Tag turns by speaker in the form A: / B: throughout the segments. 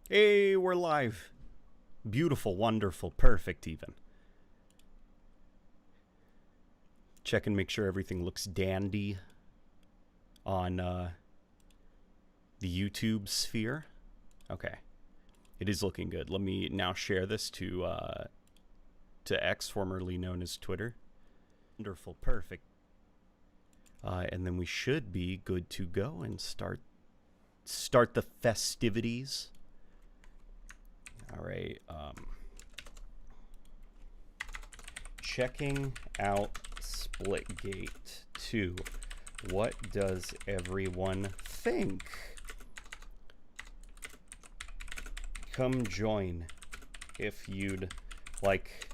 A: Hey, we're live. Beautiful, wonderful, perfect even. Check and make sure everything looks dandy on the YouTube sphere. Okay. It is looking good. Let me now share this to X, formerly known as Twitter. Wonderful, perfect. And then we should be good to go and start the festivities. All right. Checking out Splitgate 2. What does everyone think? Come join if you'd like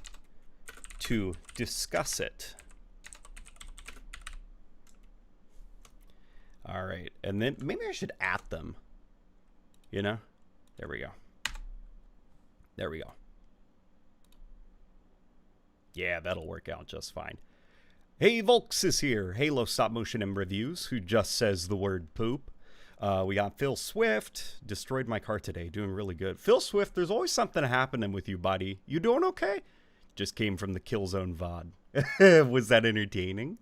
A: to discuss it. All right, and then maybe I should at them. You know? There we go. There we go. Yeah, that'll work out just fine. Hey, Volks is here. Halo Stop Motion and Reviews, who just says the word poop. We got Phil Swift. Destroyed my car today. Doing really good. Phil Swift, there's always something happening with you, buddy. You doing okay? Just came from the Killzone VOD. Was that entertaining?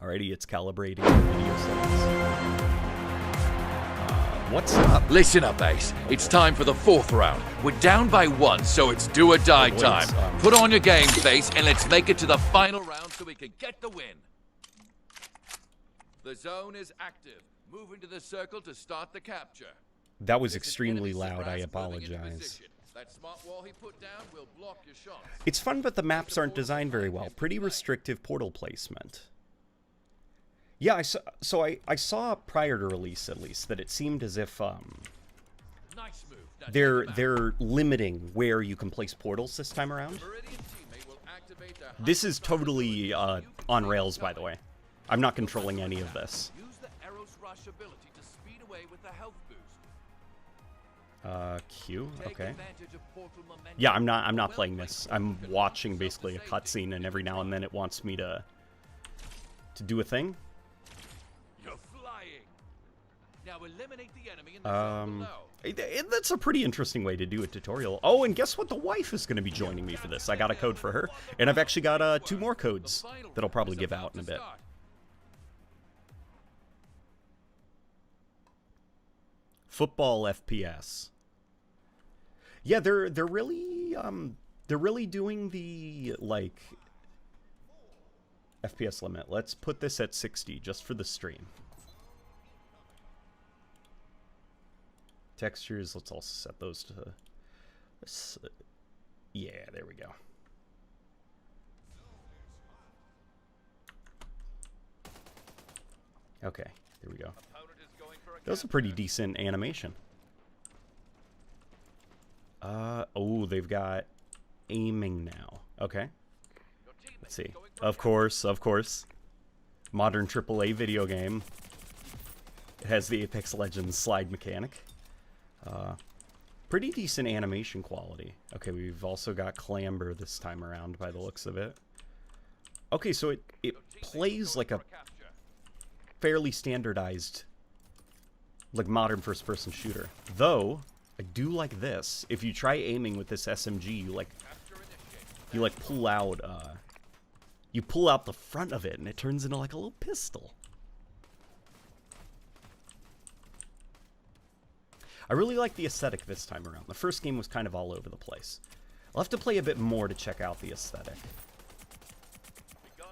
A: Alrighty, it's calibrating video settings. What's up?
B: Listen up, Ace. It's time for the fourth round. We're down by one, so it's do or die time. Put on your game face and let's make it to the final round so we can get the win. The zone is active. Move into the circle to start the capture.
A: That was extremely loud. I apologize.
B: That smart wall he put down will block your shots.
A: It's fun, but the maps aren't designed very well. Pretty restrictive portal placement. Yeah, I saw prior to release, at least, that it seemed as if
B: Nice move. Now
A: they're limiting where you can place portals this time around. This is totally on rails, by the way. I'm not controlling any of this.
B: Use the arrow's rush ability to speed away with the health boost.
A: Q. Okay. Yeah, I'm not playing this. I'm watching basically a cutscene, and every now and then it wants me to do a thing.
B: Now eliminate the enemy in the zone below.
A: That's a pretty interesting way to do a tutorial. Oh, and guess what? The wife is going to be joining me for this. I got a code for her, and I've actually got 2 more codes that I'll probably give out in a bit. Football FPS. Yeah, they're really doing the like FPS limit. Let's put this at 60 just for the stream. Textures, let's also set those to... Yeah, there we go. Okay, there we go. That was a pretty decent animation. Oh, they've got aiming now. Okay. Let's see. Of course. Modern AAA video game. It has the Apex Legends slide mechanic. Pretty decent animation quality. Okay, we've also got Clamber this time around by the looks of it. Okay, so it plays like a fairly standardized, like, modern first-person shooter. Though, I do like this. If you try aiming with this SMG, you pull out the front of it, and it turns into like a little pistol. I really like the aesthetic this time around. The first game was kind of all over the place. I'll have to play a bit more to check out the aesthetic.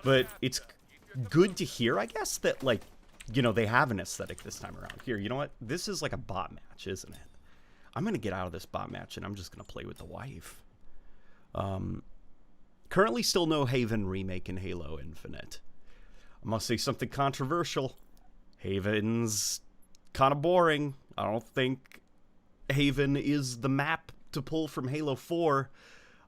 A: But it's good to hear, I guess, that, like, you know, they have an aesthetic this time around. Here, you know what? This is like a bot match, isn't it? I'm going to get out of this bot match, and I'm just going to play with the wife. Currently still no Haven remake in Halo Infinite. I must say something controversial. Haven's kind of boring. I don't think Haven is the map to pull from Halo 4.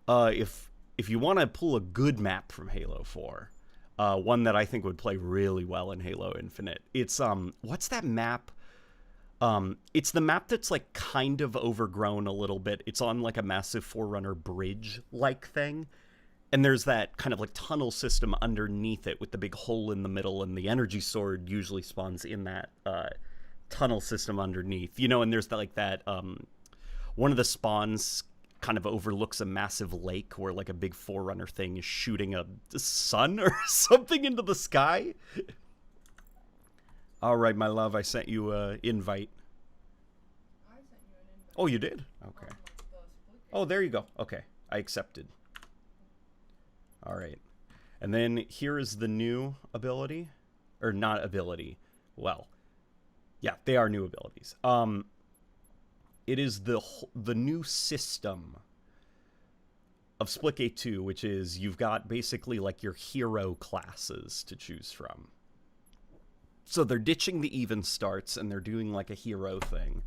A: If you want to pull a good map from Halo 4, one that I think would play really well in Halo Infinite, it's what's that map? It's the map that's like kind of overgrown a little bit. It's on like a massive Forerunner bridge like thing, and there's that kind of like tunnel system underneath it with the big hole in the middle, and the energy sword usually spawns in that tunnel system underneath, you know, and there's that one of the spawns kind of overlooks a massive lake where like a big Forerunner thing is shooting a sun or something into the sky. All right, my love, I sent you an invite.
C: I sent you an invite.
A: Oh, you did? Okay. Oh, there you go. Okay, I accepted. All right. And then here is the new ability. Or not ability. Well, yeah, they are new abilities. It is the new system of Splitgate 2, which is you've got basically like your hero classes to choose from. So they're ditching the even starts and they're doing like a hero thing.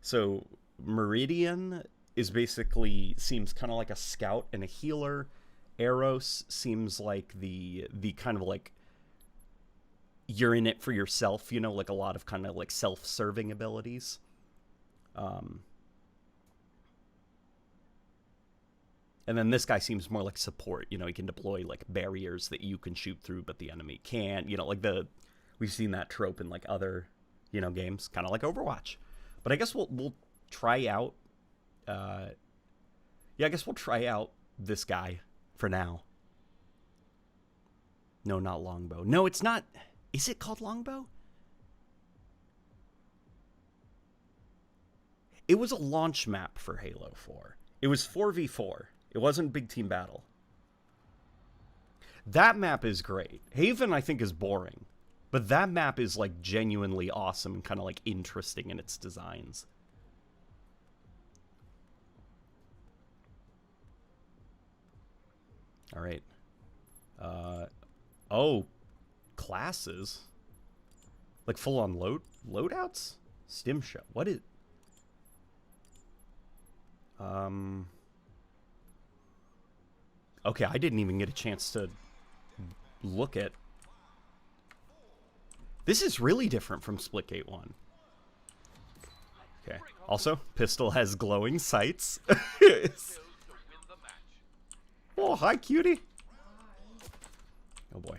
A: So Meridian is basically seems kind of like a scout and a healer. Eros seems like the kind of like you're in it for yourself, you know, like a lot of kind of like self-serving abilities. And then this guy seems more like support, you know, he can deploy like barriers that you can shoot through but the enemy can't, you know, like we've seen that trope in like other, you know, games, kind of like Overwatch. But I guess we'll try out I guess we'll try out this guy for now. No, not Longbow. No, it's not. Is it called Longbow? It was a launch map for Halo 4. It was 4v4. It wasn't big team battle. That map is great. Haven, I think, is boring. But that map is, like, genuinely awesome and kind of, like, interesting in its designs. All right. Oh, classes? Like, full-on loadouts? Stim show. What is... Okay, I didn't even get a chance to look at... This is really different from Splitgate 1. Okay. Also, Pistol has glowing sights. Oh, hi, cutie. Oh, boy.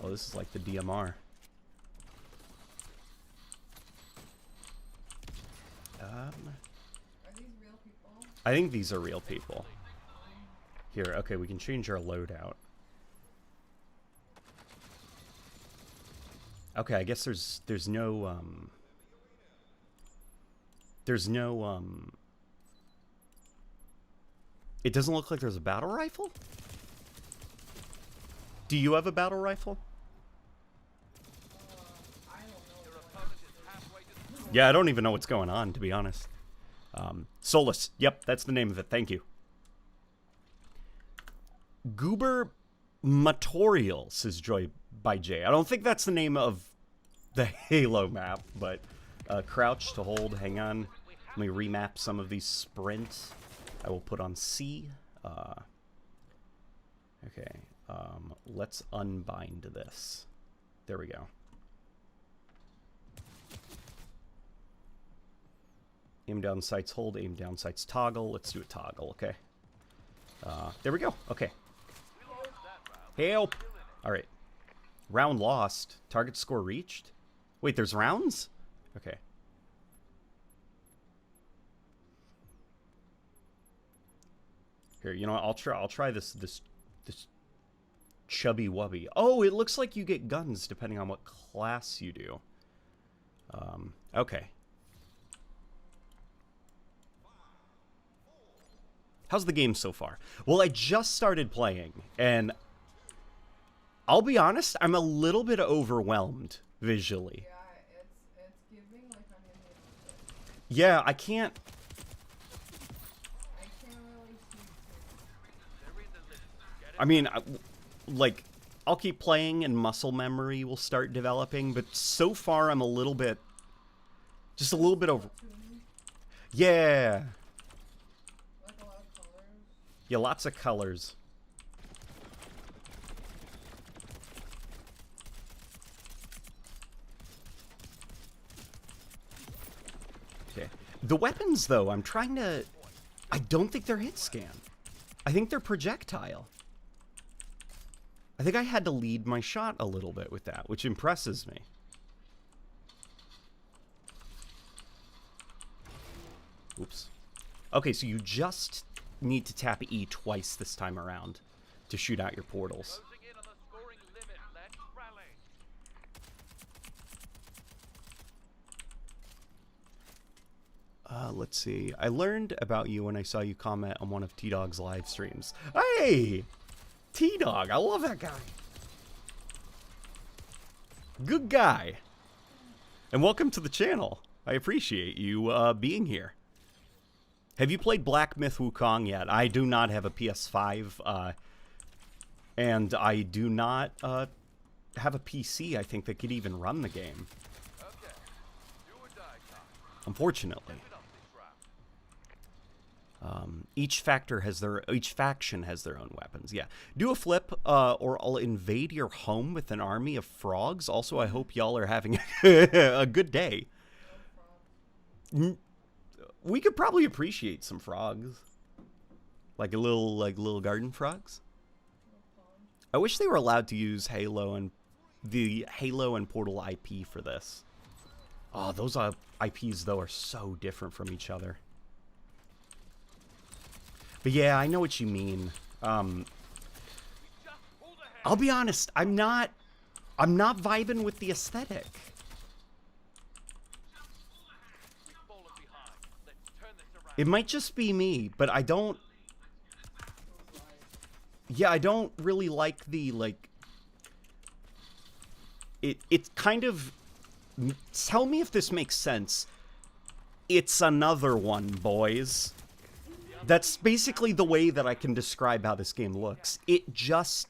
A: Oh, this is like the DMR.
C: Are these real people?
A: I think these are real people. Here, okay, we can change our loadout. Okay, I guess there's no it doesn't look like there's a battle rifle? Do you have a battle rifle?
C: I don't know.
A: Yeah, I don't even know what's going on, to be honest. Solus. Yep, that's the name of it. Thank you. Goober Matorial, says Joy by Jay. I don't think that's the name of the Halo map, but crouch to hold. Hang on. Let me remap some of these sprints. I will put on C. Okay. Let's unbind this. There we go. Aim down sights hold, aim down sights toggle. Let's do a toggle, okay. There we go, okay. Help! Alright. Round lost. Target score reached? Wait, there's rounds? Okay. Here, you know what? I'll try this chubby wubby. Oh, it looks like you get guns depending on what class you do. Okay. How's the game so far? Well, I just started playing, and I'll be honest, I'm a little bit overwhelmed visually.
C: Yeah, it's giving like I'm in the
A: Yeah, I can't
C: really see.
A: I mean, like, I'll keep playing and muscle memory will start developing, but so far I'm a little bit, just a little bit over. Yeah.
C: Like a lot of colors.
A: Yeah, lots of colors. Okay. The weapons, though, I'm trying to... I don't think they're hit scan. I think they're projectile. I think I had to lead my shot a little bit with that, which impresses me. Oops. Okay, so you just need to tap E twice this time around to shoot out your portals.
B: Closing in on the scoring limit. Let's rally.
A: Let's see. I learned about you when I saw you comment on one of T-Dog's live streams. Hey! T-Dog, I love that guy. Good guy. And welcome to the channel. I appreciate you being here. Have you played Black Myth Wukong yet? I do not have a PS5, and I do not have a PC, I think, that could even run the game.
B: Okay. Do or die time.
A: Unfortunately.
B: Step it up this round.
A: Each faction has their own weapons. Yeah. Do a flip, or I'll invade your home with an army of frogs. Also, I hope y'all are having a good day. We could probably appreciate some frogs. Like little garden frogs. I wish they were allowed to use Halo and the Halo and Portal IP for this. Oh, those IPs, though, are so different from each other. But yeah, I know what you mean. I'll be honest, I'm not vibing with the aesthetic.
B: Fallen behind. Let's turn this around.
A: It might just be me, but I don't... Yeah, I don't really like the, like... It's kind of... Tell me if this makes sense. It's another one, boys. That's basically the way that I can describe how this game looks. It's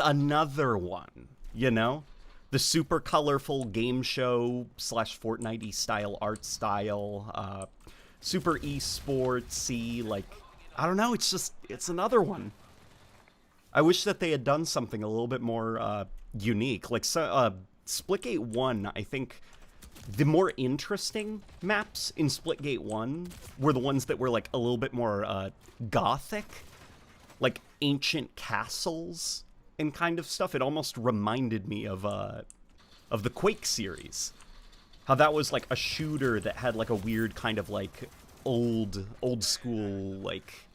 A: another one, you know? The super colorful game show / Fortnite-y style art style, super esports-y, like, I don't know, it's another one. I wish that they had done something a little bit more unique. Like, Splitgate 1, I think the more interesting maps in Splitgate 1 were the ones that were, like, a little bit more gothic. Like, ancient castles and kind of stuff. It almost reminded me of the Quake series. How that was, like, a shooter that had, like, a weird kind of, like, old school, like,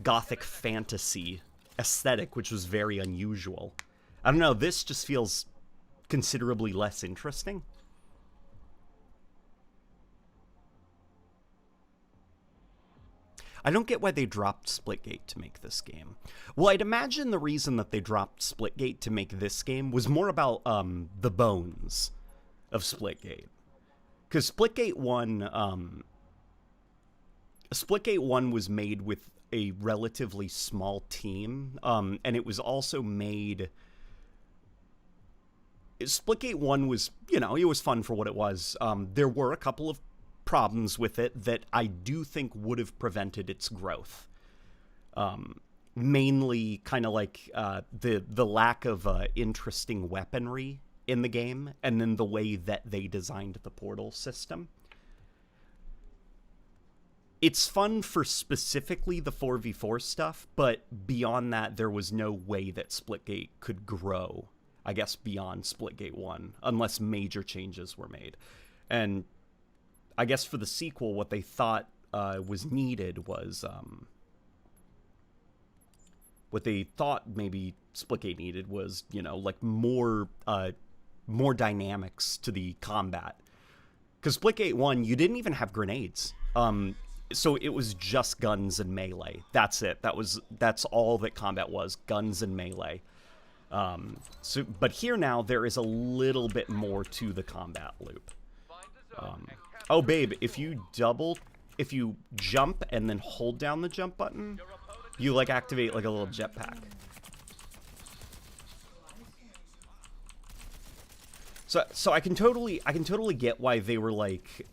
A: gothic fantasy aesthetic, which was very unusual. I don't know, this just feels considerably less interesting. I don't get why they dropped Splitgate to make this game. Well, I'd imagine the reason that they dropped Splitgate to make this game was more about the bones of Splitgate. Because Splitgate 1 was made with a relatively small team, and it was also made... Splitgate 1 was, you know, it was fun for what it was. There were a couple of problems with it that I do think would have prevented its growth. Mainly kind of like the lack of interesting weaponry in the game, and then the way that they designed the portal system. It's fun for specifically the 4v4 stuff, but beyond that, there was no way that Splitgate could grow, I guess, beyond Splitgate 1, unless major changes were made. And I guess for the sequel, what they thought was needed was... what they thought maybe Splitgate needed was, you know, like more dynamics to the combat. Because Splitgate 1, you didn't even have grenades. So it was just guns and melee. That's it. That's all that combat was, guns and melee. But here now, there is a little bit more to the combat loop. Oh, babe, if you jump and then hold down the jump button, you, like, activate, like, a little jetpack. So I can totally get why they were like,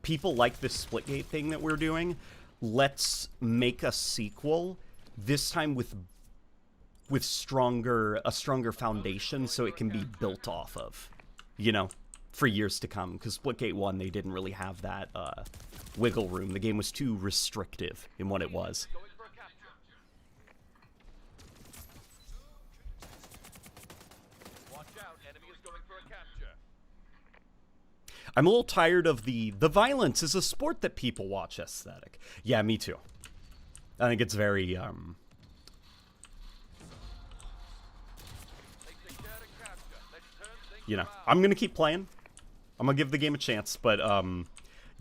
A: people like this Splitgate thing that we're doing. Let's make a sequel, this time with a stronger foundation, so it can be built off of, you know, for years to come. Because Splitgate 1, they didn't really have that wiggle room. The game was too restrictive in what it was. I'm a little tired of the violence is a sport that people watch aesthetic. Yeah, me too. I think it's very, you know, I'm going to keep playing. I'm going to give the game a chance, but,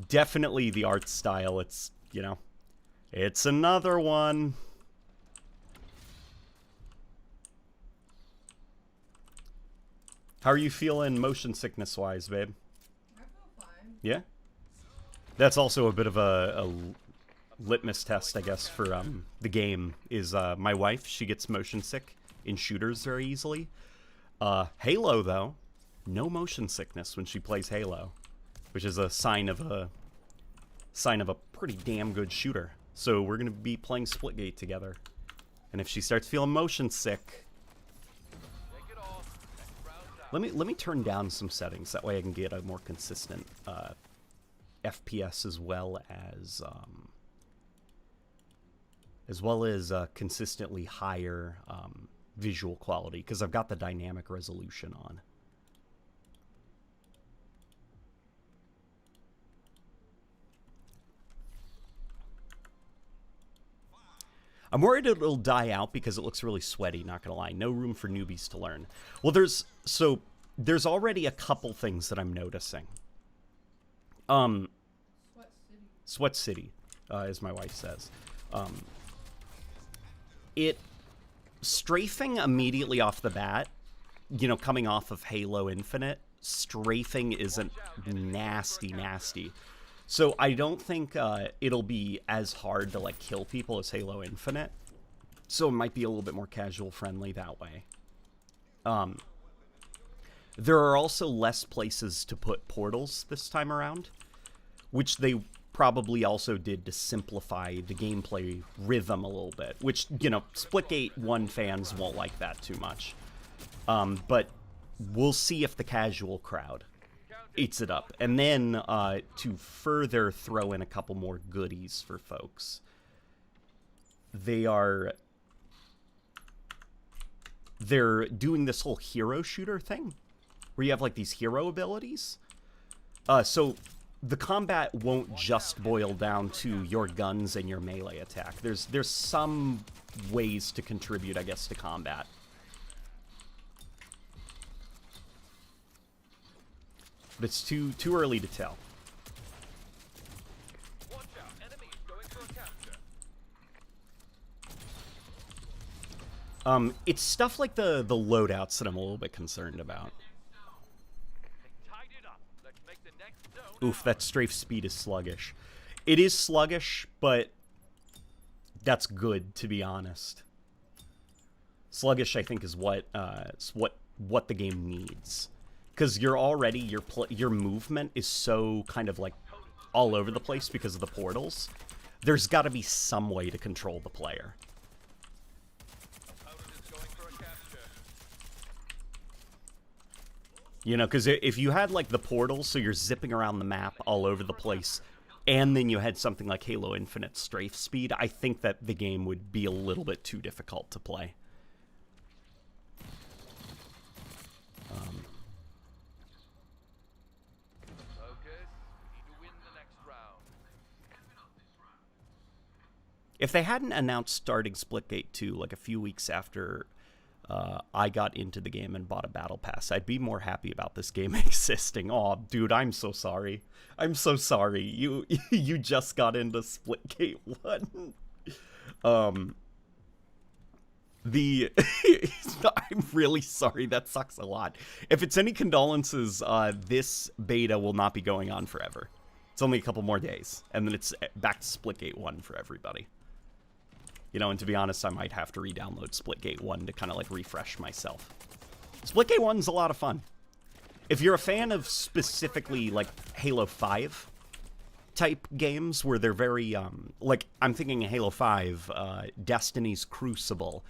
A: definitely the art style, it's, you know, it's another one. How are you feeling motion sickness-wise, babe?
C: I feel fine.
A: Yeah? That's also a bit of a litmus test, I guess, for the game, is my wife, she gets motion sick in shooters very easily. Halo, though, no motion sickness when she plays Halo, which is a sign of a pretty damn good shooter. So we're going to be playing Splitgate together. And if she starts feeling motion sick, let me turn down some settings, that way I can get a more consistent FPS as well as consistently higher visual quality, because I've got the dynamic resolution on. I'm worried it'll die out because it looks really sweaty, not gonna lie. No room for newbies to learn. Well, there's already a couple things that I'm noticing. Sweat City, as my wife says. Strafing immediately off the bat, you know, coming off of Halo Infinite, strafing isn't nasty. So I don't think it'll be as hard to, like, kill people as Halo Infinite. So it might be a little bit more casual friendly that way. There are also less places to put portals this time around, which they probably also did to simplify the gameplay rhythm a little bit, which, you know, Splitgate 1 fans won't like that too much. But we'll see if the casual crowd eats it up. And then to further throw in a couple more goodies for folks, they're doing this whole hero shooter thing where you have, like, these hero abilities. So the combat won't just boil down to your guns and your melee attack. There's some ways to contribute, I guess, to combat. But it's too early to tell.
B: Watch out, enemy is going for a capture.
A: It's stuff like the loadouts that I'm a little bit concerned about.
B: Tied it up. Let's make the next zone.
A: Oof, that strafe speed is sluggish. It is sluggish, but that's good, to be honest. Sluggish, I think, is what the game needs. Because your movement is so kind of, like, all over the place because of the portals. There's got to be some way to control the player.
B: Opponent is going for a capture.
A: You know, because if you had, like, the portals, so you're zipping around the map all over the place, and then you had something like Halo Infinite strafe speed, I think that the game would be a little bit too difficult to play. If they hadn't announced starting Splitgate 2 like a few weeks after I got into the game and bought a battle pass, I'd be more happy about this game existing. Aw, dude, I'm so sorry. I'm so sorry. You just got into Splitgate 1. I'm really sorry. That sucks a lot. If it's any condolences, this beta will not be going on forever. It's only a couple more days, and then it's back to Splitgate 1 for everybody. You know, and to be honest, I might have to re-download Splitgate 1 to kind of, like, refresh myself. Splitgate 1's a lot of fun. If you're a fan of specifically, like, Halo 5 type games where they're very, like, I'm thinking Halo 5, Destiny's Crucible,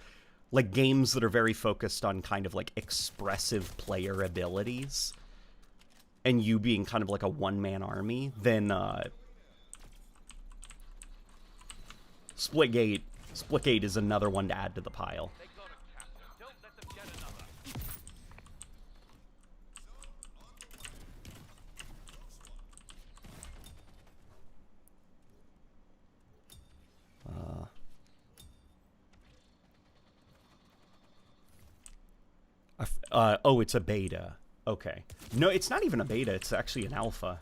A: like, games that are very focused on kind of, like, expressive player abilities, and you being kind of like a one-man army, then Splitgate is another one to add to the pile.
B: They got a capture. Don't let them get another.
A: Oh, it's a beta. Okay. No, it's not even a beta. It's actually an alpha.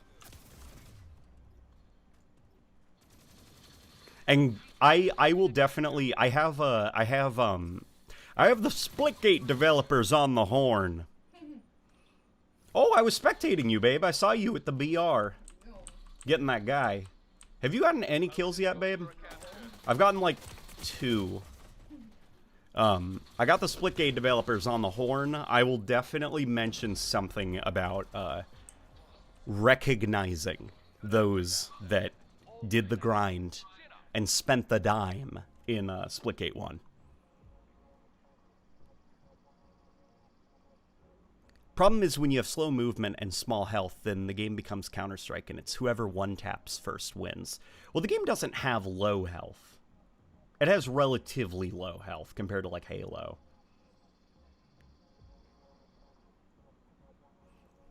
A: And I will definitely I have the Splitgate developers on the horn. Oh, I was spectating you, babe. I saw you at the BR getting that guy. Have you gotten any kills yet, babe? I've gotten like 2. I got the Splitgate developers on the horn. I will definitely mention something about recognizing those that did the grind and spent the dime in Splitgate 1. Problem is when you have slow movement and small health, then the game becomes Counter-Strike, and it's whoever one-taps first wins. Well, the game doesn't have low health. It has relatively low health compared to, like, Halo.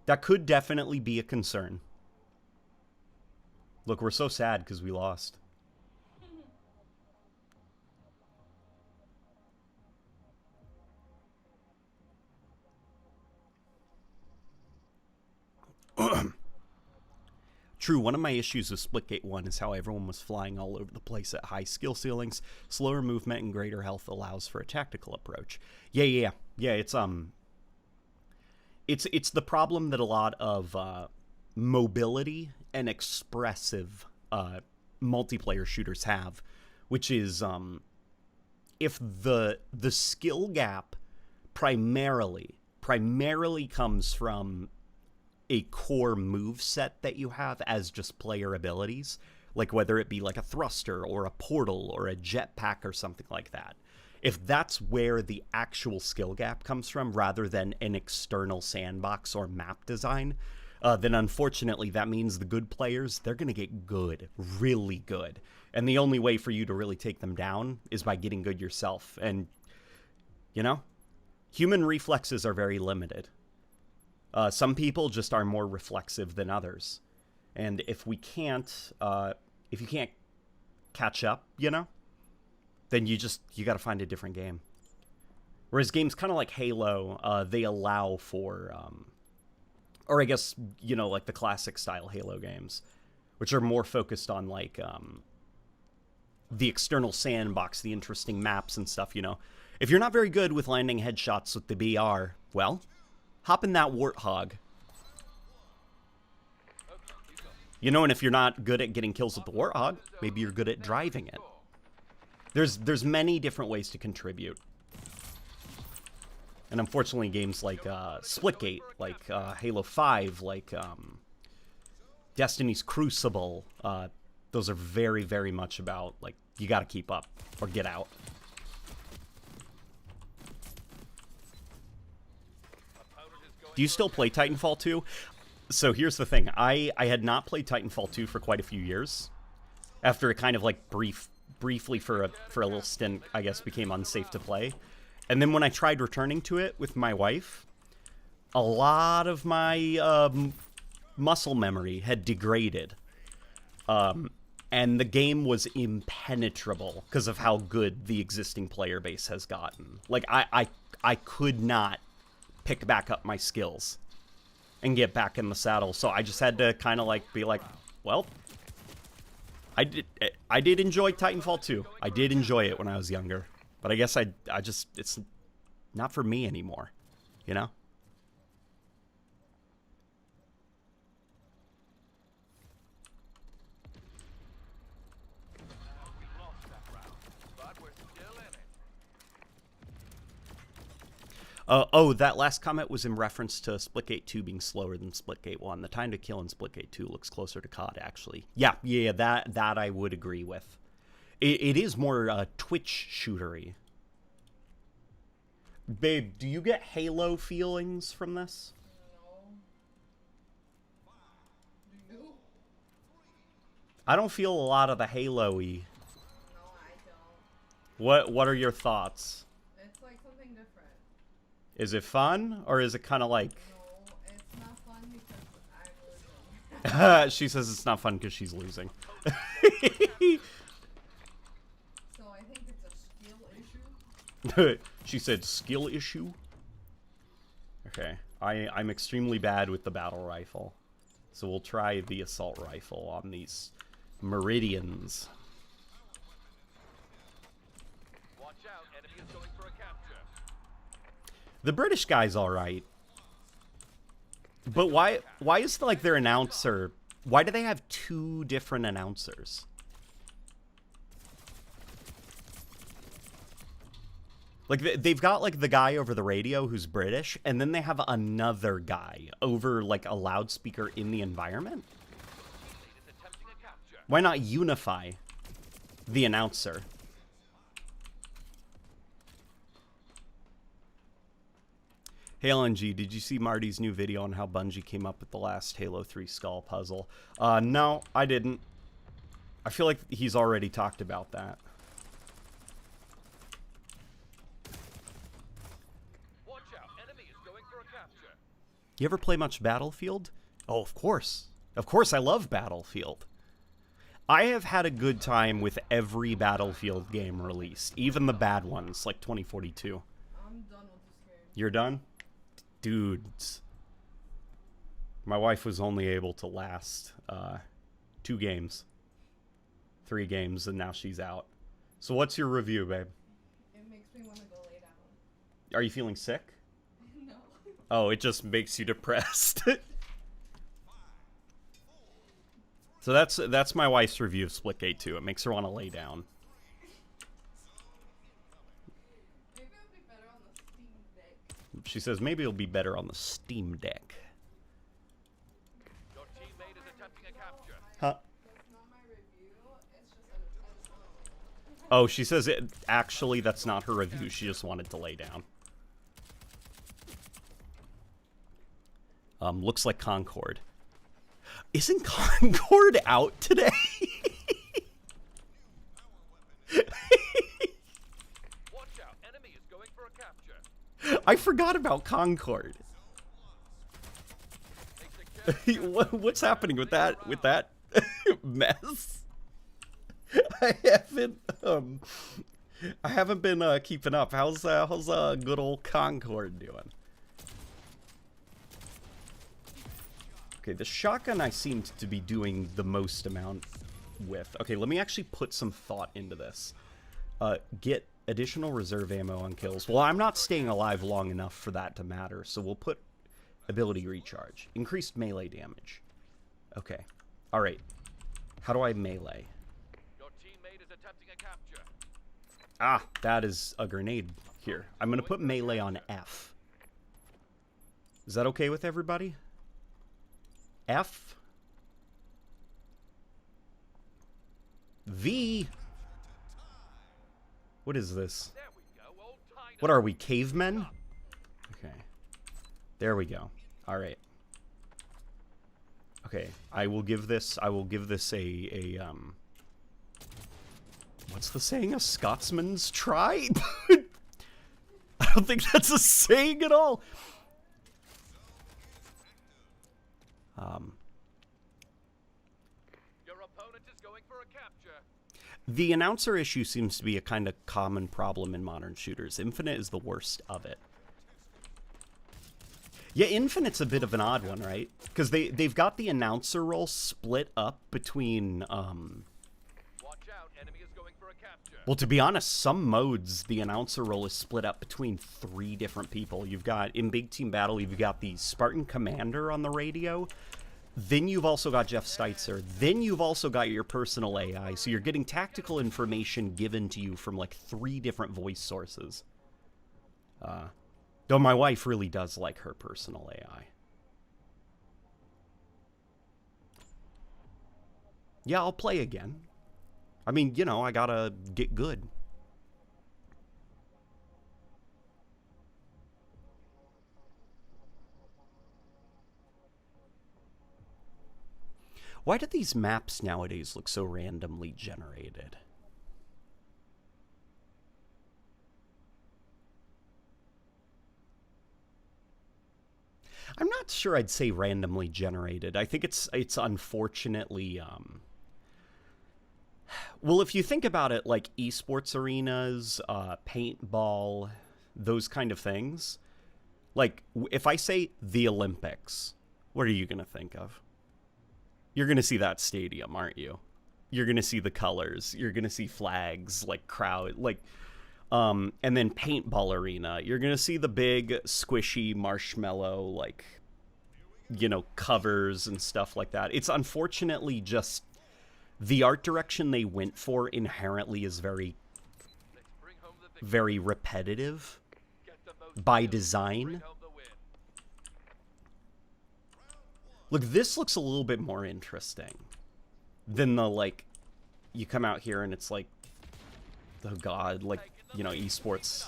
A: That could definitely be a concern. Look, we're so sad because we lost. True, one of my issues with Splitgate 1 is how everyone was flying all over the place at high skill ceilings. Slower movement and greater health allows for a tactical approach. Yeah, it's the problem that a lot of mobility and expressive multiplayer shooters have, which is if the skill gap primarily comes from a core move set that you have as just player abilities, like whether it be like a thruster or a portal or a jetpack or something like that. If that's where the actual skill gap comes from rather than an external sandbox or map design, then unfortunately that means the good players, they're going to get good, really good. And the only way for you to really take them down is by getting good yourself. And, you know, human reflexes are very limited. Some people just are more reflexive than others. And if you can't catch up, you know, then you got to find a different game. Whereas games kind of like Halo, they allow for, or I guess, you know, like the classic style Halo games, which are more focused on like the external sandbox, the interesting maps and stuff, you know. If you're not very good with landing headshots with the BR, well, hop in that Warthog. You know, and if you're not good at getting kills with the Warthog, maybe you're good at driving it. There's many different ways to contribute. And unfortunately, games like Splitgate, like Halo 5, like Destiny's Crucible, those are very, very much about, like, you gotta keep up or get out. Do you still play Titanfall 2? So here's the thing. I had not played Titanfall 2 for quite a few years. After it kind of like briefly for a little stint, I guess, became unsafe to play. And then when I tried returning to it with my wife, a lot of my muscle memory had degraded. And the game was impenetrable because of how good the existing player base has gotten. Like, I could not pick back up my skills and get back in the saddle. So I just had to kind of like be like, well, I did enjoy Titanfall 2. I did enjoy it when I was younger, but I guess I just, it's not for me anymore, you know? Oh, that last comment was in reference to Splitgate 2 being slower than Splitgate 1. The time to kill in Splitgate 2 looks closer to COD, actually. Yeah, that I would agree with. It is more Twitch shootery. Babe, do you get Halo feelings from this?
C: No. Do you?
A: I don't feel a lot of the Halo-y.
C: No, I don't.
A: What are your thoughts?
C: It's like something different.
A: Is it fun, or is it kind of like...
C: No, it's not fun because I'm losing.
A: She says it's not fun because she's losing.
C: So I think it's a skill issue.
A: She said skill issue? Okay. I'm extremely bad with the battle rifle. So we'll try the assault rifle on these meridians.
B: Watch out, enemy is going for a capture.
A: The British guy's alright. But why is like their announcer... Why do they have two different announcers? Like, they've got, like, the guy over the radio who's British, and then they have another guy over, like, a loudspeaker in the environment? Why not unify the announcer? Hey, LNG, did you see Marty's new video on how Bungie came up with the last Halo 3 skull puzzle? No, I didn't. I feel like he's already talked about that.
B: Watch out, enemy is going for a capture.
A: You ever play much Battlefield? Oh, of course. Of course, I love Battlefield. I have had a good time with every Battlefield game released, even the bad ones, like 2042.
C: I'm done with this game.
A: You're done? Dudes. My wife was only able to last 2 games. 3 games, and now she's out. So what's your review, babe?
C: It makes me want to go lay down.
A: Are you feeling sick?
C: No.
A: Oh, it just makes you depressed. So that's my wife's review of Splitgate 2. It makes her want to lay down.
C: Maybe it'll be better on the Steam Deck.
A: She says maybe it'll be better on the Steam Deck.
B: Your teammate is attempting a capture.
A: Huh?
C: That's not my review. It's just a
A: Oh, she says actually that's not her review. She just wanted to lay down. Looks like Concord. Isn't Concord out today?
B: Watch out, enemy is going for a capture.
A: I forgot about Concord. What's happening with that mess? I haven't been keeping up. How's good old Concord doing? Okay, the shotgun I seem to be doing the most amount with. Okay, let me actually put some thought into this. Get additional reserve ammo on kills. Well, I'm not staying alive long enough for that to matter, so we'll put ability recharge. Increased melee damage. Okay. Alright. How do I melee?
B: Your teammate is attempting a capture.
A: Ah, that is a grenade here. I'm going to put melee on F. Is that okay with everybody? F. V. What is this?
B: There we go, all tied
A: What are we, cavemen? Okay. There we go. Alright. Okay, I will give this a what's the saying? A Scotsman's try? I don't think that's a saying at all.
B: Your opponent is going for a capture.
A: The announcer issue seems to be a kind of common problem in modern shooters. Infinite is the worst of it. Yeah, Infinite's a bit of an odd one, right? Because they've got the announcer role split up between,
B: Watch out, enemy is going for a capture.
A: well, to be honest, some modes, the announcer role is split up between 3 different people. You've got, in Big Team Battle, you've got the Spartan Commander on the radio. Then you've also got Jeff Steitzer. Then you've also got your personal AI. So you're getting tactical information given to you from, like, 3 different voice sources. Though my wife really does like her personal AI. Yeah, I'll play again. I mean, you know, I gotta get good. Why do these maps nowadays look so randomly generated? I'm not sure I'd say randomly generated. I think it's unfortunately well, if you think about it, like esports arenas, paintball, those kind of things, Like, if I say the Olympics, what are you going to think of? You're going to see that stadium, aren't you? You're going to see the colors. You're going to see flags, like crowd, like, and then paintball arena. You're going to see the big squishy marshmallow, like, you know, covers and stuff like that. It's unfortunately just the art direction they went for inherently is very, very repetitive by design. Look, this looks a little bit more interesting than the, like, you come out here and it's like, oh god, like, you know, esports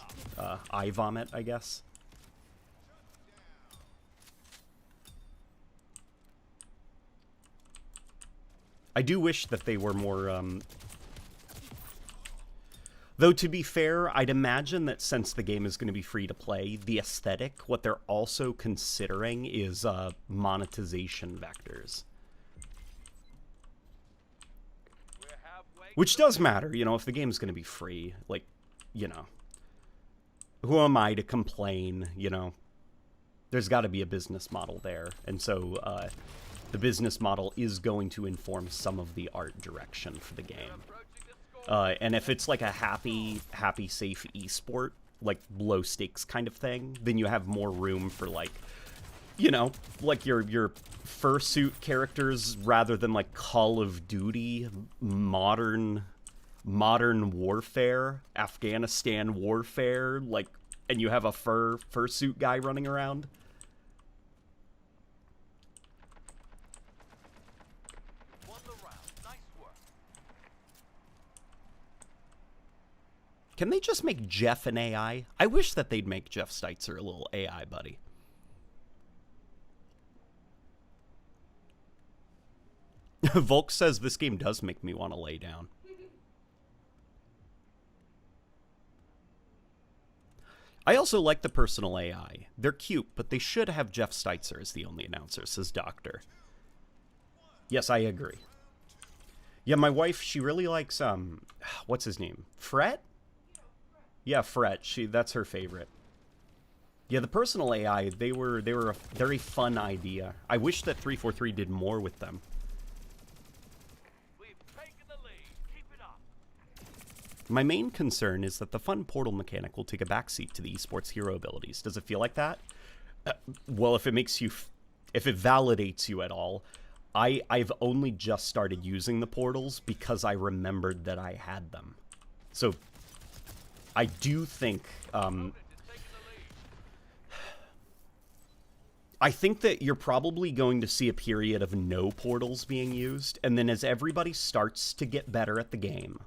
A: eye vomit, I guess. I do wish that they were more, though to be fair, I'd imagine that since the game is going to be free to play, the aesthetic, what they're also considering is monetization vectors. Which does matter, you know, if the game's going to be free, like, you know. Who am I to complain, you know? There's got to be a business model there. And so, the business model is going to inform some of the art direction for the game. And if it's like a happy, safe esport, like low stakes kind of thing, then you have more room for, like, you know, like your fursuit characters rather than like Call of Duty, modern warfare, Afghanistan warfare, like, and you have a fursuit guy running around. Can they just make Jeff an AI? I wish that they'd make Jeff Steitzer a little AI buddy. Volk says this game does make me want to lay down. I also like the personal AI. They're cute, but they should have Jeff Steitzer as the only announcer, says Doctor. Yes, I agree. Yeah, my wife, she really likes, what's his name? Fret? Yeah, Fret. That's her favorite. Yeah, the personal AI, they were a very fun idea. I wish that 343 did more with them.
D: We've taken the lead. Keep it up.
A: My main concern is that the fun portal mechanic will take a backseat to the esports hero abilities. Does it feel like that? Well, if it makes you, if it validates you at all, I've only just started using the portals because I remembered that I had them. So I do think, I think that you're probably going to see a period of no portals being used, and then as everybody starts to get better at the game,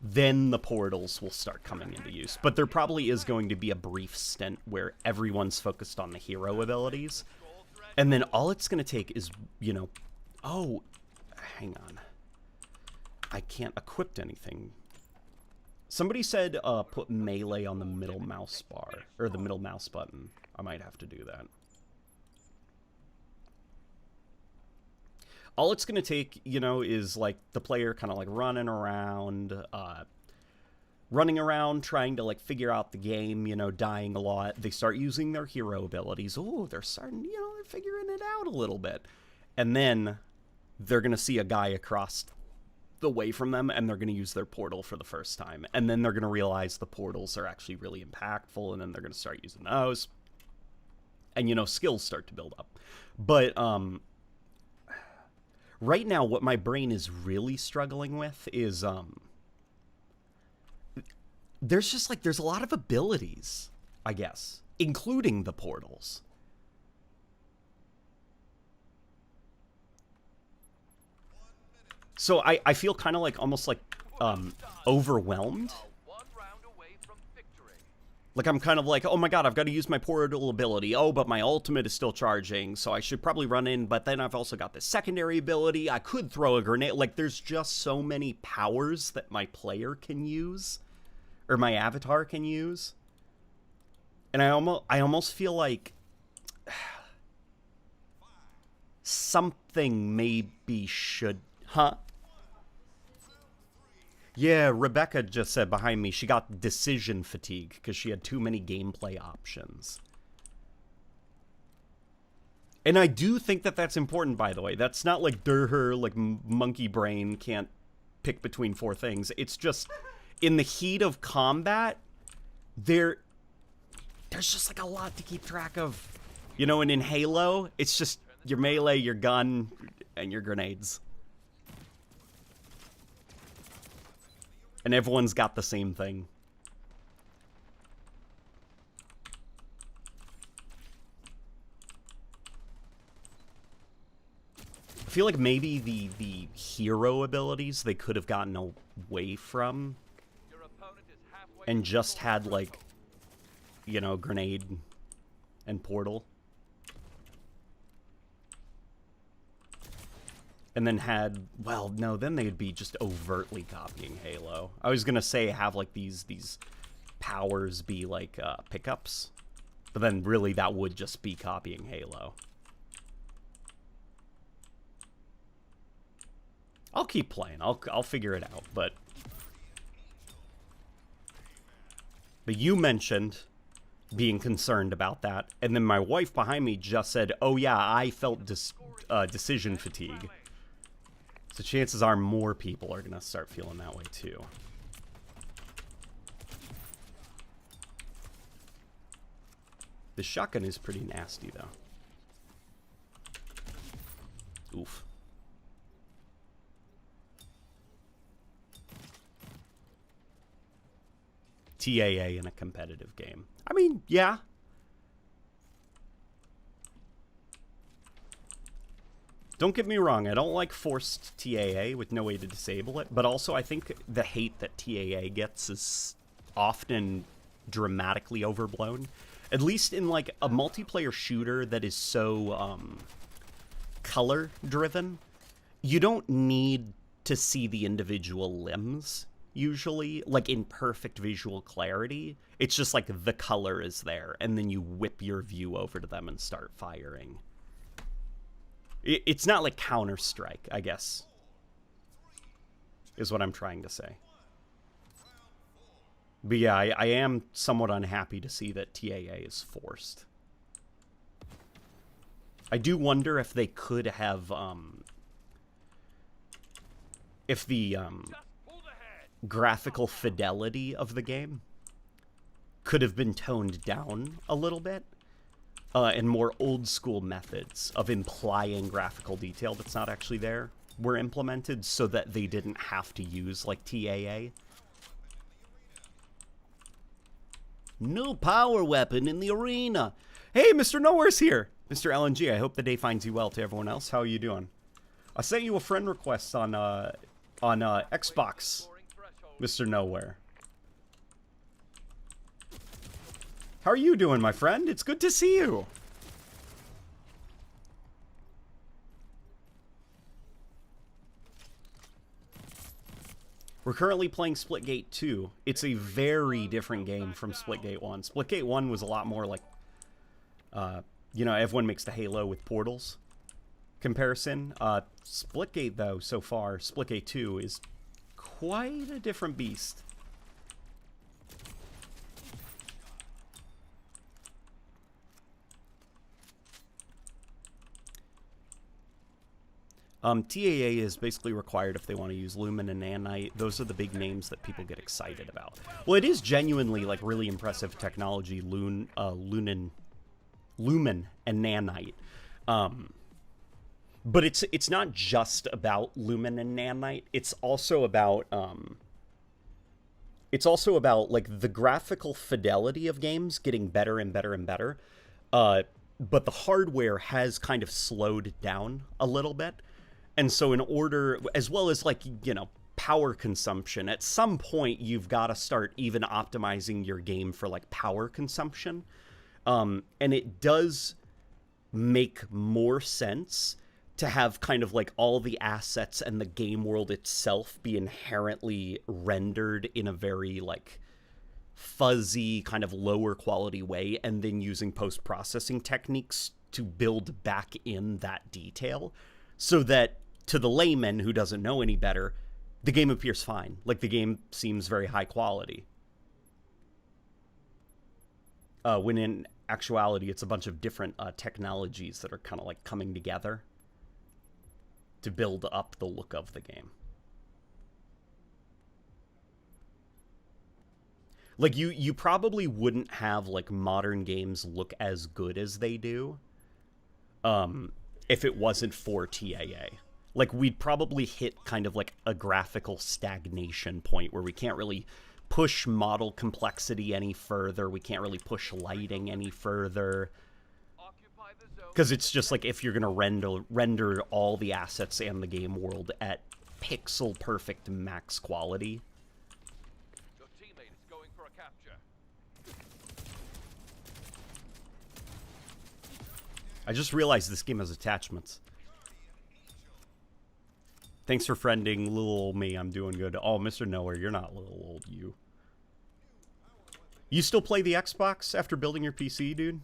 A: then the portals will start coming into use. But there probably is going to be a brief stint where everyone's focused on the hero abilities, and then all it's going to take is, you know, oh, hang on. I can't equip anything. Somebody said put melee on the middle mouse bar, or the middle mouse button. I might have to do that. All it's going to take, you know, is like the player kind of like running around, trying to like figure out the game, you know, dying a lot. They start using their hero abilities. Oh, they're starting, you know, they're figuring it out a little bit. And then they're going to see a guy across the way from them, and they're going to use their portal for the first time. And then they're going to realize the portals are actually really impactful, and then they're going to start using those. And, you know, skills start to build up. But, right now, what my brain is really struggling with is, there's just, like, there's a lot of abilities, I guess, including the portals. So I feel kind of like, almost like, overwhelmed. Like, I'm kind of like, oh my god, I've got to use my portal ability. Oh, but my ultimate is still charging, so I should probably run in. But then I've also got this secondary ability. I could throw a grenade. Like, there's just so many powers that my player can use, or my avatar can use. And I almost feel like something maybe should... Huh? Yeah, Rebecca just said behind me she got decision fatigue because she had too many gameplay options. And I do think that that's important, by the way. That's not like Durher, like monkey brain can't pick between 4 things. It's just, in the heat of combat, there's just like a lot to keep track of. You know, and in Halo, it's just your melee, your gun, and your grenades. And everyone's got the same thing. I feel like maybe the hero abilities they could have gotten away from and just had, like, you know, grenade and portal. And then had, well, no, then they'd be just overtly copying Halo. I was gonna say have, like, these powers be, like, pickups. But then really that would just be copying Halo. I'll keep playing. I'll figure it out, but you mentioned being concerned about that, and then my wife behind me just said, "Oh yeah, I felt decision fatigue." So chances are more people are gonna start feeling that way too. The shotgun is pretty nasty though. Oof. TAA in a competitive game. I mean, yeah. Don't get me wrong, I don't like forced TAA with no way to disable it, but also I think the hate that TAA gets is often dramatically overblown. At least in, like, a multiplayer shooter that is so color-driven, you don't need to see the individual limbs. Usually, like, in perfect visual clarity. It's just like the color is there, and then you whip your view over to them and start firing. It's not like Counter-Strike, I guess, is what I'm trying to say. But yeah, I am somewhat unhappy to see that TAA is forced. I do wonder if they could have, if the, graphical fidelity of the game could have been toned down a little bit, and more old school methods of implying graphical detail that's not actually there were implemented so that they didn't have to use, like, TAA. No power weapon in the arena. Hey, Mr. Nowhere's here. Mr. LNG, I hope the day finds you well. To everyone else, how are you doing? I sent you a friend request on Xbox, Mr. Nowhere. How are you doing, my friend? It's good to see you. We're currently playing Splitgate 2. It's a very different game from Splitgate 1. Splitgate 1 was a lot more like, you know, everyone makes the Halo with portals comparison. Splitgate, though, so far, Splitgate 2 is quite a different beast. TAA is basically required if they want to use Lumen and Nanite. Those are the big names that people get excited about. Well, it is genuinely, like, really impressive technology, Lumen and Nanite. But it's not just about Lumen and Nanite. It's also about like the graphical fidelity of games getting better and better and better. But the hardware has kind of slowed down a little bit. And so in order, as well as, like, you know, power consumption, at some point you've got to start even optimizing your game for, like, power consumption. And it does make more sense to have kind of, like, all the assets and the game world itself be inherently rendered in a very, like, fuzzy, kind of lower quality way, and then using post-processing techniques to build back in that detail, so that to the layman who doesn't know any better, the game appears fine. Like, the game seems very high quality. When in actuality, it's a bunch of different technologies that are kind of like coming together to build up the look of the game. Like, you probably wouldn't have, like, modern games look as good as they do if it wasn't for TAA. Like, we'd probably hit kind of like a graphical stagnation point where we can't really push model complexity any further. We can't really push lighting any further. Because it's just like, if you're going to render all the assets and the game world at pixel perfect max quality.
B: Your teammate is going for a capture.
A: I just realized this game has attachments. Thanks for friending little old me. I'm doing good. Oh, Mr. Nowhere, you're not little old you. You still play the Xbox after building your PC, dude?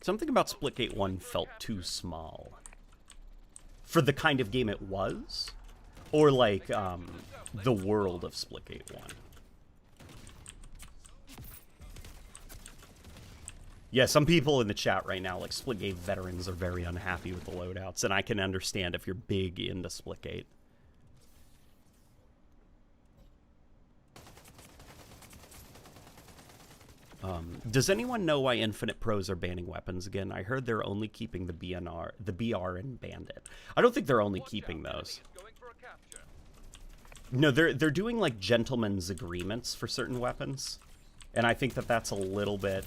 A: Something about Splitgate 1 felt too small. For the kind of game it was? Or like, the world of Splitgate 1. Yeah, some people in the chat right now, like Splitgate veterans, are very unhappy with the loadouts, and I can understand if you're big into Splitgate. Does anyone know why Infinite Pros are banning weapons again? I heard they're only keeping the BR and Bandit. I don't think they're only keeping those. No, they're doing like gentlemen's agreements for certain weapons, and I think that that's a little bit.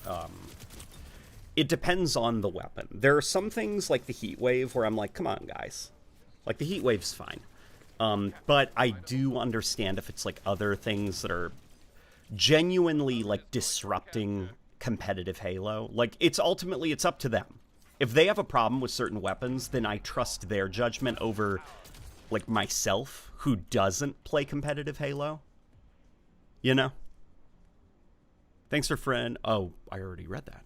A: It depends on the weapon. There are some things like the Heat Wave where I'm like, come on, guys, like the Heat Wave's fine, but I do understand if it's like other things that are genuinely like disrupting competitive Halo. Like, it's ultimately, it's up to them. If they have a problem with certain weapons, then I trust their judgment over like myself, who doesn't play competitive Halo. You know? Thanks for friend. Oh, I already read that.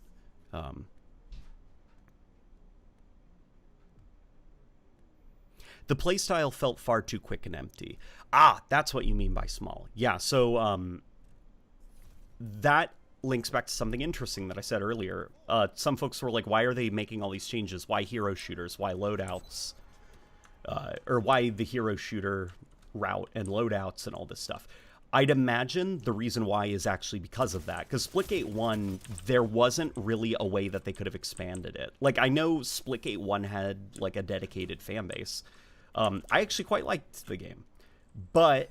A: The playstyle felt far too quick and empty. Ah, that's what you mean by small. Yeah, so that links back to something interesting that I said earlier. Some folks were like, why are they making all these changes? Why hero shooters? Why loadouts? Or why the hero shooter route and loadouts and all this stuff. I'd imagine the reason why is actually because of that. Because Splitgate 1, there wasn't really a way that they could have expanded it. Like, I know Splitgate 1 had, like, a dedicated fan base. I actually quite liked the game. But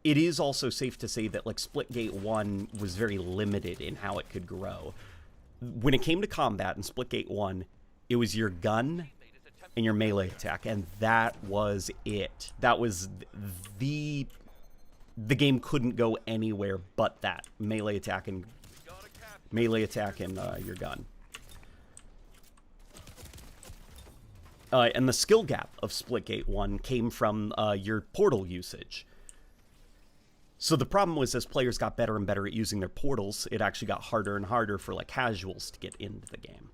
A: it is also safe to say that, like, Splitgate 1 was very limited in how it could grow. When it came to combat in Splitgate 1, it was your gun and your melee attack, and that was it. That was the game couldn't go anywhere but that. Melee attack and your gun. And the skill gap of Splitgate 1 came from your portal usage. So the problem was, as players got better and better at using their portals, it actually got harder and harder for like casuals to get into the game.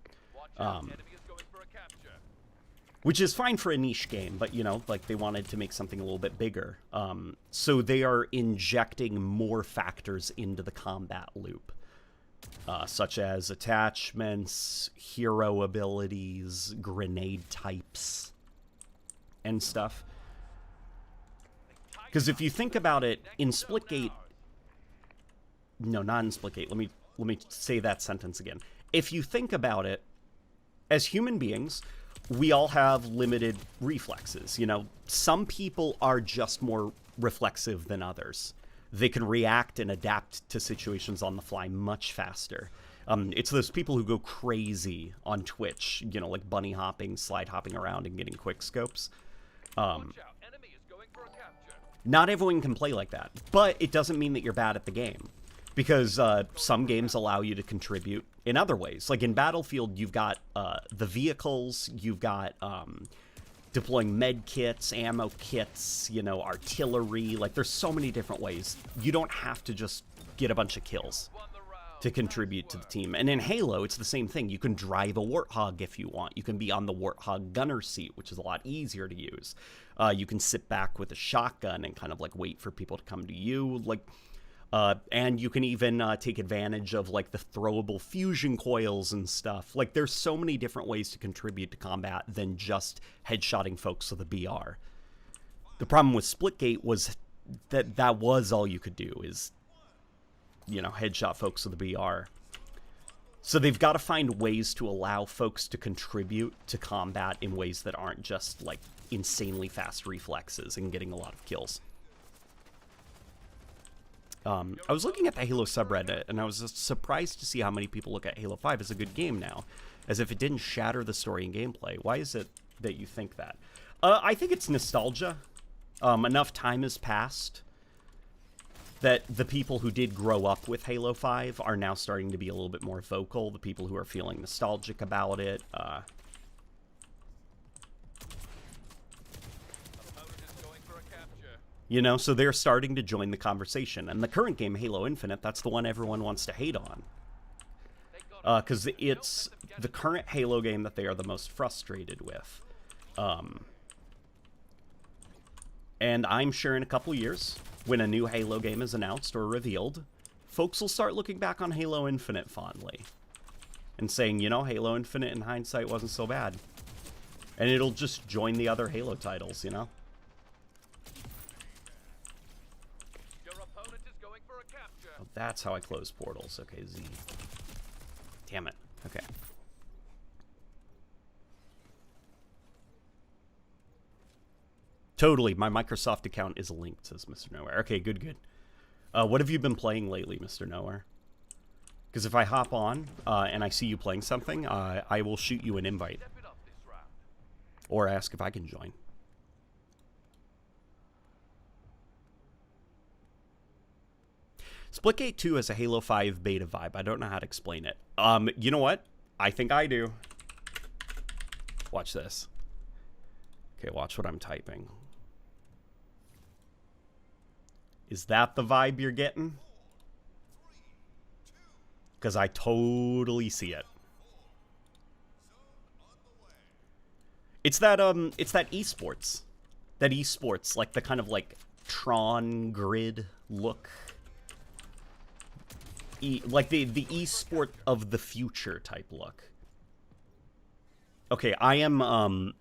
A: Which is fine for a niche game, but, you know, like, they wanted to make something a little bit bigger. So they are injecting more factors into the combat loop, such as attachments, hero abilities, grenade types, and stuff. Because if you think about it, in Splitgate... No, not in Splitgate. Let me say that sentence again. If you think about it, as human beings, we all have limited reflexes. You know, some people are just more reflexive than others. They can react and adapt to situations on the fly much faster. It's those people who go crazy on Twitch, you know, like bunny hopping, slide hopping around and getting quick scopes. Not everyone can play like that, but it doesn't mean that you're bad at the game. Because some games allow you to contribute in other ways. Like in Battlefield, you've got the vehicles, you've got deploying med kits, ammo kits, you know, artillery. Like, there's so many different ways. You don't have to just get a bunch of kills. to contribute to the team. And in Halo, it's the same thing. You can drive a Warthog if you want. You can be on the Warthog gunner seat, which is a lot easier to use. You can sit back with a shotgun and kind of like wait for people to come to you. Like, and you can even take advantage of like the throwable fusion coils and stuff. Like, there's so many different ways to contribute to combat than just headshotting folks with a BR. The problem with Splitgate was that was all you could do, is, you know, headshot folks with a BR. So they've got to find ways to allow folks to contribute to combat in ways that aren't just like insanely fast reflexes and getting a lot of kills. I was looking at the Halo subreddit, and I was just surprised to see how many people look at Halo 5 as a good game now, as if it didn't shatter the story and gameplay. Why is it that you think that? I think it's nostalgia. Enough time has passed that the people who did grow up with Halo 5 are now starting to be a little bit more vocal. The people who are feeling nostalgic about it. You know, so they're starting to join the conversation. And the current game, Halo Infinite, that's the one everyone wants to hate on. Because it's the current Halo game that they are the most frustrated with. And I'm sure in a couple years, when a new Halo game is announced or revealed, folks will start looking back on Halo Infinite fondly. And saying, you know, Halo Infinite in hindsight wasn't so bad. And it'll just join the other Halo titles, you know? Oh, that's how I close portals. Okay, Z. Damn it. Okay. Totally, my Microsoft account is linked, says Mr. Nowhere. Okay, good, good. What have you been playing lately, Mr. Nowhere? Because if I hop on and I see you playing something, I will shoot you an invite. Or ask if I can join. Splitgate 2 has a Halo 5 beta vibe. I don't know how to explain it. You know what? I think I do. Watch this. Okay, watch what I'm typing. Is that the vibe you're getting? Because I totally see it. It's that Esports. That Esports, like the kind of like Tron grid look. Like the esport of the future type look. Okay, I am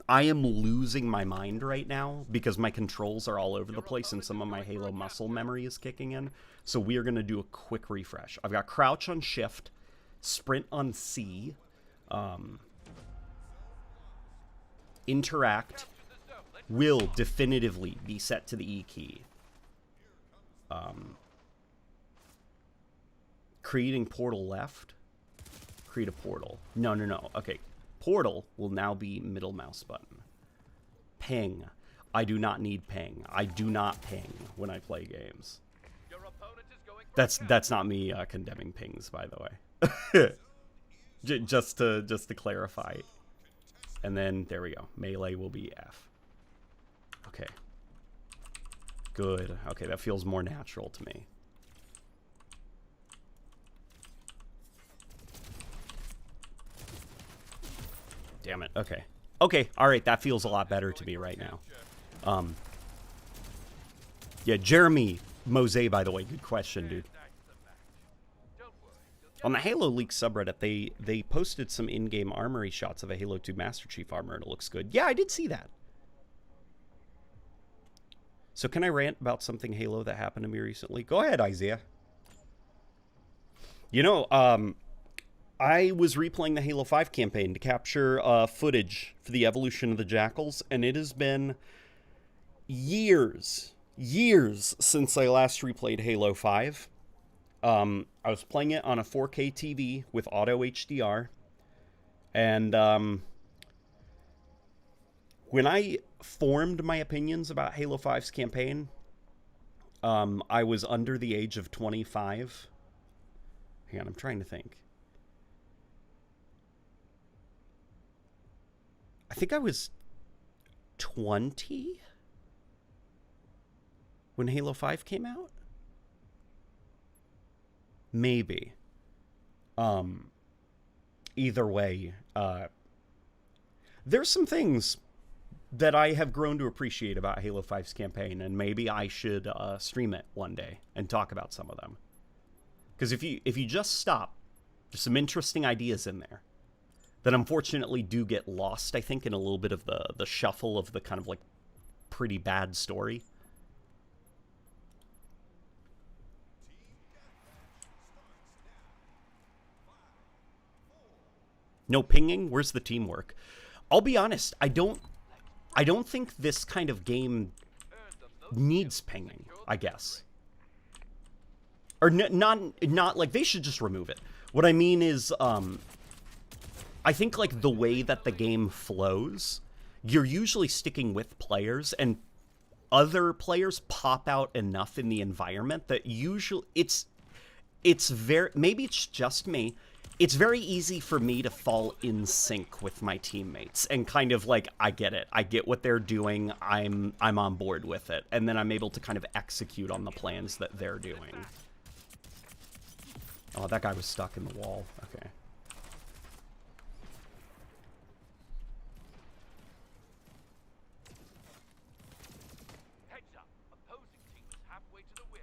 A: losing my mind right now because my controls are all over the place and some of my Halo muscle memory is kicking in. So we are going to do a quick refresh. I've got crouch on shift, sprint on C, interact will definitively be set to the E key. Creating portal left, create a portal. No. Okay. Portal will now be middle mouse button. Ping. I do not need ping. I do not ping when I play games. That's not me condemning pings, by the way. just to clarify. And then there we go. Melee will be F. Okay. Good. Okay, that feels more natural to me. Damn it. Okay. Okay. All right. That feels a lot better to me right now. Yeah, Jeremy Mose, by the way. Good question, dude. On the Halo Leaks subreddit, they posted some in-game armory shots of a Halo 2 Master Chief armor, and it looks good. Yeah, I did see that. So can I rant about something Halo that happened to me recently? Go ahead, Isaiah. You know, I was replaying the Halo 5 campaign to capture footage for the evolution of the Jackals, and it has been years since I last replayed Halo 5. I was playing it on a 4K TV with auto HDR, and when I formed my opinions about Halo 5's campaign, I was under the age of 25. Hang on, I'm trying to think. I think I was 20 when Halo 5 came out? Maybe. Either way, there's some things that I have grown to appreciate about Halo 5's campaign, and maybe I should stream it one day and talk about some of them. Because if you just stop, there's some interesting ideas in there that unfortunately do get lost, I think, in a little bit of the shuffle of the kind of like pretty bad story. No pinging? Where's the teamwork? I'll be honest, I don't think this kind of game needs pinging, I guess. Or not like, they should just remove it. What I mean is, I think like the way that the game flows, you're usually sticking with players, and other players pop out enough in the environment that usually it's very, maybe it's just me, it's very easy for me to fall in sync with my teammates and kind of like, I get it. I get what they're doing. I'm on board with it. And then I'm able to kind of execute on the plans that they're doing. Oh, that guy was stuck in the wall. Okay.
D: Heads up. Opposing team is halfway to the win.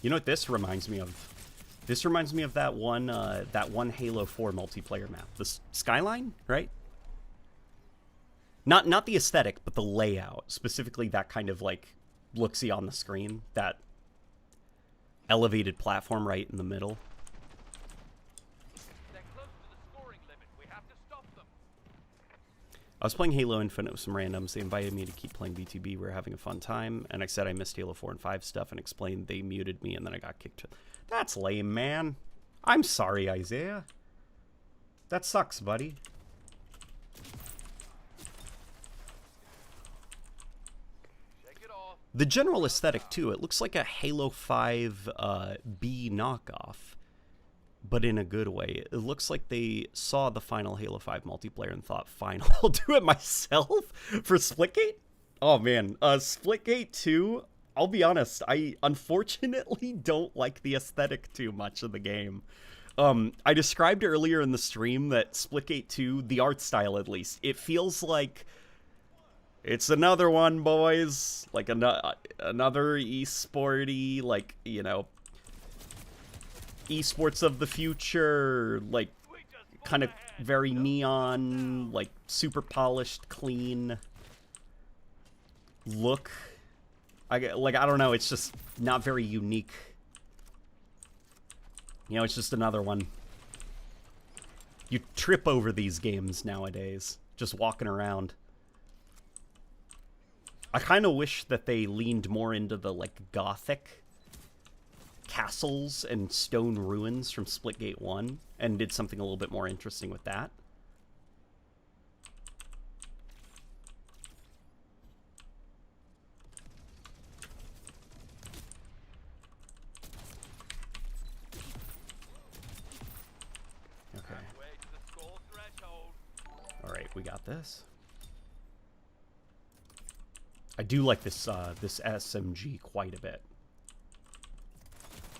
A: You know what this reminds me of? This reminds me of that one Halo 4 multiplayer map. The Skyline, right? Not the aesthetic, but the layout. Specifically that kind of like look-see on the screen. That elevated platform right in the middle.
D: They're close to the scoring limit. We have to stop them.
A: I was playing Halo Infinite with some randoms. They invited me to keep playing BTB. We were having a fun time. And I said I missed Halo 4 and 5 stuff and explained they muted me and then I got kicked. That's lame, man. I'm sorry, Isaiah. That sucks, buddy.
D: Shake it off.
A: The general aesthetic, too. It looks like a Halo 5 B knockoff, but in a good way. It looks like they saw the final Halo 5 multiplayer and thought, fine, I'll do it myself for Splitgate? Oh, man. Splitgate 2, I'll be honest, I unfortunately don't like the aesthetic too much of the game. I described earlier in the stream that Splitgate 2, the art style at least, it feels like it's another one, boys. Like another esporty, like, you know, esports of the future, like kind of very neon, like super polished, clean look. I don't know, it's just not very unique. You know, it's just another one. You trip over these games nowadays, just walking around. I kind of wish that they leaned more into the, like, gothic castles and stone ruins from Splitgate 1 and did something a little bit more interesting with that. Okay.
D: Way to the score threshold.
A: All right, we got this. I do like this this SMG quite a bit.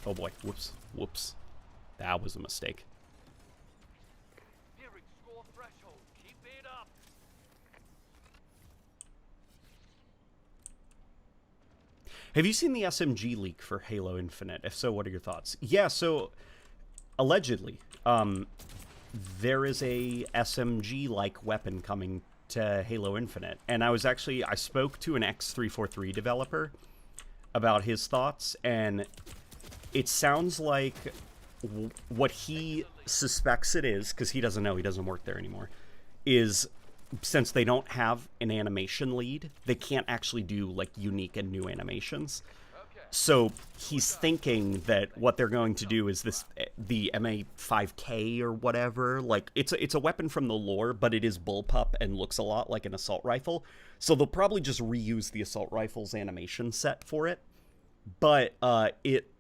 A: Oh boy, whoops, whoops. That was a mistake.
D: Nearing score threshold. Keep it up.
A: Have you seen the SMG leak for Halo Infinite? If so, what are your thoughts? Yeah, so allegedly, there is a SMG-like weapon coming to Halo Infinite, and I spoke to an X343 developer about his thoughts, and it sounds like what he suspects it is, because he doesn't know, he doesn't work there anymore, is since they don't have an animation lead, they can't actually do like unique and new animations. So he's thinking that what they're going to do is the MA5K or whatever, like it's a weapon from the lore, but it is bullpup and looks a lot like an assault rifle. So they'll probably just reuse the assault rifle's animation set for it. But it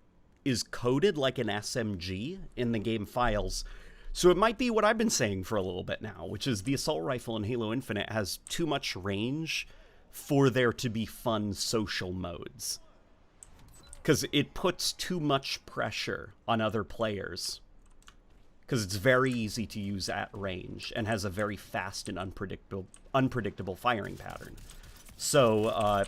A: is coded like an SMG in the game files. So it might be what I've been saying for a little bit now, which is the assault rifle in Halo Infinite has too much range for there to be fun social modes. because it puts too much pressure on other players. Because it's very easy to use at range and has a very fast and unpredictable firing pattern. So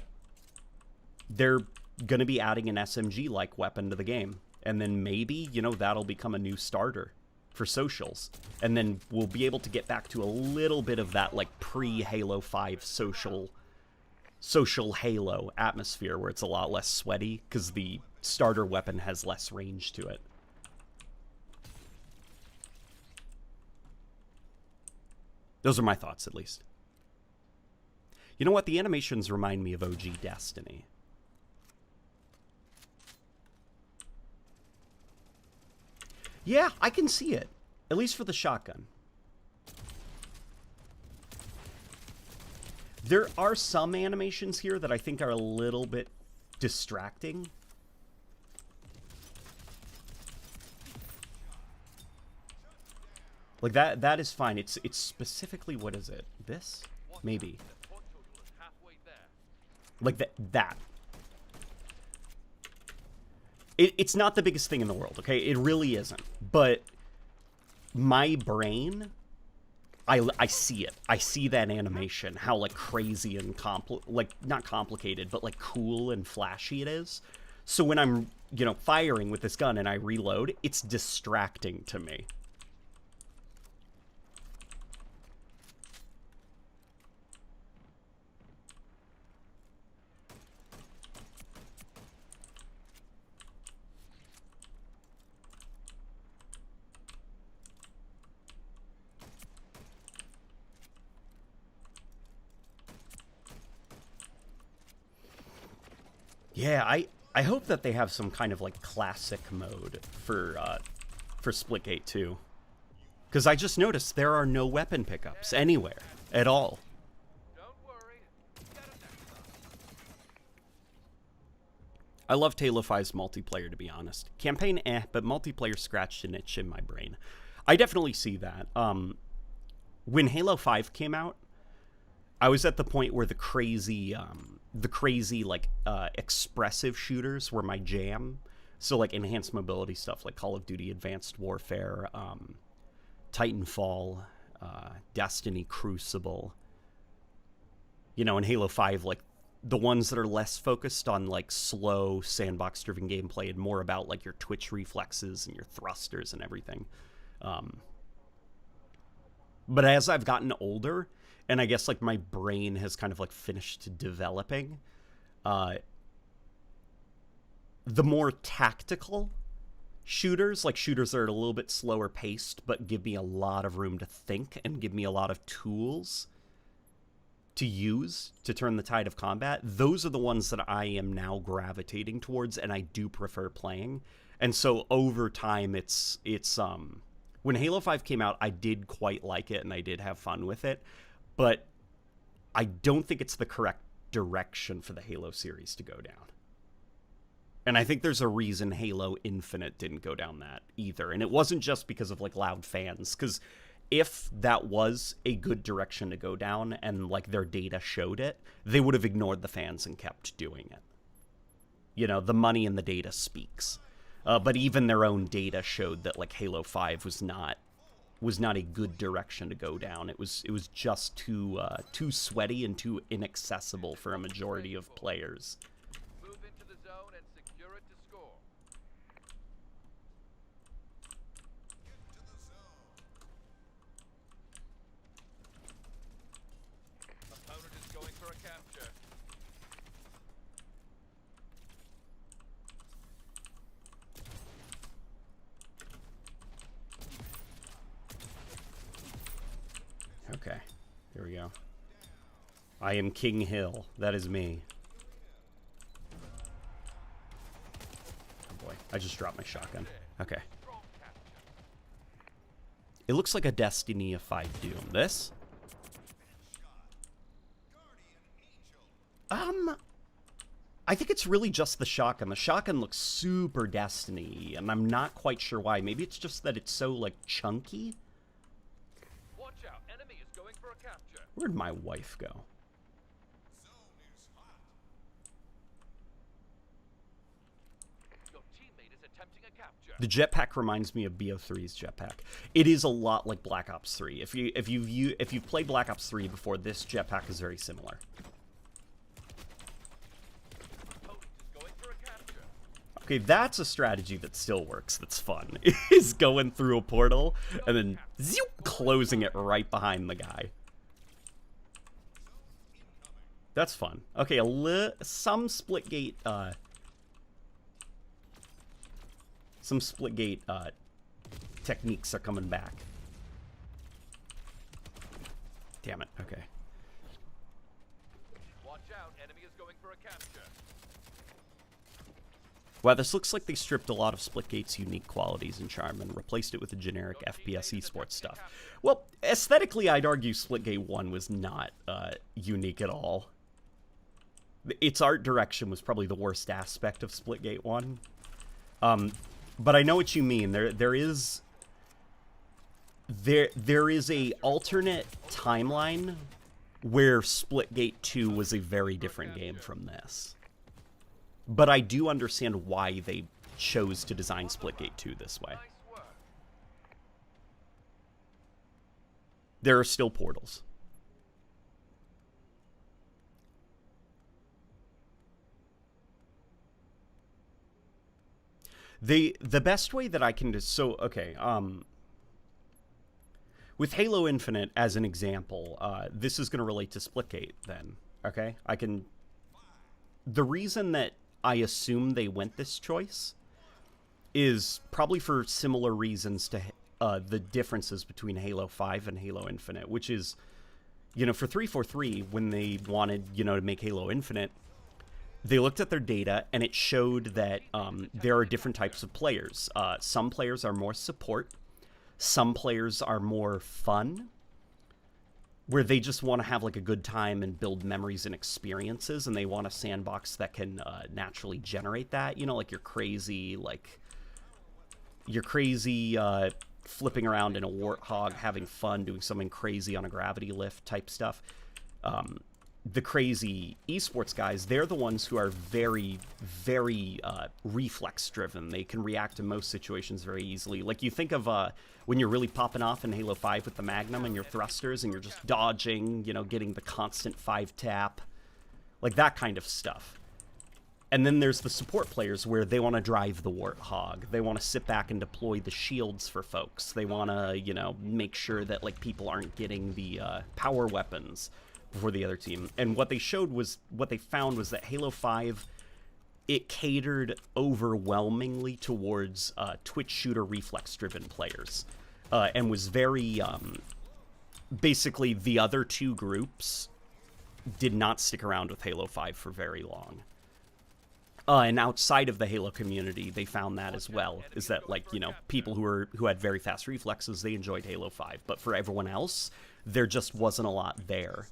A: they're going to be adding an SMG-like weapon to the game. And then maybe, you know, that'll become a new starter for socials. And then we'll be able to get back to a little bit of that, like, pre-Halo 5 social Halo atmosphere where it's a lot less sweaty because the starter weapon has less range to it. Those are my thoughts, at least. You know what? The animations remind me of OG Destiny. Yeah, I can see it. At least for the shotgun. There are some animations here that I think are a little bit distracting. Like, that is fine. It's specifically, what is it? This? Maybe. Like, that. It's not the biggest thing in the world, okay? It really isn't. But my brain, I see it. I see that animation, how, like, crazy and, not complicated, but, like, cool and flashy it is. So when I'm, you know, firing with this gun and I reload, it's distracting to me. Yeah, I hope that they have some kind of, like, classic mode for Splitgate 2. Because I just noticed there are no weapon pickups anywhere at all.
D: Don't worry. Get it next time.
A: I loved Halo 5's multiplayer, to be honest. Campaign, but multiplayer scratched an itch in my brain. I definitely see that. When Halo 5 came out, I was at the point where the crazy like expressive shooters were my jam. So like enhanced mobility stuff like Call of Duty Advanced Warfare, Titanfall, Destiny, Crucible. You know, in Halo 5, like the ones that are less focused on like slow sandbox driven gameplay and more about like your twitch reflexes and your thrusters and everything. But as I've gotten older, and I guess, like, my brain has kind of, like, finished developing, the more tactical shooters, like shooters that are a little bit slower paced, but give me a lot of room to think and give me a lot of tools to use to turn the tide of combat, those are the ones that I am now gravitating towards, and I do prefer playing. And so over time, it's when Halo 5 came out, I did quite like it, and I did have fun with it. But I don't think it's the correct direction for the Halo series to go down. And I think there's a reason Halo Infinite didn't go down that either. And it wasn't just because of, like, loud fans. Because if that was a good direction to go down and, like, their data showed it, they would have ignored the fans and kept doing it. You know, the money in the data speaks. But even their own data showed that, like, Halo 5 was not a good direction to go down. It was just too sweaty and too inaccessible for a majority of players.
D: Move into the zone and secure it to score. Opponent is going for a capture.
A: Okay, here we go. I am King Hill. That is me. Oh boy, I just dropped my shotgun. Okay. It looks like a Destiny-ified Doom. This? I think it's really just the shotgun. The shotgun looks super Destiny, and I'm not quite sure why. Maybe it's just that it's so, like, chunky?
D: Watch out, enemy is going for a capture.
A: Where'd my wife go?
D: attempting a capture.
A: The jetpack reminds me of BO3's jetpack. It is a lot like Black Ops 3. If you've played Black Ops 3 before, this jetpack is very similar.
D: Opponent is going for a capture.
A: Okay, that's a strategy that still works. That's fun. Is going through a portal and then zoop, closing it right behind the guy. That's fun. Okay, some Splitgate techniques are coming back. Damn it. Okay.
D: Watch out, enemy is going for a capture.
A: Wow, this looks like they stripped a lot of Splitgate's unique qualities and charm and replaced it with the generic FPS esports stuff. Well, aesthetically, I'd argue Splitgate 1 was not unique at all. Its art direction was probably the worst aspect of Splitgate 1. But I know what you mean. There is a alternate timeline where Splitgate 2 was a very different game from this. But I do understand why they chose to design Splitgate 2 this way.
D: Nice work.
A: There are still portals. The best way that I can with Halo Infinite as an example, this is going to relate to Splitgate then. Okay? The reason that I assume they went this choice is probably for similar reasons to the differences between Halo 5 and Halo Infinite, which is, for 343, when they wanted, to make Halo Infinite, they looked at their data, and it showed that there are different types of players. Some players are more support. Some players are more fun, where they just want to have, like, a good time and build memories and experiences, and they want a sandbox that can naturally generate that. Like you're crazy, flipping around in a warthog, having fun, doing something crazy on a gravity lift type stuff. The crazy esports guys, they're the ones who are very, very reflex driven. They can react to most situations very easily. Like you think of when you're really popping off in Halo 5 with the Magnum and your thrusters and you're just dodging, getting the constant 5 tap, like that kind of stuff. And then there's the support players where they want to drive the warthog. They want to sit back and deploy the shields for folks. They want to, make sure that like people aren't getting the power weapons before the other team. And what they found was that Halo 5, it catered overwhelmingly towards Twitch shooter reflex driven players, and was very basically the other two groups did not stick around with Halo 5 for very long. And outside of the Halo community, they found that as well, is that, like, people who had very fast reflexes, they enjoyed Halo 5. But for everyone else, there just wasn't a lot there.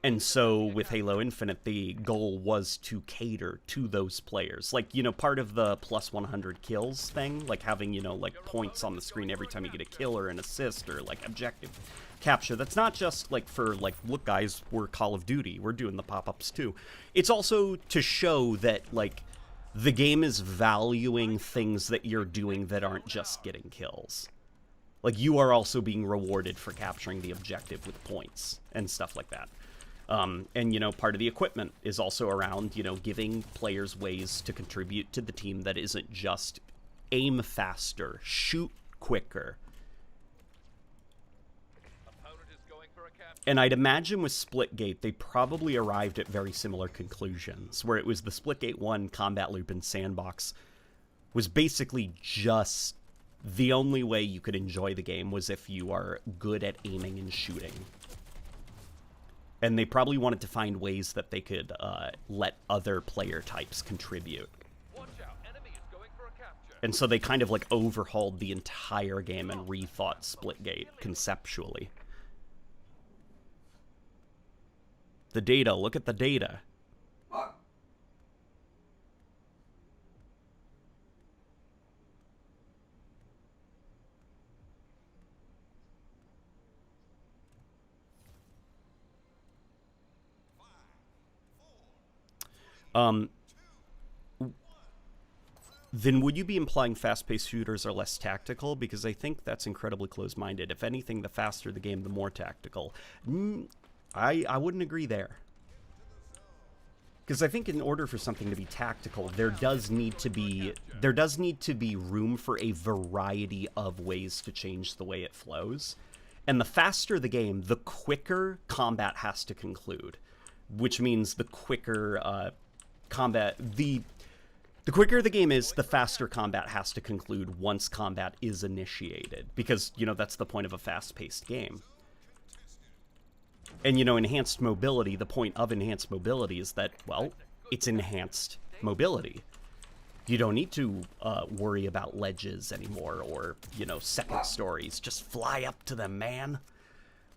A: And so with Halo Infinite, the goal was to cater to those players. Like, part of the plus 100 kills thing, like having, like points on the screen every time you get a kill or an assist or like objective capture. That's not just like for like, look guys, we're Call of Duty, we're doing the pop-ups too. It's also to show that like the game is valuing things that you're doing that aren't just getting kills. Like, you are also being rewarded for capturing the objective with points and stuff like that. And, part of the equipment is also around, giving players ways to contribute to the team that isn't just aim faster, shoot quicker.
D: Opponent is going for a capture.
A: And I'd imagine with Splitgate, they probably arrived at very similar conclusions, where it was the Splitgate 1 combat loop and sandbox was basically just the only way you could enjoy the game was if you are good at aiming and shooting. And they probably wanted to find ways that they could let other player types contribute.
D: Watch out, enemy is going for a capture.
A: And so they kind of like overhauled the entire game and rethought Splitgate conceptually. The data, look at the data. then would you be implying fast-paced shooters are less tactical? Because I think that's incredibly close-minded. If anything, the faster the game, the more tactical. I wouldn't agree there. Because I think in order for something to be tactical, there does need to be room for a variety of ways to change the way it flows. And the faster the game, the quicker combat has to conclude, which means the quicker the quicker the game is, the faster combat has to conclude once combat is initiated, because, you know, that's the point of a fast-paced game. And, you know, enhanced mobility, the point of enhanced mobility is that, well, it's enhanced mobility. You don't need to worry about ledges anymore or, you know, second stories. Just fly up to them, man.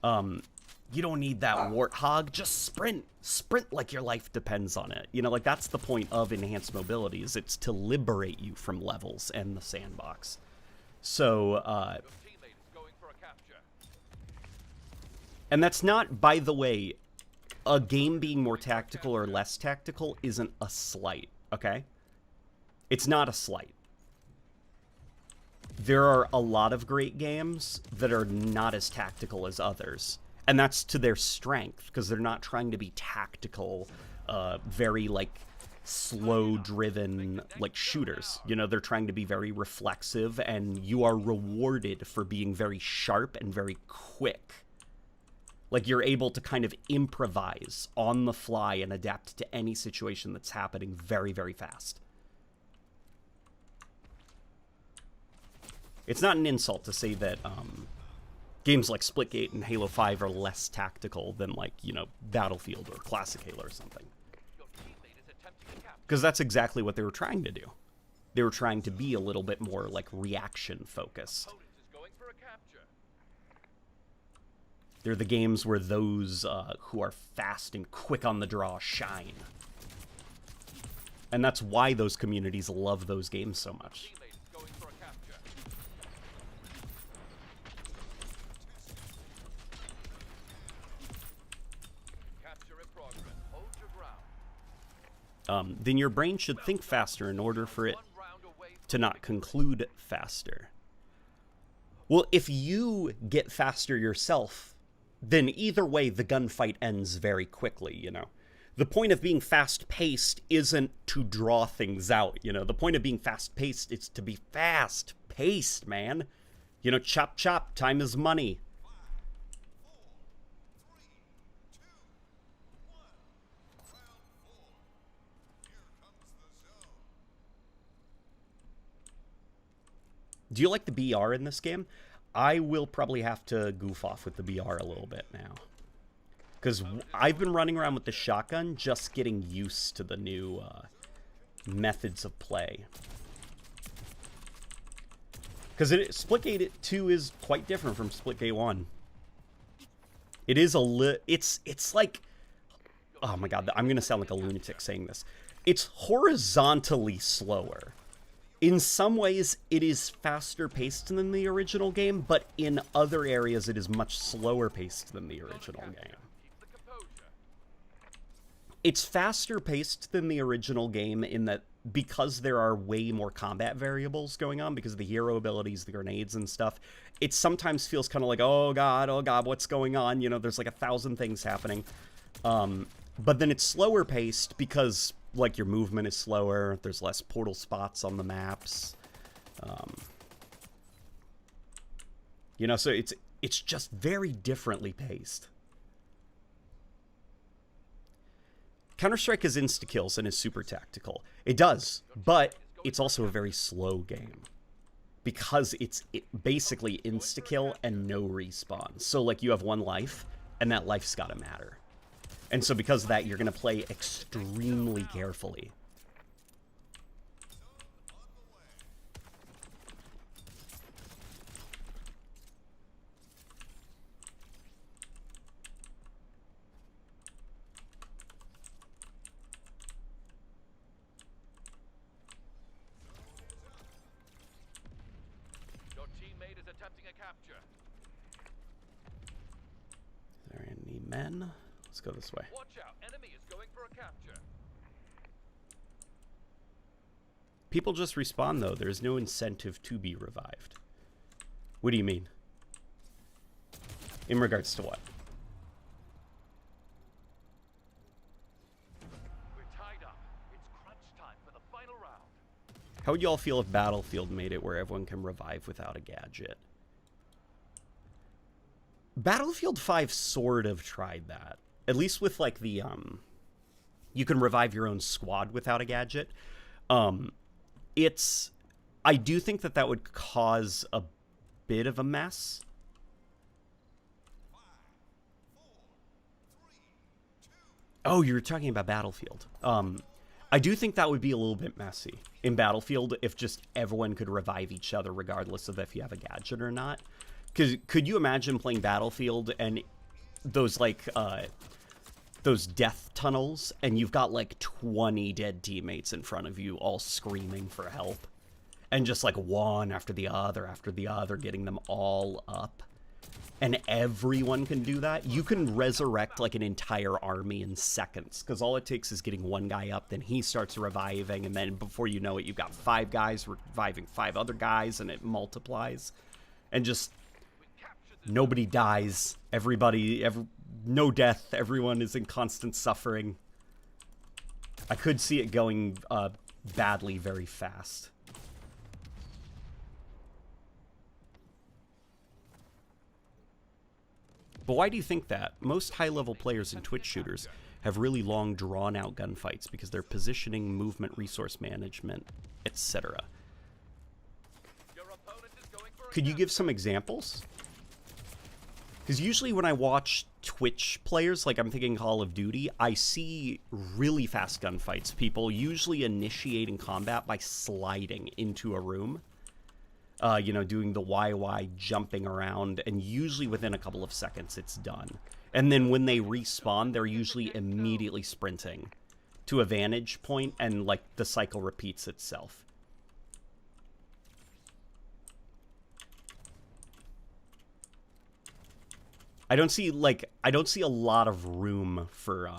A: You don't need that warthog. Just sprint. Sprint like your life depends on it. You know, like, that's the point of enhanced mobility, is it's to liberate you from levels and the sandbox. So, and that's not, by the way, a game being more tactical or less tactical isn't a slight, okay? It's not a slight. There are a lot of great games that are not as tactical as others. And that's to their strength, because they're not trying to be tactical, very, like, slow-driven, like, shooters. You know, they're trying to be very reflexive, and you are rewarded for being very sharp and very quick. Like, you're able to kind of improvise on the fly and adapt to any situation that's happening very, very fast. It's not an insult to say that, games like Splitgate and Halo 5 are less tactical than, like, you know, Battlefield or Classic Halo or something. Because that's exactly what they were trying to do. They were trying to be a little bit more, like, reaction-focused. They're the games where those who are fast and quick on the draw shine. And that's why those communities love those games so much. Then your brain should think faster in order for it to not conclude faster. Well, if you get faster yourself, then either way the gunfight ends very quickly, you know. The point of being fast-paced isn't to draw things out, you know. The point of being fast-paced is to be fast-paced, man. You know, chop chop, time is money. Do you like the BR in this game? I will probably have to goof off with the BR a little bit now. Because I've been running around with the shotgun, just getting used to the new methods of play. Because Splitgate 2 is quite different from Splitgate 1. It is it's like... Oh my god, I'm going to sound like a lunatic saying this. It's horizontally slower. In some ways, it is faster paced than the original game, but in other areas, it is much slower paced than the original game. It's faster paced than the original game in that because there are way more combat variables going on, because of the hero abilities, the grenades and stuff, it sometimes feels kind of like, oh god, what's going on? You know, there's like 1,000 things happening. But then it's slower paced because, like, your movement is slower, there's less portal spots on the maps. You know, so it's just very differently paced. Counter-Strike has insta-kills and is super tactical. It does, but it's also a very slow game. Because it's basically insta-kill and no respawn. So, like, you have one life, and that life's gotta matter. And so because of that, you're going to play extremely carefully.
D: Your teammate is attempting a capture.
A: Is there any men? Let's go this way.
D: Watch out, enemy is going for a capture.
A: People just respawn, though. There's no incentive to be revived. What do you mean? In regards to what?
D: We're tied up. It's crunch time for the final round.
A: How would you all feel if Battlefield made it where everyone can revive without a gadget? Battlefield 5 sort of tried that. At least with, like, the, you can revive your own squad without a gadget. I do think that that would cause a bit of a mess. Oh, you're talking about Battlefield. I do think that would be a little bit messy in Battlefield if just everyone could revive each other regardless of if you have a gadget or not. Because could you imagine playing Battlefield and those, like, those death tunnels, and you've got, like, 20 dead teammates in front of you all screaming for help? And just, like, one after the other, getting them all up. And everyone can do that. You can resurrect, like, an entire army in seconds. Because all it takes is getting one guy up, then he starts reviving, and then before you know it, you've got 5 guys reviving 5 other guys, and it multiplies. And just... nobody dies. No death. Everyone is in constant suffering. I could see it going badly very fast. But why do you think that? Most high-level players in Twitch shooters have really long, drawn-out gunfights because their positioning, movement, resource management, etc. Could you give some examples? Because usually when I watch Twitch players, like I'm thinking Call of Duty, I see really fast gunfights. People usually initiating combat by sliding into a room. You know, doing the YY, jumping around, and usually within a couple of seconds it's done. And then when they respawn, they're usually immediately sprinting to a vantage point, and, like, the cycle repeats itself. I don't see a lot of room for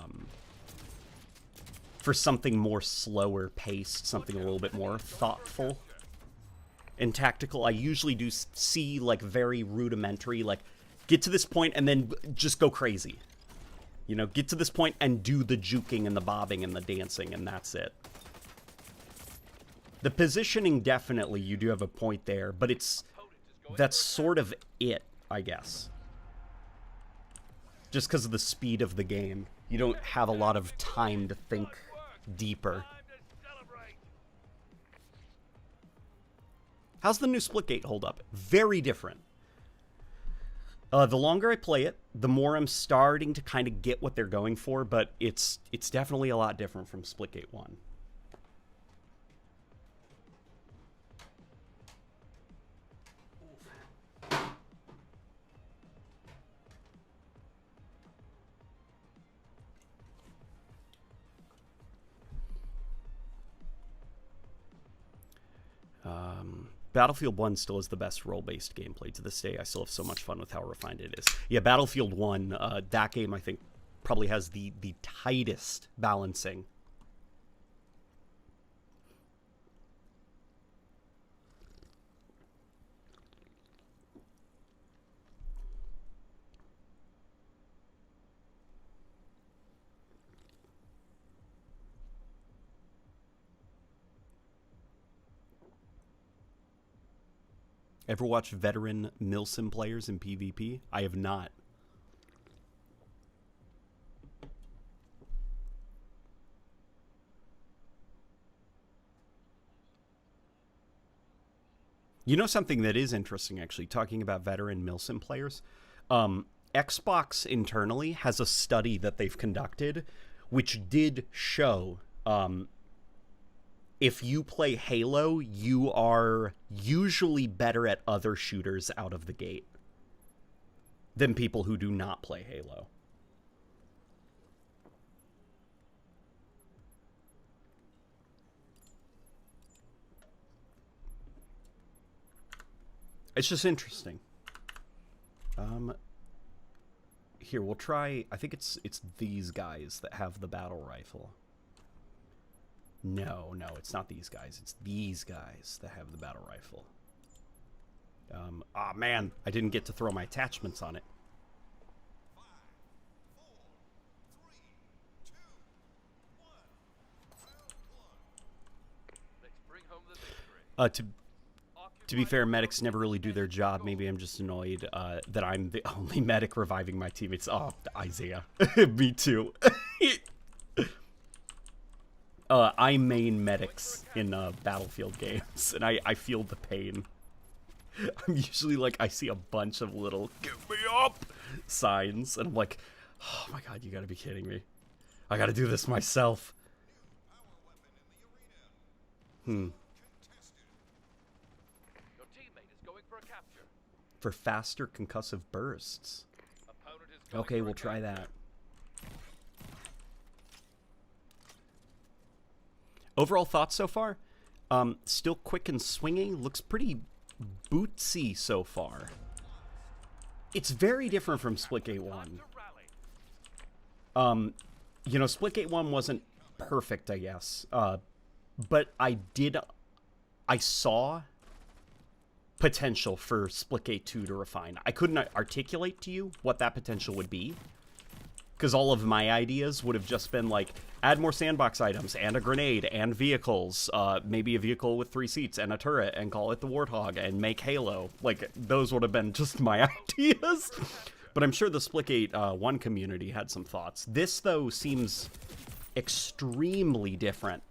A: something more slower paced, something a little bit more thoughtful and tactical. I usually do see, like, very rudimentary, like, get to this point and then just go crazy. You know, get to this point and do the juking and the bobbing and the dancing, and that's it. The positioning, definitely, you do have a point there, but that's sort of it, I guess. Just because of the speed of the game. You don't have a lot of time to think deeper. How's the new Splitgate hold up? Very different. The longer I play it, the more I'm starting to kind of get what they're going for, but it's definitely a lot different from Splitgate 1. Battlefield 1 still is the best role-based gameplay to this day. I still have so much fun with how refined it is. Yeah, Battlefield 1, that game, I think, probably has the tightest balancing. Ever watch veteran Milsim players in PvP? I have not. You know something that is interesting, actually, talking about veteran Milsim players? Xbox internally has a study that they've conducted, which did show if you play Halo, you are usually better at other shooters out of the gate than people who do not play Halo. It's just interesting. Here, we'll try... I think it's these guys that have the battle rifle. No, no, it's not these guys. It's these guys that have the battle rifle. Ah, man, I didn't get to throw my attachments on it.
D: Let's bring home the victory.
A: To be fair, medics never really do their job. Maybe I'm just annoyed that I'm the only medic reviving my teammates. Oh, Isaiah. Me too. I main medics in Battlefield games, and I feel the pain. I'm usually like, I see a bunch of little "get me up" signs, and I'm like, oh my god, you gotta be kidding me. I gotta do this myself.
D: Your teammate is going for a capture.
A: For faster concussive bursts.
D: Opponent is going
A: Okay,
D: for
A: we'll
D: a
A: try
D: capture.
A: that. Overall thoughts so far? Still quick and swinging. Looks pretty bootsy so far. It's very different from Splitgate 1.
D: To rally.
A: You know, Splitgate 1 wasn't perfect, I guess. But I saw potential for Splitgate 2 to refine. I couldn't articulate to you what that potential would be, because all of my ideas would have just been like, add more sandbox items, and a grenade, and vehicles, maybe a vehicle with 3 seats, and a turret, and call it the Warthog, and make Halo. Like, those would have been just my ideas. But I'm sure the Splitgate 1 community had some thoughts. This, though, seems extremely different,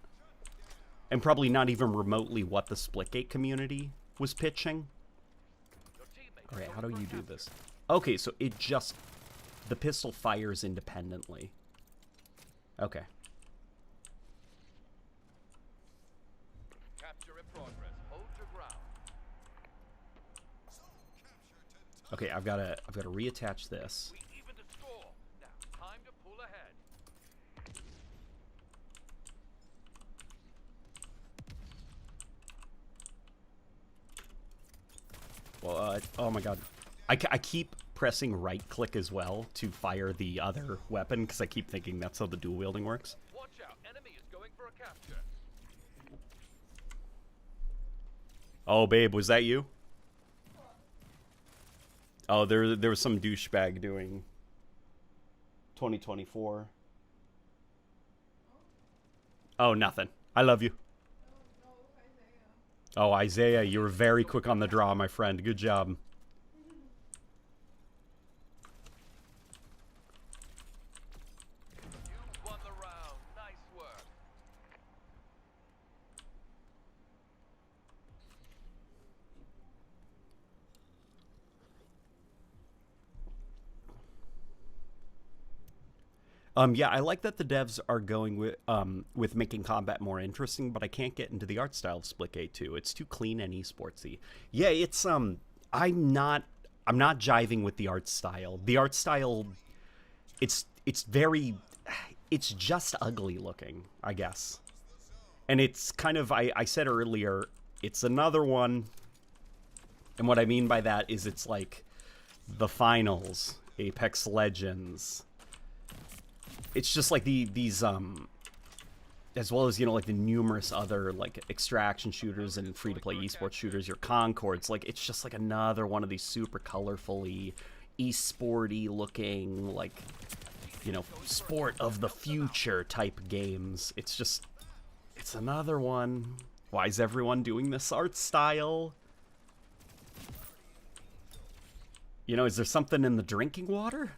A: and probably not even remotely what the Splitgate community was pitching.
D: Your teammate is
A: Alright, how
D: going
A: do
D: for
A: you
D: a
A: do
D: capture.
A: this? Okay, so it just... the pistol fires independently. Okay.
D: Capture in progress. Hold your ground.
A: Okay, I've gotta reattach this.
D: We even the score. Now, time to pull ahead.
A: Well, oh my god. I keep pressing right click as well to fire the other weapon, because I keep thinking that's how the dual wielding works.
D: Watch out. Enemy is going for a capture.
A: Oh, babe, was that you? Oh, there was some douchebag doing 2024. Oh, nothing. I love you. Oh, Isaiah, you were very quick on the draw, my friend. Good job.
D: You won the round. Nice work.
A: Yeah, I like that the devs are going with making combat more interesting, but I can't get into the art style of Splitgate 2. It's too clean and esportsy. Yeah, it's I'm not jiving with the art style. The art style, it's very, it's just ugly looking, I guess. And it's kind of, I said earlier, it's another one. And what I mean by that is it's like the finals, Apex Legends. It's just like these as well as, you know, like the numerous other like extraction shooters and free-to-play esports shooters, your Concords. Like, it's just like another one of these super colorfully esporty looking, like, you know, sport of the future type games. It's just, it's another one. Why is everyone doing this art style? You know, is there something in the drinking water?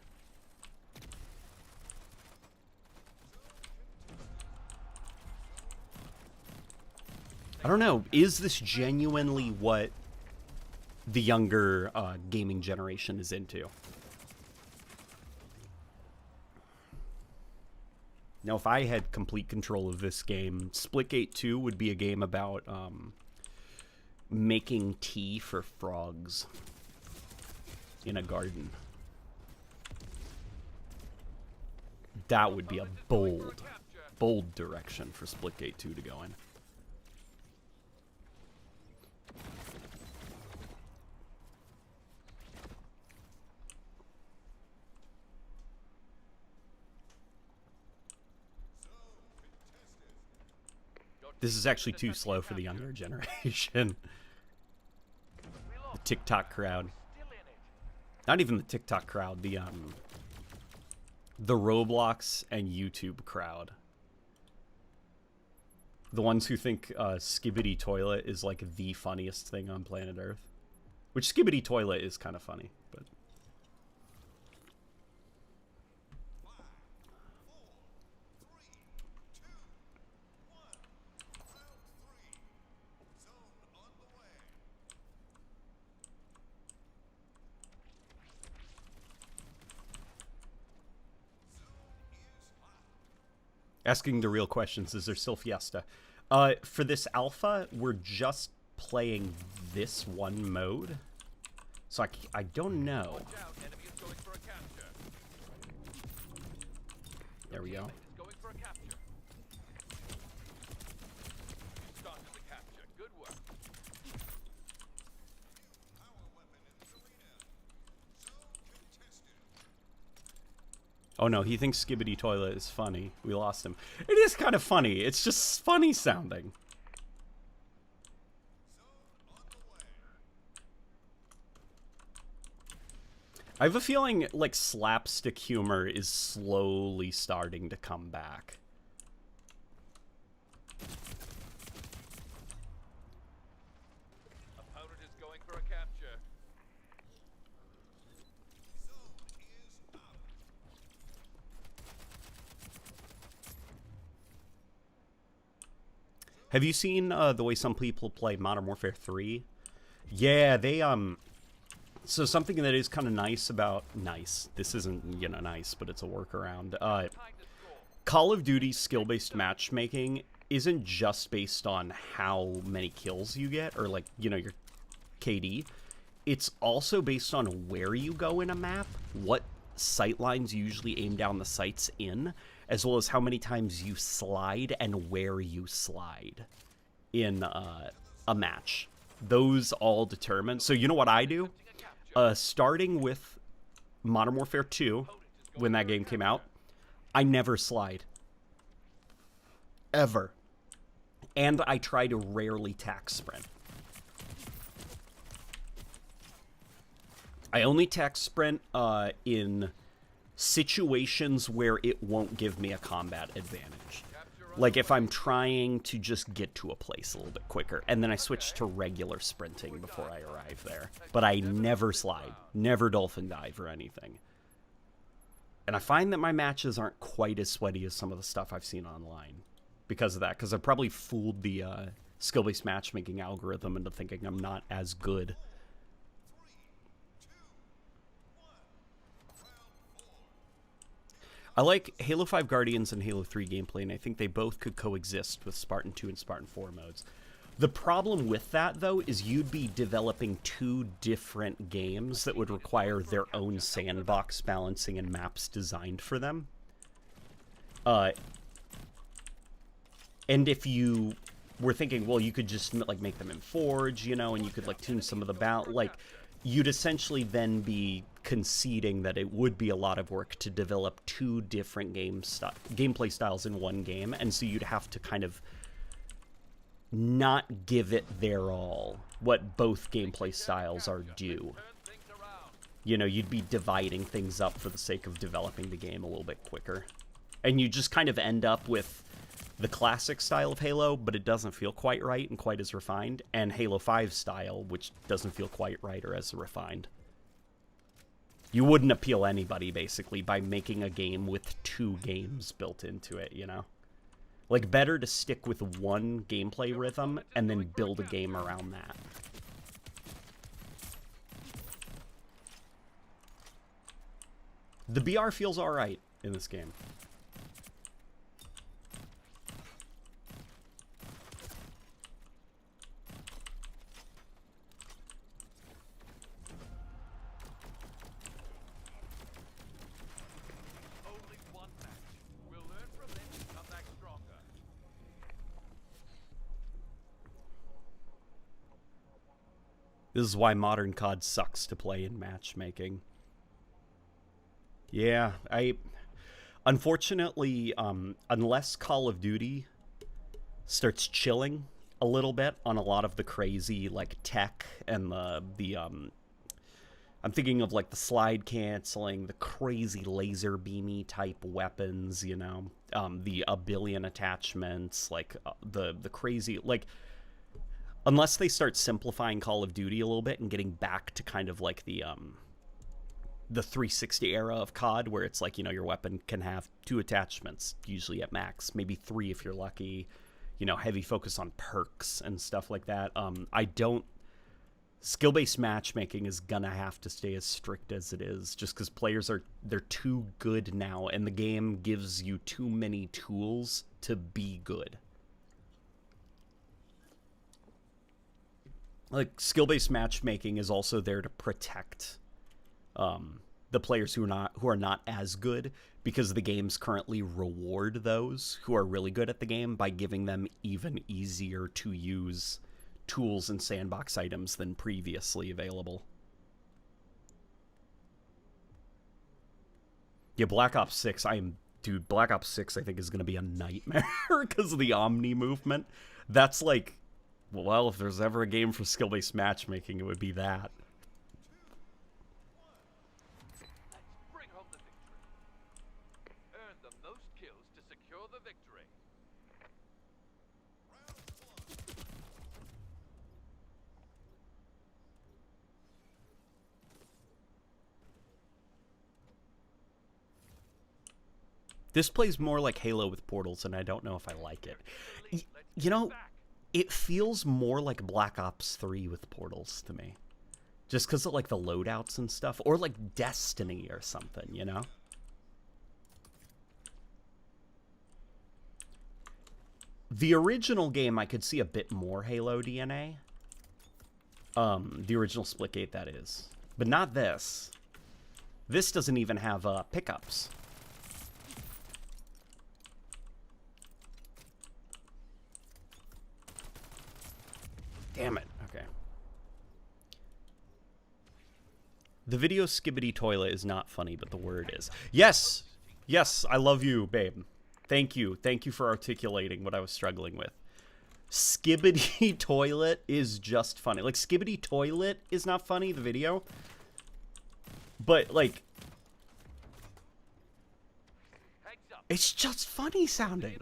A: I don't know. Is this genuinely what the younger gaming generation is into? Now, if I had complete control of this game, Splitgate 2 would be a game about making tea for frogs in a garden. That would be a bold direction for Splitgate 2 to go in. This is actually too slow for the younger generation. The TikTok crowd. Not even the TikTok crowd, the Roblox and YouTube crowd. The ones who think Skibbity Toilet is like the funniest thing on planet Earth. Which Skibbity Toilet is kind of funny, but... Asking the real questions, is there still Fiesta? For this alpha, we're just playing this one mode. So I don't know. There we go. Oh no, he thinks Skibbity Toilet is funny. We lost him. It is kind of funny. It's just funny sounding. I have a feeling like slapstick humor is slowly starting to come back.
D: Opponent is going for a capture.
A: Have you seen the way some people play Modern Warfare 3? Yeah, they so something that is kind of nice about this isn't, you know, nice, but it's a workaround. Call of Duty's skill-based matchmaking isn't just based on how many kills you get or, like, you know, your KD. It's also based on where you go in a map, what sight lines you usually aim down the sights in, as well as how many times you slide and where you slide in a match. Those all determine. So you know what I do? Starting with Modern Warfare 2, when that game came out, I never slide. Ever. And I try to rarely tack sprint. I only tack sprint in situations where it won't give me a combat advantage. Like if I'm trying to just get to a place a little bit quicker, and then I switch to regular sprinting before I arrive there. But I never slide, never dolphin dive or anything. And I find that my matches aren't quite as sweaty as some of the stuff I've seen online because of that, because I probably fooled the skill-based matchmaking algorithm into thinking I'm not as good. I like Halo 5 Guardians and Halo 3 gameplay, and I think they both could coexist with Spartan 2 and Spartan 4 modes. The problem with that, though, is you'd be developing two different games that would require their own sandbox balancing and maps designed for them. And if you were thinking, well, you could just, like, make them in Forge, you know, and you could, like, tune some of the like, you'd essentially then be conceding that it would be a lot of work to develop two different gameplay styles in one game, and so you'd have to kind of not give it their all, what both gameplay styles are due. You know, you'd be dividing things up for the sake of developing the game a little bit quicker. And you just kind of end up with the classic style of Halo, but it doesn't feel quite right and quite as refined, and Halo 5 style, which doesn't feel quite right or as refined. You wouldn't appeal anybody, basically, by making a game with two games built into it, you know? Like, better to stick with one gameplay rhythm and then build a game around that. The BR feels alright in this game. This is why modern COD sucks to play in matchmaking. Yeah, unfortunately, unless Call of Duty starts chilling a little bit on a lot of the crazy like tech and the I'm thinking of like the slide canceling, the crazy laser beamy type weapons, you know, the a billion attachments, like the crazy, like, unless they start simplifying Call of Duty a little bit and getting back to kind of like the 360 era of COD, where it's like, you know, your weapon can have 2 attachments, usually at max, maybe 3 if you're lucky, you know, heavy focus on perks and stuff like that. Skill-based matchmaking is gonna have to stay as strict as it is, just because they're too good now, and the game gives you too many tools to be good. Like, skill-based matchmaking is also there to protect the players who are not as good, because the games currently reward those who are really good at the game by giving them even easier to use tools and sandbox items than previously available. Yeah, Black Ops 6, Black Ops 6 I think is going to be a nightmare because of the Omni movement. That's like, well, if there's ever a game for skill-based matchmaking, it would be that.
D: Let's bring home the victory. Earn the most kills to secure the victory.
A: This plays more like Halo with portals, and I don't know if I like it. You know, it feels more like Black Ops 3 with portals to me. Just because of, like, the loadouts and stuff. Or, like, Destiny or something, you know? The original game, I could see a bit more Halo DNA. The original Splitgate, that is. But not this. This doesn't even have pickups. Damn it. Okay. The video skibbity toilet is not funny, but the word is. Yes! Yes, I love you, babe. Thank you. Thank you for articulating what I was struggling with. Skibbity toilet is just funny. Like, skibbity toilet is not funny, the video. But, like, it's just funny sounding.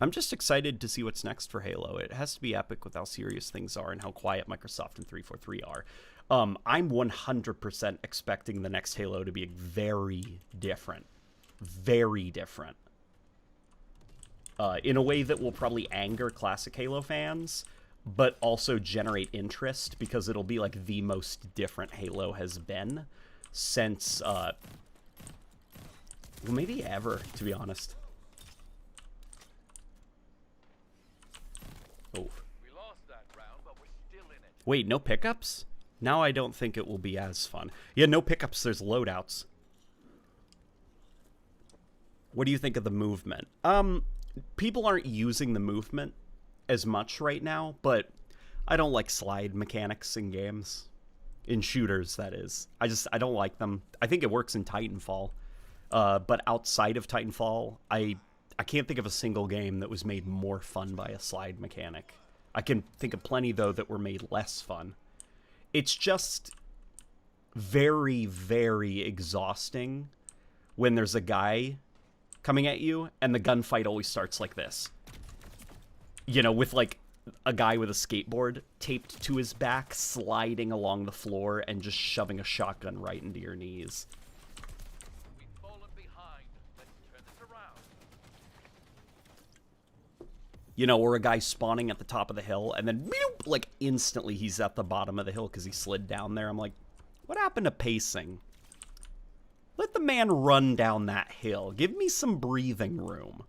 A: I'm just excited to see what's next for Halo. It has to be epic with how serious things are and how quiet Microsoft and 343 are. I'm 100% expecting the next Halo to be very different. Very different. In a way that will probably anger classic Halo fans, but also generate interest, because it'll be like the most different Halo has been since, well, maybe ever, to be honest. Oh.
D: We lost that round, but we're still in it.
A: Wait, no pickups? Now I don't think it will be as fun. Yeah, no pickups, there's loadouts. What do you think of the movement? People aren't using the movement as much right now, but I don't like slide mechanics in games. In shooters, that is. I don't like them. I think it works in Titanfall. But outside of Titanfall, I can't think of a single game that was made more fun by a slide mechanic. I can think of plenty, though, that were made less fun. It's just very, very exhausting when there's a guy coming at you, and the gunfight always starts like this. You know, with, like, a guy with a skateboard taped to his back, sliding along the floor, and just shoving a shotgun right into your knees.
D: We've fallen behind. Let's turn this around.
A: You know, or a guy spawning at the top of the hill, and then, like, instantly he's at the bottom of the hill because he slid down there. I'm like, what happened to pacing? Let the man run down that hill. Give me some breathing room.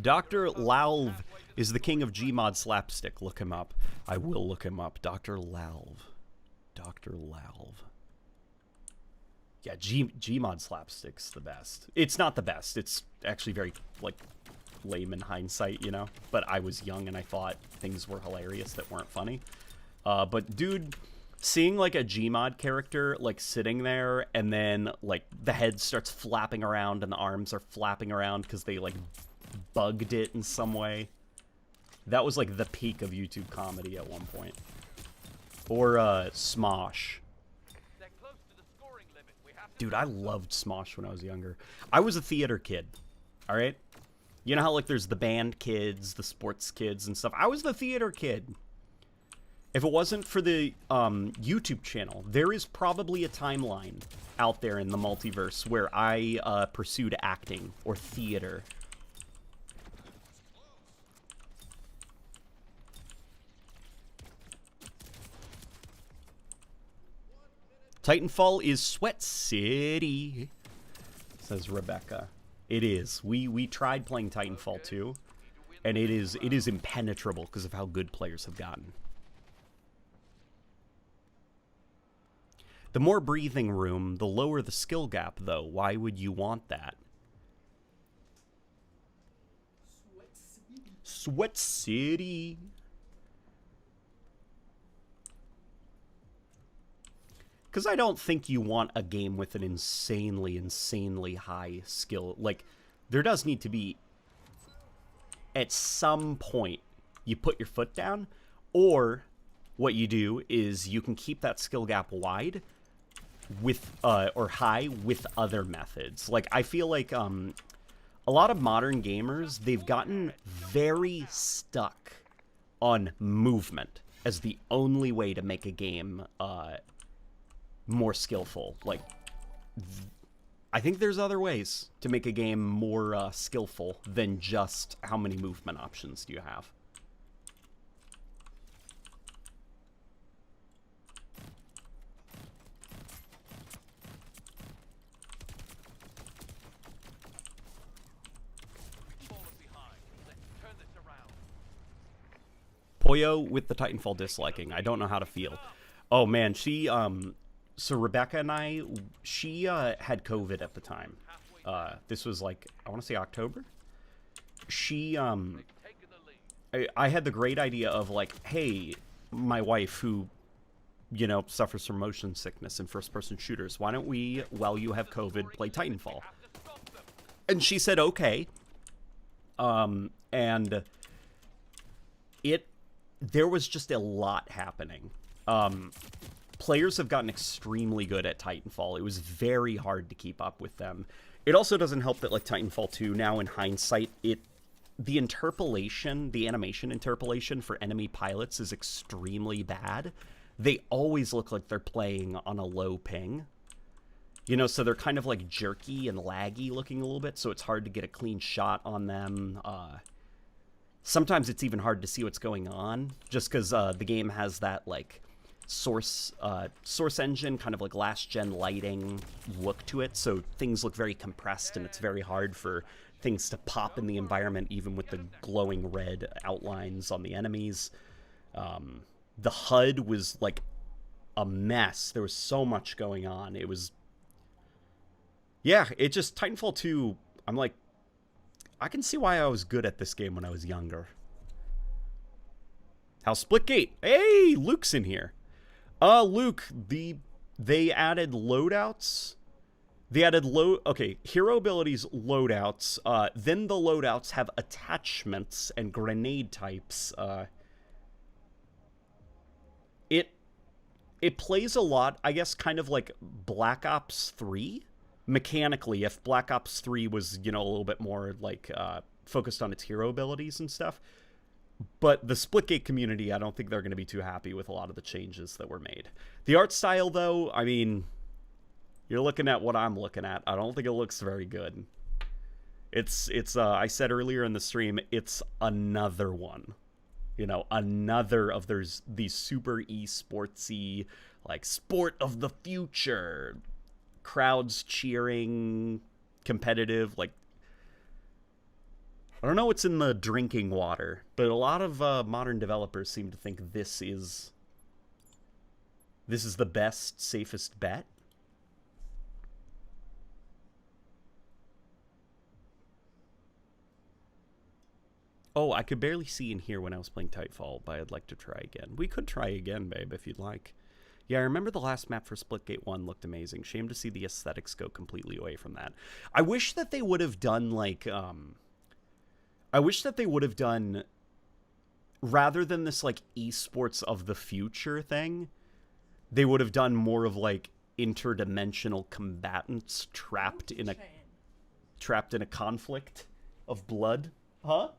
A: Dr. Lalv is the king of Gmod slapstick. Look him up. I will look him up. Dr. Lalv. Dr. Lalv. Yeah, Gmod slapstick's the best. It's not the best. It's actually very, like, lame in hindsight, you know? But I was young and I thought things were hilarious that weren't funny. But dude, seeing like a Gmod character like sitting there and then like the head starts flapping around and the arms are flapping around because they like bugged it in some way. That was like the peak of YouTube comedy at one point. Or Smosh.
D: They're close to the scoring limit. We have to
A: Dude, I loved Smosh when I was younger. I was a theater kid, all right? You know how, like, there's the band kids, the sports kids and stuff? I was the theater kid. If it wasn't for the YouTube channel, there is probably a timeline out there in the multiverse where I pursued acting or theater. Titanfall is Sweat City, says Rebecca. It is. We tried playing Titanfall 2, and it is impenetrable because of how good players have gotten. The more breathing room, the lower the skill gap, though. Why would you want that? Sweat City. Because I don't think you want a game with an insanely high skill. Like, there does need to be, at some point, you put your foot down, or what you do is you can keep that skill gap wide with, or high with other methods. Like, I feel like, a lot of modern gamers, they've gotten very stuck on movement as the only way to make a game, more skillful. Like, I think there's other ways to make a game more skillful than just how many movement options do you have. Poyo with the Titanfall disliking. I don't know how to feel. Oh man, she so Rebecca and I, she had COVID at the time. This was like, I want to say October. She, I had the great idea of like, hey, my wife who, you know, suffers from motion sickness in first-person shooters, why don't we, while you have COVID, play Titanfall? And she said, okay. And there was just a lot happening. Players have gotten extremely good at Titanfall. It was very hard to keep up with them. It also doesn't help that, like, Titanfall 2, now in hindsight, the interpolation, the animation interpolation for enemy pilots is extremely bad. They always look like they're playing on a low ping. You know, so they're kind of, like, jerky and laggy looking a little bit, so it's hard to get a clean shot on them. Sometimes it's even hard to see what's going on, just because the game has that, like, source engine, kind of like last-gen lighting look to it, so things look very compressed, and it's very hard for things to pop in the environment, even with the glowing red outlines on the enemies. The HUD was, like, a mess. There was so much going on. It was... Yeah, it just... Titanfall 2, I'm like... I can see why I was good at this game when I was younger. How's Splitgate? Hey, Luke's in here. Luke, they added loadouts. They added hero abilities loadouts. Then the loadouts have attachments and grenade types. It plays a lot, I guess, kind of like Black Ops 3. Mechanically, if Black Ops 3 was, you know, a little bit more, like, focused on its hero abilities and stuff. But the Splitgate community, I don't think they're going to be too happy with a lot of the changes that were made. The art style, though, I mean, you're looking at what I'm looking at. I don't think it looks very good. It's I said earlier in the stream, it's another one. You know, another of these super esportsy, like, sport of the future, crowds cheering, competitive, like, I don't know what's in the drinking water, but a lot of modern developers seem to think this is the best, safest bet. Oh, I could barely see and hear when I was playing Titanfall, but I'd like to try again. We could try again, babe, if you'd like. Yeah, I remember the last map for Splitgate 1 looked amazing. Shame to see the aesthetics go completely away from that. I wish that they would have done, like, I wish that they would have done, rather than this, like, esports of the future thing, they would have done more of, like, interdimensional combatants trapped in a conflict of blood. Huh?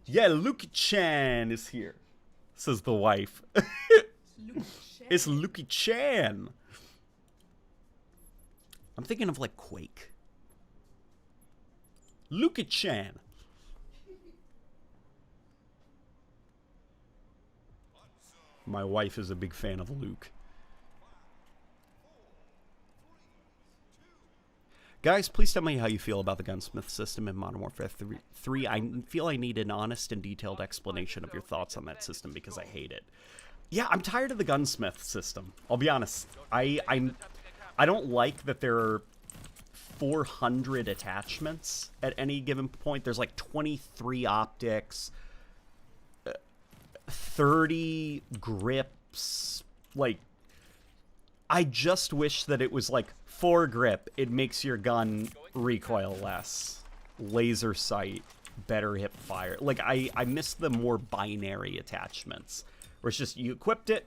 A: Yeah, Luki-chan is here, says the wife. It's Luki-chan. I'm thinking of, like, Quake. Luki-chan. My wife is a big fan of Luke. Guys, please tell me how you feel about the gunsmith system in Modern Warfare 3. I feel I need an honest and detailed explanation of your thoughts on that system because I hate it. Yeah, I'm tired of the gunsmith system. I'll be honest. I don't like that there are 400 attachments at any given point. There's like 23 optics, 30 grips. Like, I just wish that it was like 4 grip. It makes your gun recoil less. Laser sight, better hip fire. Like, I miss the more binary attachments. Where it's just, you equipped it,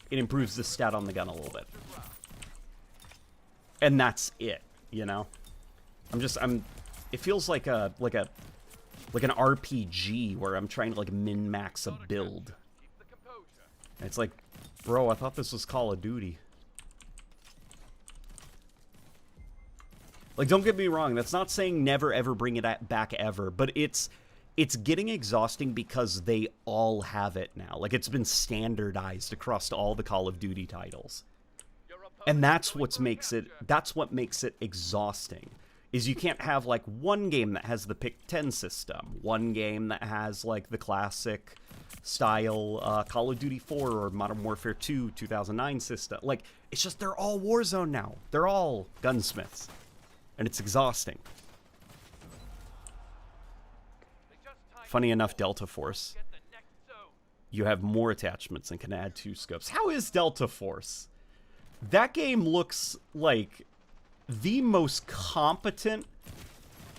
A: it improves the stat on the gun a little bit. And that's it, you know? It feels like an RPG where I'm trying to, like, min-max a build. And it's like, bro, I thought this was Call of Duty. Like, don't get me wrong, that's not saying never ever bring it back ever, but it's getting exhausting because they all have it now. Like, it's been standardized across all the Call of Duty titles. And that's what makes it exhausting. Is you can't have, like, one game that has the pick 10 system, one game that has, like, the classic style Call of Duty 4 or Modern Warfare 2 2009 system. Like, it's just, they're all Warzone now. They're all gunsmiths. And it's exhausting. Funny enough, Delta Force, you have more attachments and can add 2 scopes. How is Delta Force? That game looks like the most competent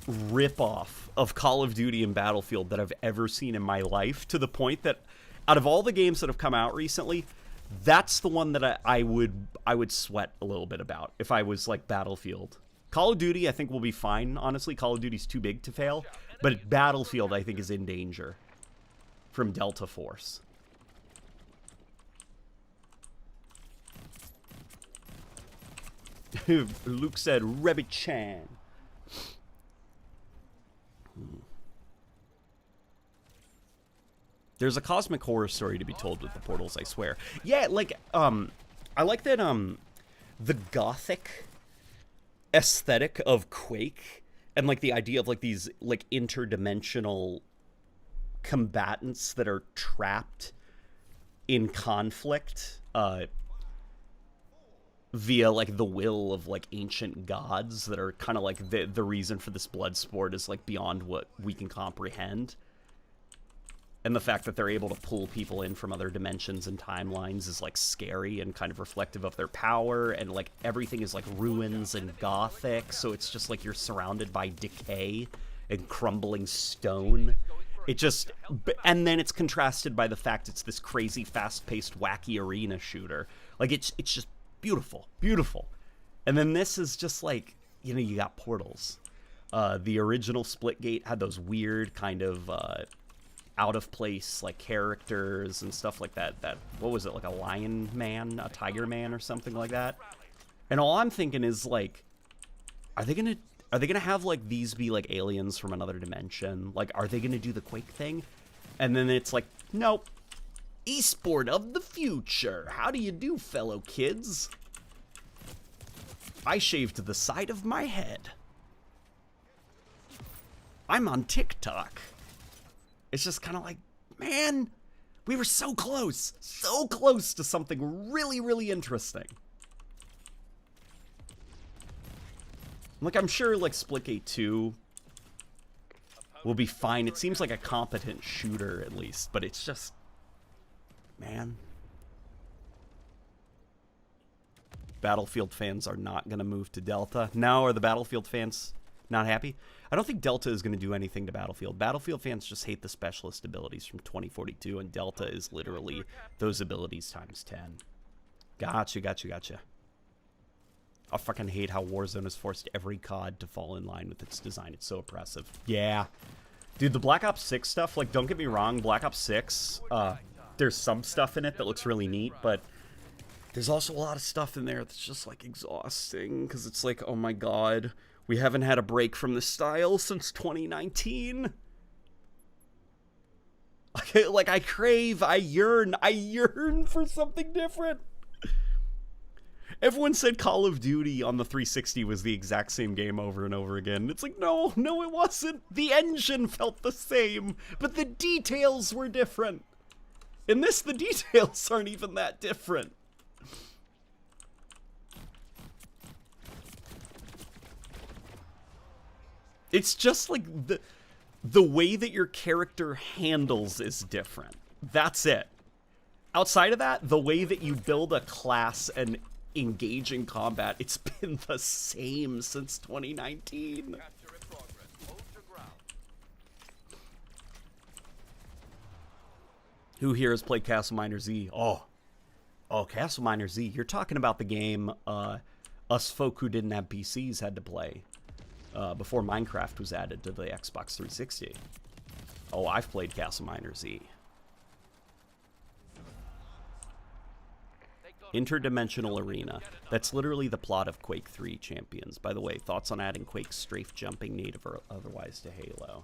A: ripoff of Call of Duty and Battlefield that I've ever seen in my life, to the point that out of all the games that have come out recently, that's the one that I would sweat a little bit about if I was like Battlefield. Call of Duty, I think, will be fine. Honestly, Call of Duty's too big to fail. But Battlefield, I think, is in danger from Delta Force. Luke said, Rebby-chan. There's a cosmic horror story to be told with the portals, I swear. Yeah, like, I like that, the gothic aesthetic of Quake, and like the idea of like these like interdimensional combatants that are trapped in conflict via like the will of like ancient gods that are kind of like the reason for this blood sport is like beyond what we can comprehend. And the fact that they're able to pull people in from other dimensions and timelines is, like, scary and kind of reflective of their power. And, like, everything is, like, ruins and gothic. So it's just, like, you're surrounded by decay and crumbling stone. It just... And then it's contrasted by the fact it's this crazy, fast-paced, wacky arena shooter. Like, it's just beautiful. Beautiful. And then this is just, like, you know, you got portals. The original Splitgate had those weird kind of... out of place like characters and stuff like that. What was it, like a lion man, a tiger man, or something like that? And all I'm thinking is like, are they gonna have like these be like aliens from another dimension? Like, are they gonna do the Quake thing? And then it's like, nope, esport of the future. How do you do, fellow kids? I shaved the side of my head. I'm on TikTok. It's just kind of like, man, we were so close to something really, really interesting. Like, I'm sure, like, Splitgate 2 will be fine. It seems like a competent shooter, at least. But it's just... Man. Battlefield fans are not going to move to Delta. Now, are the Battlefield fans not happy? I don't think Delta is going to do anything to Battlefield. Battlefield fans just hate the specialist abilities from 2042, and Delta is literally those abilities times 10. Gotcha, gotcha, gotcha. I fucking hate how Warzone has forced every COD to fall in line with its design. It's so oppressive. Yeah. Dude, the Black Ops 6 stuff, like, don't get me wrong, Black Ops 6, there's some stuff in it that looks really neat, but there's also a lot of stuff in there that's just, like, exhausting, because it's like, oh my god, we haven't had a break from this style since 2019. Like, I crave, I yearn for something different. Everyone said Call of Duty on the 360 was the exact same game over and over again. It's like, no, it wasn't. The engine felt the same, but the details were different. In this, the details aren't even that different. It's just like the way that your character handles is different. That's it. Outside of that, the way that you build a class and engage in combat, it's been the same since 2019. Who here has played Castle Miner Z? Oh, Castle Miner Z. You're talking about the game us folk who didn't have PCs had to play before Minecraft was added to the Xbox 360. Oh, I've played Castle Miner Z. Interdimensional Arena. That's literally the plot of Quake 3 Champions. By the way, thoughts on adding Quake's strafe jumping native or otherwise to Halo?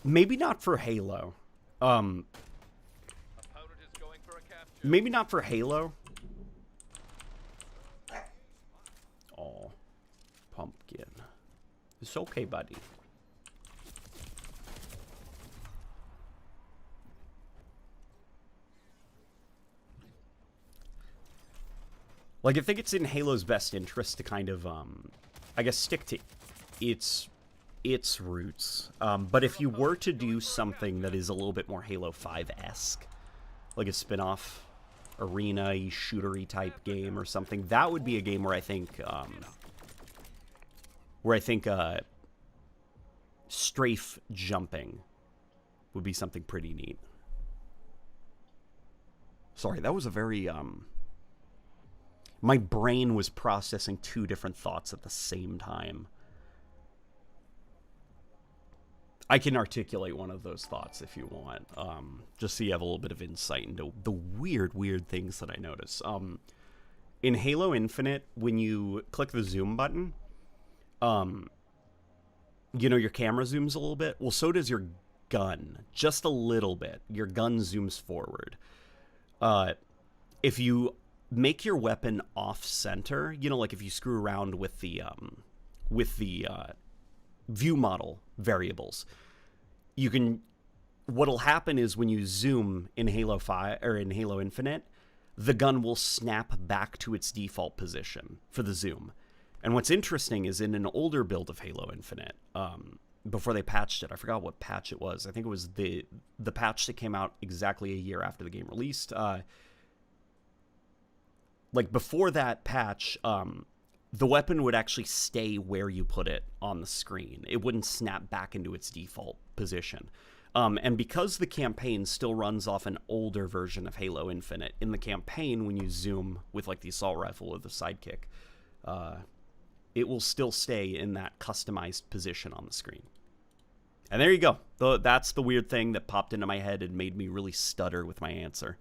A: Maybe not for Halo. Maybe not for Halo. Oh, pumpkin. It's okay, buddy. Like, I think it's in Halo's best interest to kind of, I guess, stick to its roots. But if you were to do something that is a little bit more Halo 5-esque, like a spin-off arena-y, shooter-y type game or something, that would be a game where I think, strafe jumping would be something pretty neat. Sorry, that was a very, my brain was processing two different thoughts at the same time. I can articulate one of those thoughts if you want, just so you have a little bit of insight into the weird things that I notice. In Halo Infinite, when you click the zoom button, you know, your camera zooms a little bit. Well, so does your gun, just a little bit. Your gun zooms forward. If you make your weapon off center, you know, like if you screw around with the view model variables, you can, what'll happen is when you zoom in Halo 5 or in Halo Infinite, the gun will snap back to its default position for the zoom. And what's interesting is in an older build of Halo Infinite, before they patched it, I forgot what patch it was. I think it was the patch that came out exactly a year after the game released. Like before that patch, the weapon would actually stay where you put it on the screen. It wouldn't snap back into its default position. And because the campaign still runs off an older version of Halo Infinite, in the campaign, when you zoom with like the assault rifle or the sidekick, it will still stay in that customized position on the screen. And there you go. That's the weird thing that popped into my head and made me really stutter with my answer.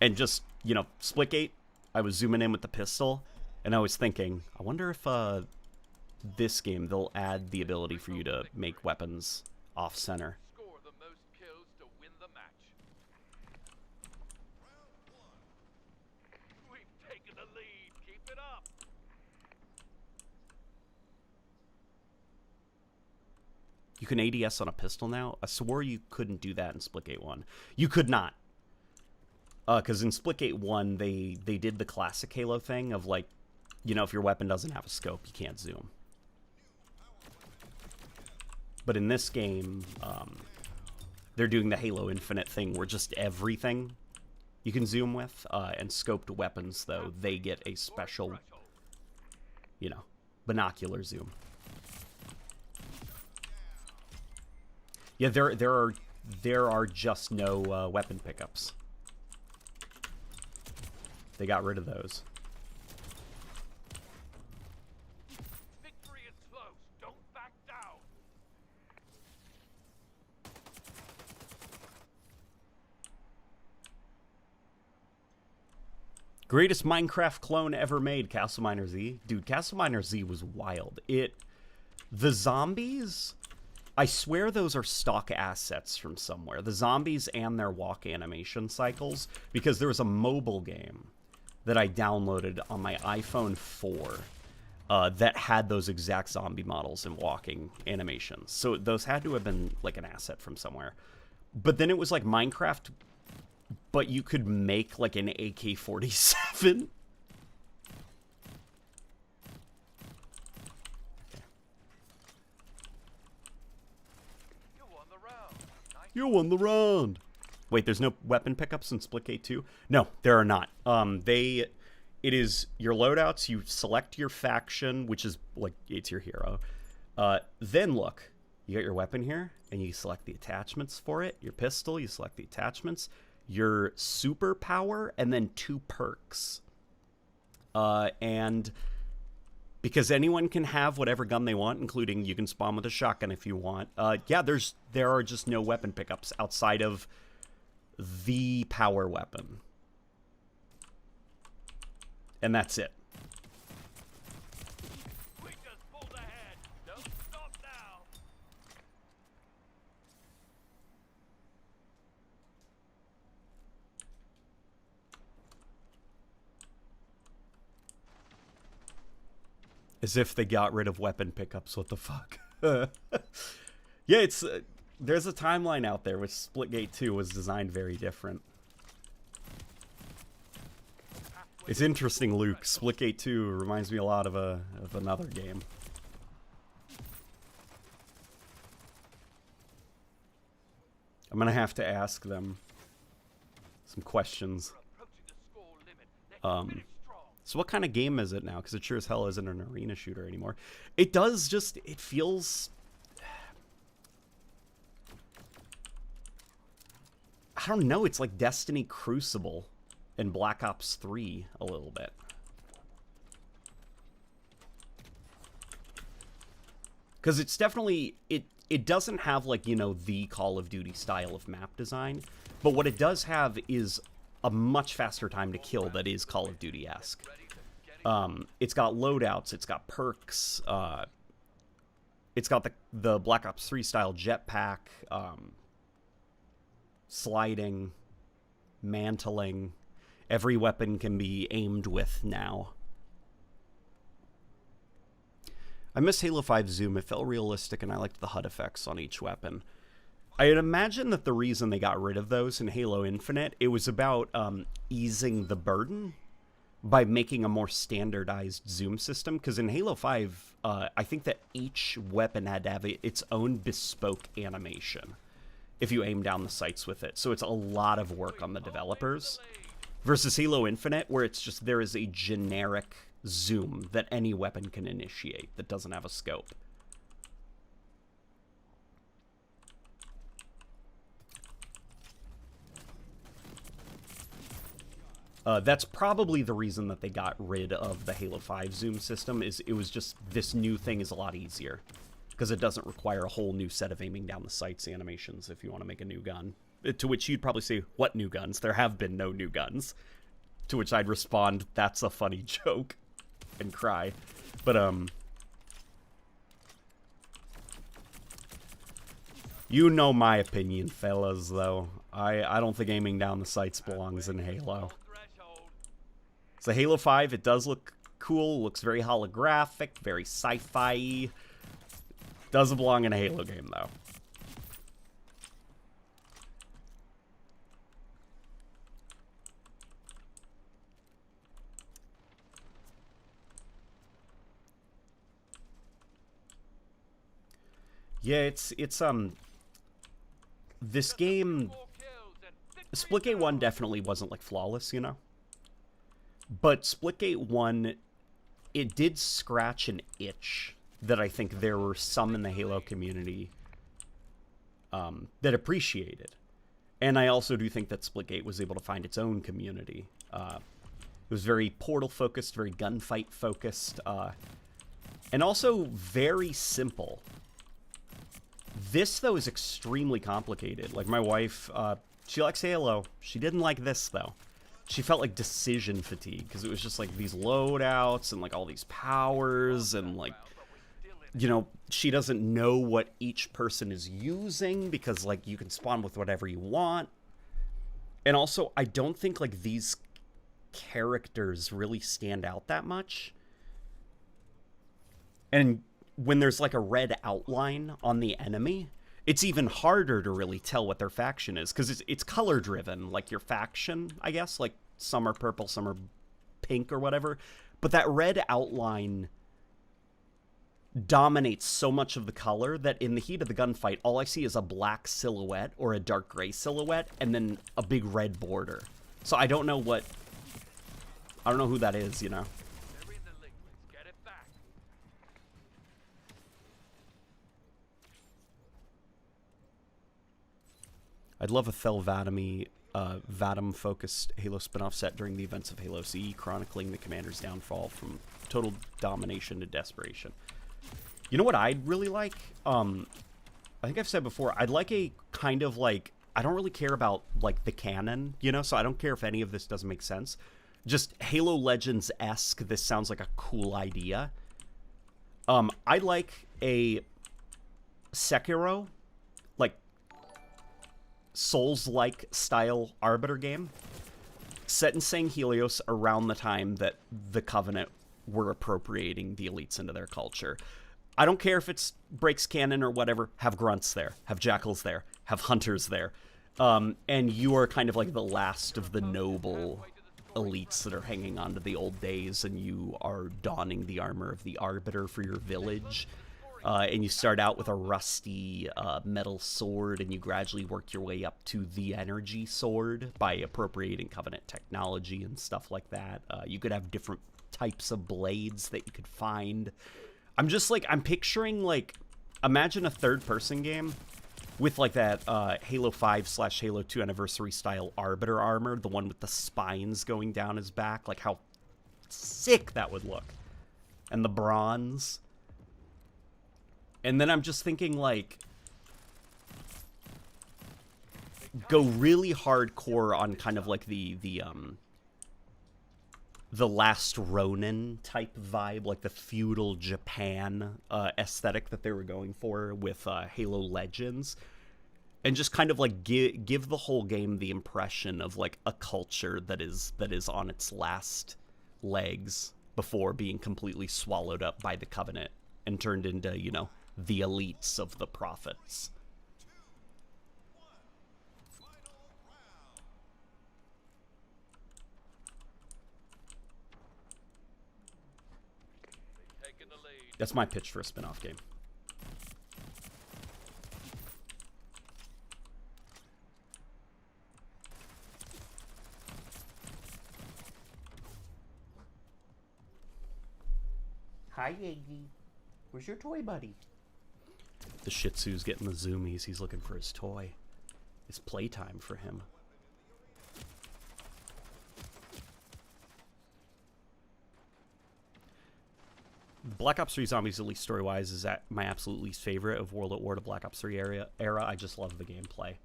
A: And just, you know, Splitgate, I was zooming in with the pistol, and I was thinking, I wonder if this game, they'll add the ability for you to make weapons off-center.
D: Score the most kills to win the match. We've taken the lead. Keep it up.
A: You can ADS on a pistol now? I swore you couldn't do that in Splitgate 1. You could not. Because in Splitgate 1, they did the classic Halo thing of, like, you know, if your weapon doesn't have a scope, you can't zoom. But in this game, they're doing the Halo Infinite thing where just everything you can zoom with, and scoped weapons, though, they get a special, you know, binocular zoom. Yeah, there are just no weapon pickups. They got rid of those.
D: Victory is close. Don't back down.
A: Greatest Minecraft clone ever made, Castle Miner Z. Dude, Castle Miner Z was wild. The zombies, I swear those are stock assets from somewhere. The zombies and their walk animation cycles, because there was a mobile game that I downloaded on my iPhone 4 that had those exact zombie models and walking animations. So those had to have been like an asset from somewhere. But then it was like Minecraft, but you could make like an AK-47.
D: You won the round. Nice.
A: You won the round. Wait, there's no weapon pickups in Splitgate 2? No, there are not. It is your loadouts. You select your faction, which is like, it's your hero. Then look, you got your weapon here, and you select the attachments for it. Your pistol, you select the attachments. Your superpower, and then 2 perks. And because anyone can have whatever gun they want, including you can spawn with a shotgun if you want. Yeah, there are just no weapon pickups outside of the power weapon. And that's it.
D: We just pulled ahead. Don't stop now.
A: As if they got rid of weapon pickups. What the fuck? Yeah, it's there's a timeline out there which Splitgate 2 was designed very different. It's interesting, Luke. Splitgate 2 reminds me a lot of another game. I'm gonna have to ask them some questions.
D: Approaching the score limit. Let's finish strong.
A: So what kind of game is it now? Because it sure as hell isn't an arena shooter anymore. It does just, it feels... I don't know, it's like Destiny Crucible and Black Ops 3 a little bit. Because it's definitely, it doesn't have like, you know, the Call of Duty style of map design. But what it does have is a much faster time to kill that is Call of Duty-esque. It's got loadouts, it's got perks, it's got the Black Ops 3 style jetpack, sliding, mantling. Every weapon can be aimed with now. I miss Halo 5 Zoom. It felt realistic, and I liked the HUD effects on each weapon. I'd imagine that the reason they got rid of those in Halo Infinite, it was about easing the burden by making a more standardized zoom system. Because in Halo 5, I think that each weapon had to have its own bespoke animation if you aim down the sights with it. So it's a lot of work on the developers. Versus Halo Infinite, where it's just there is a generic zoom that any weapon can initiate that doesn't have a scope. That's probably the reason that they got rid of the Halo 5 zoom system, is it was just this new thing is a lot easier. Because it doesn't require a whole new set of aiming down the sights animations if you want to make a new gun. To which you'd probably say, what new guns? There have been no new guns. To which I'd respond, that's a funny joke. And cry. But, you know my opinion, fellas, though. I don't think aiming down the sights belongs in Halo. So Halo 5, it does look cool. Looks very holographic, very sci-fi. Doesn't belong in a Halo game, though. Yeah, it's this game,
D: More kills and victory
A: Splitgate 1 definitely wasn't like flawless, you know? But Splitgate 1, it did scratch an itch that I think there were some in the Halo community that appreciated. And I also do think that Splitgate was able to find its own community. It was very Portal-focused, very gunfight-focused, and also very simple. This, though, is extremely complicated. Like, my wife, she likes Halo. She didn't like this, though. She felt like decision fatigue, because it was just, like, these loadouts and, like, all these powers, and, like, you know, she doesn't know what each person is using, because, like, you can spawn with whatever you want. And also, I don't think, like, these characters really stand out that much. And when there's like a red outline on the enemy, it's even harder to really tell what their faction is, because it's color driven, like your faction, I guess, like some are purple, some are pink or whatever, but that red outline dominates so much of the color that in the heat of the gunfight, all I see is a black silhouette or a dark gray silhouette and then a big red border. So I don't know who that is, you know.
D: They're in the lead. Let's get it back.
A: I'd love a Thelvadamy, Vadam-focused Halo spin-off set during the events of Halo CE, chronicling the commander's downfall from total domination to desperation. You know what I'd really like? I think I've said before, I'd like a kind of like, I don't really care about like the canon, you know, so I don't care if any of this doesn't make sense. Just Halo Legends-esque, this sounds like a cool idea. I'd like a Sekiro, like, Souls-like style Arbiter game set in Sang Helios around the time that the Covenant were appropriating the elites into their culture. I don't care if it's breaks canon or whatever, have grunts there, have jackals there, have hunters there. And you are kind of like the last of the noble elites that are hanging on to the old days, and you are donning the armor of the Arbiter for your village. And you start out with a rusty metal sword, and you gradually work your way up to the energy sword by appropriating Covenant technology and stuff like that. You could have different types of blades that you could find. I'm just like, I'm picturing like, imagine a third-person game with like that Halo 5/Halo 2 anniversary style Arbiter armor, the one with the spines going down his back, like how sick that would look. And the bronze. And then I'm just thinking like, go really hardcore on kind of like the Last Ronin type vibe, like the feudal Japan aesthetic that they were going for with Halo Legends, and just kind of like give the whole game the impression of like a culture that is on its last legs before being completely swallowed up by the Covenant and turned into, you know, the elites of the prophets.
D: Taking the lead.
A: That's my pitch for a spin-off game. Hi, Iggy. Where's your toy buddy? The Shih Tzu's getting the zoomies. He's looking for his toy. It's playtime for him. Black Ops 3 Zombies, at least story-wise, is at my absolute least favorite of World at War to Black Ops 3 era. I just love the gameplay.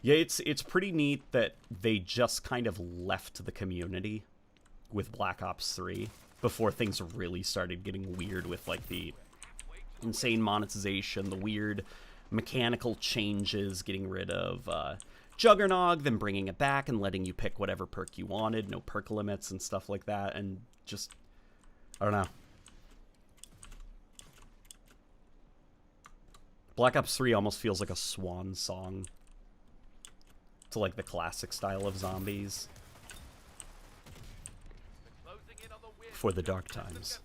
A: Yeah, it's pretty neat that they just kind of left the community with Black Ops 3 before things really started getting weird with like the insane monetization, the weird mechanical changes, getting rid of Juggernog, then bringing it back and letting you pick whatever perk you wanted, no perk limits and stuff like that, and just, I don't know. Black Ops 3 almost feels like a swan song to like the classic style of zombies
D: Closing in on the win.
A: for the dark times.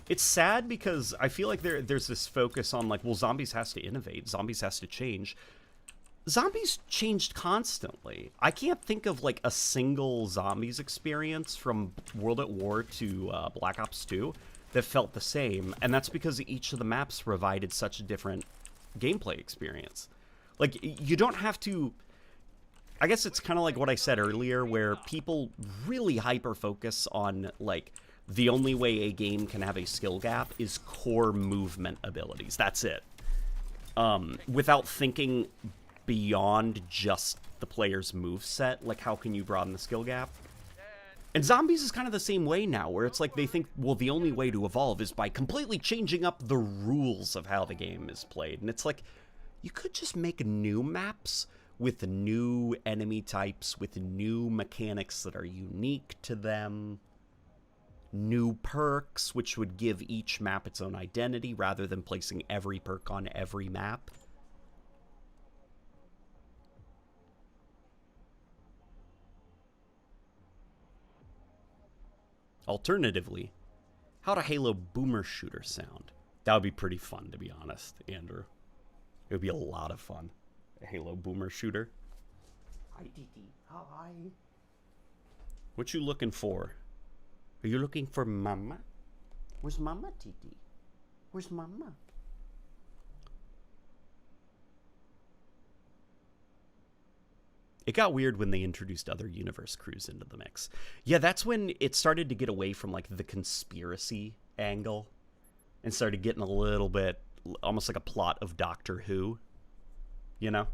A: It's sad because I feel like there's this focus on like, well, zombies has to innovate, zombies has to change. Zombies changed constantly. I can't think of like a single zombies experience from World at War to Black Ops 2 that felt the same, and that's because each of the maps provided such a different gameplay experience. Like, you don't have to... I guess it's kind of like what I said earlier, where people really hyper-focus on, like, the only way a game can have a skill gap is core movement abilities. That's it. Without thinking beyond just the player's moveset, like, how can you broaden the skill gap? And Zombies is kind of the same way now, where it's like they think, well, the only way to evolve is by completely changing up the rules of how the game is played. And it's like, you could just make new maps with new enemy types, with new mechanics that are unique to them, new perks, which would give each map its own identity, rather than placing every perk on every map. Alternatively, how'd a Halo boomer shooter sound? That would be pretty fun, to be honest, Andrew. It would be a lot of fun. A Halo boomer shooter. Hi, Titi. Hi. What you looking for? Are you looking for Mama? Where's Mama, Titi? Where's Mama? It got weird when they introduced other universe crews into the mix. Yeah, that's when it started to get away from, like, the conspiracy angle and started getting a little bit almost like a plot of Doctor Who, you know?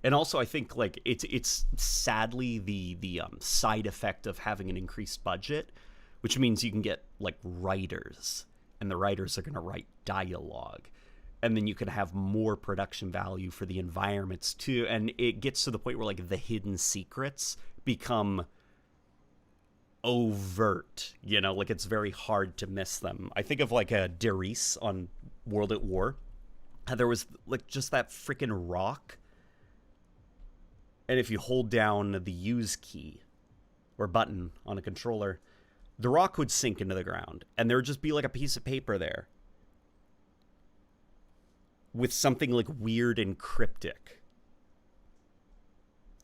A: And also, I think, like, it's sadly the side effect of having an increased budget, which means you can get, like, writers, and the writers are going to write dialogue. And then you can have more production value for the environments, too. And it gets to the point where, like, the hidden secrets become overt, you know? Like, it's very hard to miss them. I think of, like, a Derice on World at War. There was, like, just that freaking rock. And if you hold down the use key or button on a controller, the rock would sink into the ground. And there would just be, like, a piece of paper there with something, like, weird and cryptic.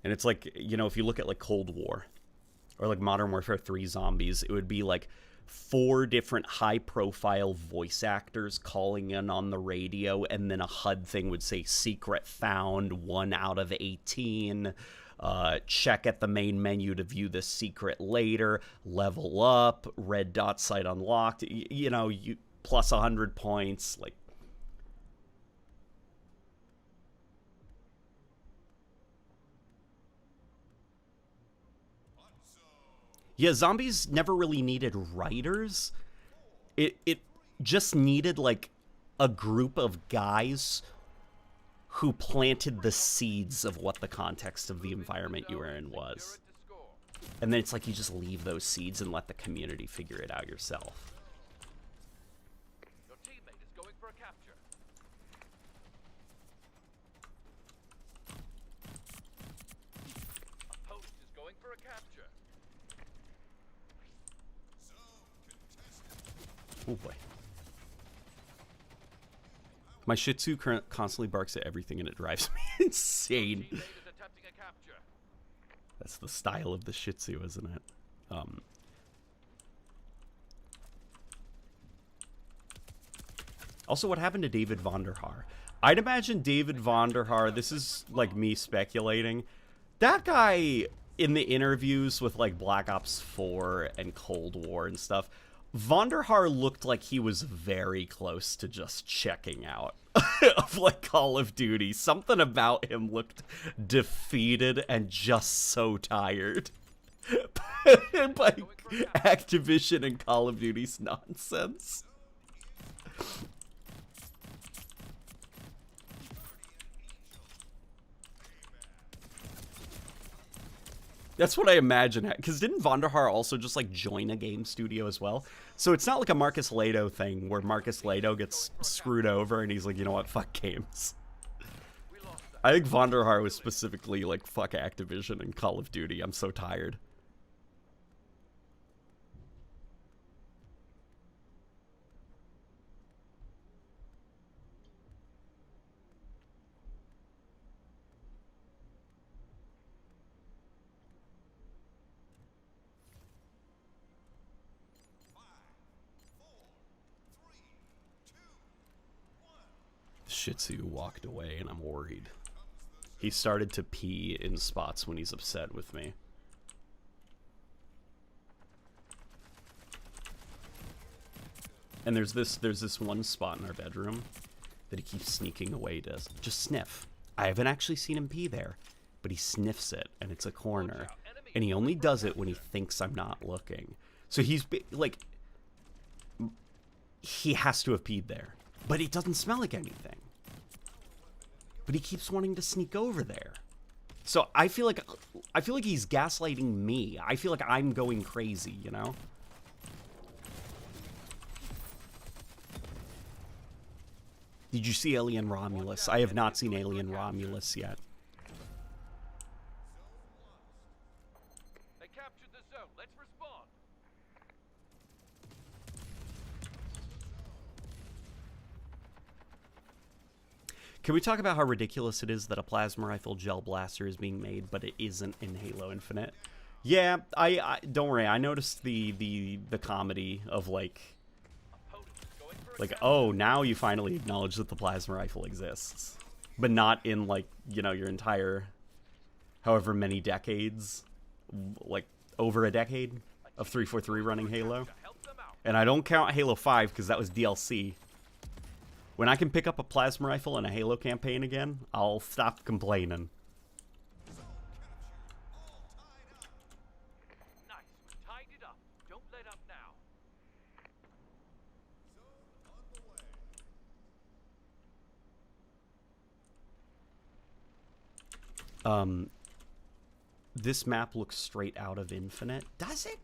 A: And it's like, you know, if you look at, like, Cold War or, like, Modern Warfare 3 Zombies, it would be, like, 4 different high-profile voice actors calling in on the radio, and then a HUD thing would say, secret found, 1 out of 18, check at the main menu to view the secret later, level up, red dot sight unlocked, you know, you plus 100 points, like, yeah, Zombies never really needed writers. It just needed, like, a group of guys who planted the seeds of what the context of the environment you were in was. And then it's like you just leave those seeds and let the community figure it out yourself.
D: Your teammate is going for a capture. A host is going for a capture.
A: Oh boy. My Shih Tzu constantly barks at everything and it drives me insane.
D: Teammate is attempting a capture.
A: That's the style of the Shih Tzu, isn't it? Also, what happened to David Vonderhaar? I'd imagine David Vonderhaar, this is like me speculating, that guy in the interviews with like Black Ops 4 and Cold War and stuff, Vonderhaar looked like he was very close to just checking out of like Call of Duty. Something about him looked defeated and just so tired by Activision and Call of Duty's nonsense. That's what I imagine. Because didn't Vonderhaar also just, like, join a game studio as well? So it's not like a Marcus Leto thing where Marcus Leto gets screwed over and he's like, you know what, fuck games. I think Vonderhaar was specifically like, fuck Activision and Call of Duty. I'm so tired. Shih Tzu walked away, and I'm worried. He started to pee in spots when he's upset with me. And there's this one spot in our bedroom that he keeps sneaking away to just sniff. I haven't actually seen him pee there, but he sniffs it, and it's a corner. And he only does it when he thinks I'm not looking. So he's like, he has to have peed there, but it doesn't smell like anything. But he keeps wanting to sneak over there. So I feel like he's gaslighting me. I feel like I'm going crazy, you know? Did you see Alien Romulus? I have not seen Alien Romulus yet.
D: They captured the zone. Let's respond.
A: Can we talk about how ridiculous it is that a plasma rifle gel blaster is being made, but it isn't in Halo Infinite? Yeah, I don't worry. I noticed the comedy of like, oh, now you finally acknowledge that the plasma rifle exists, but not in like, you know, your entire, however many decades, like over a decade of 343 running Halo. And I don't count Halo 5 because that was DLC. When I can pick up a plasma rifle in a Halo campaign again, I'll stop complaining.
D: Nice. We tied it up. Don't let up now.
A: This map looks straight out of Infinite. Does it?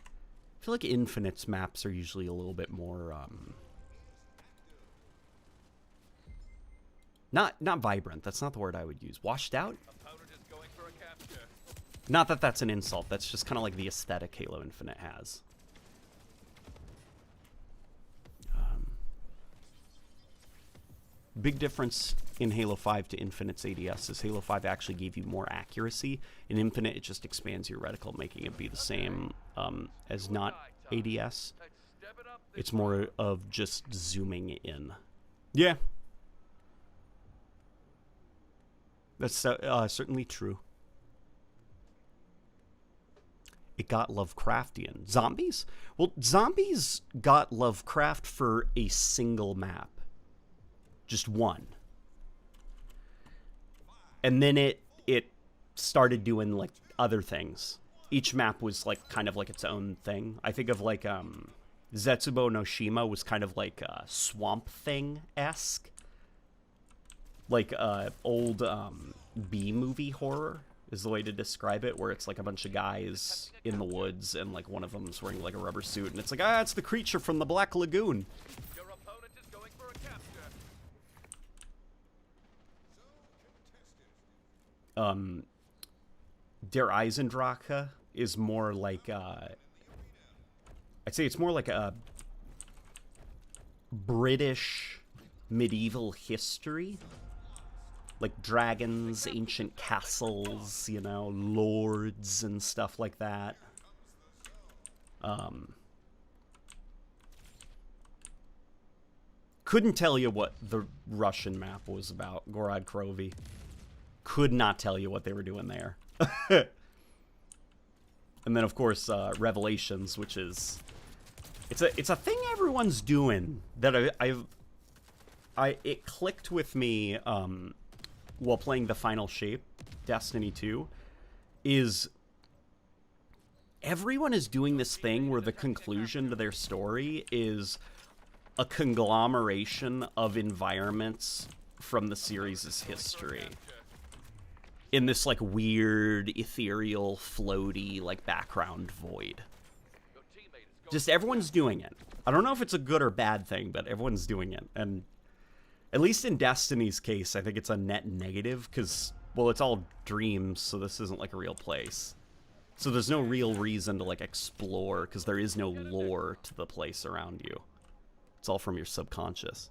A: I feel like Infinite's maps are usually a little bit more, not vibrant. That's not the word I would use. Washed out?
D: Opponent is going for a capture.
A: Not that that's an insult. That's just kind of like the aesthetic Halo Infinite has. Big difference in Halo 5 to Infinite's ADS is Halo 5 actually gave you more accuracy. In Infinite, it just expands your reticle, making it be the same as not ADS.
D: Let's step it up.
A: It's more of just zooming in. Yeah. That's certainly true. It got Lovecraftian. Zombies? Well, zombies got Lovecraft for a single map. Just one. And then it started doing like other things. Each map was like kind of like its own thing. I think of like Zetsubo no Shima was kind of like Swamp Thing-esque. Like old B-movie horror is the way to describe it, where it's like a bunch of guys in the woods and like one of them's wearing like a rubber suit, and it's like, it's the creature from the Black Lagoon.
D: Your opponent is going for a capture.
A: Der Eisendrache is more like I'd say it's more like a British medieval history. Like dragons, ancient castles, you know, lords and stuff like that. Couldn't tell you what the Russian map was about, Gorod Krovi. Could not tell you what they were doing there. And then, of course, Revelations, which is... It's a thing everyone's doing that it clicked with me while playing the Final Shape, Destiny 2, is everyone is doing this thing where the conclusion to their story is a conglomeration of environments from the series' history. In this, like, weird, ethereal, floaty, like, background void. Just everyone's doing it. I don't know if it's a good or bad thing, but everyone's doing it. And at least in Destiny's case, I think it's a net negative, because, well, it's all dreams, so this isn't, like, a real place. So there's no real reason to, like, explore, because there is no lore to the place around you. It's all from your subconscious.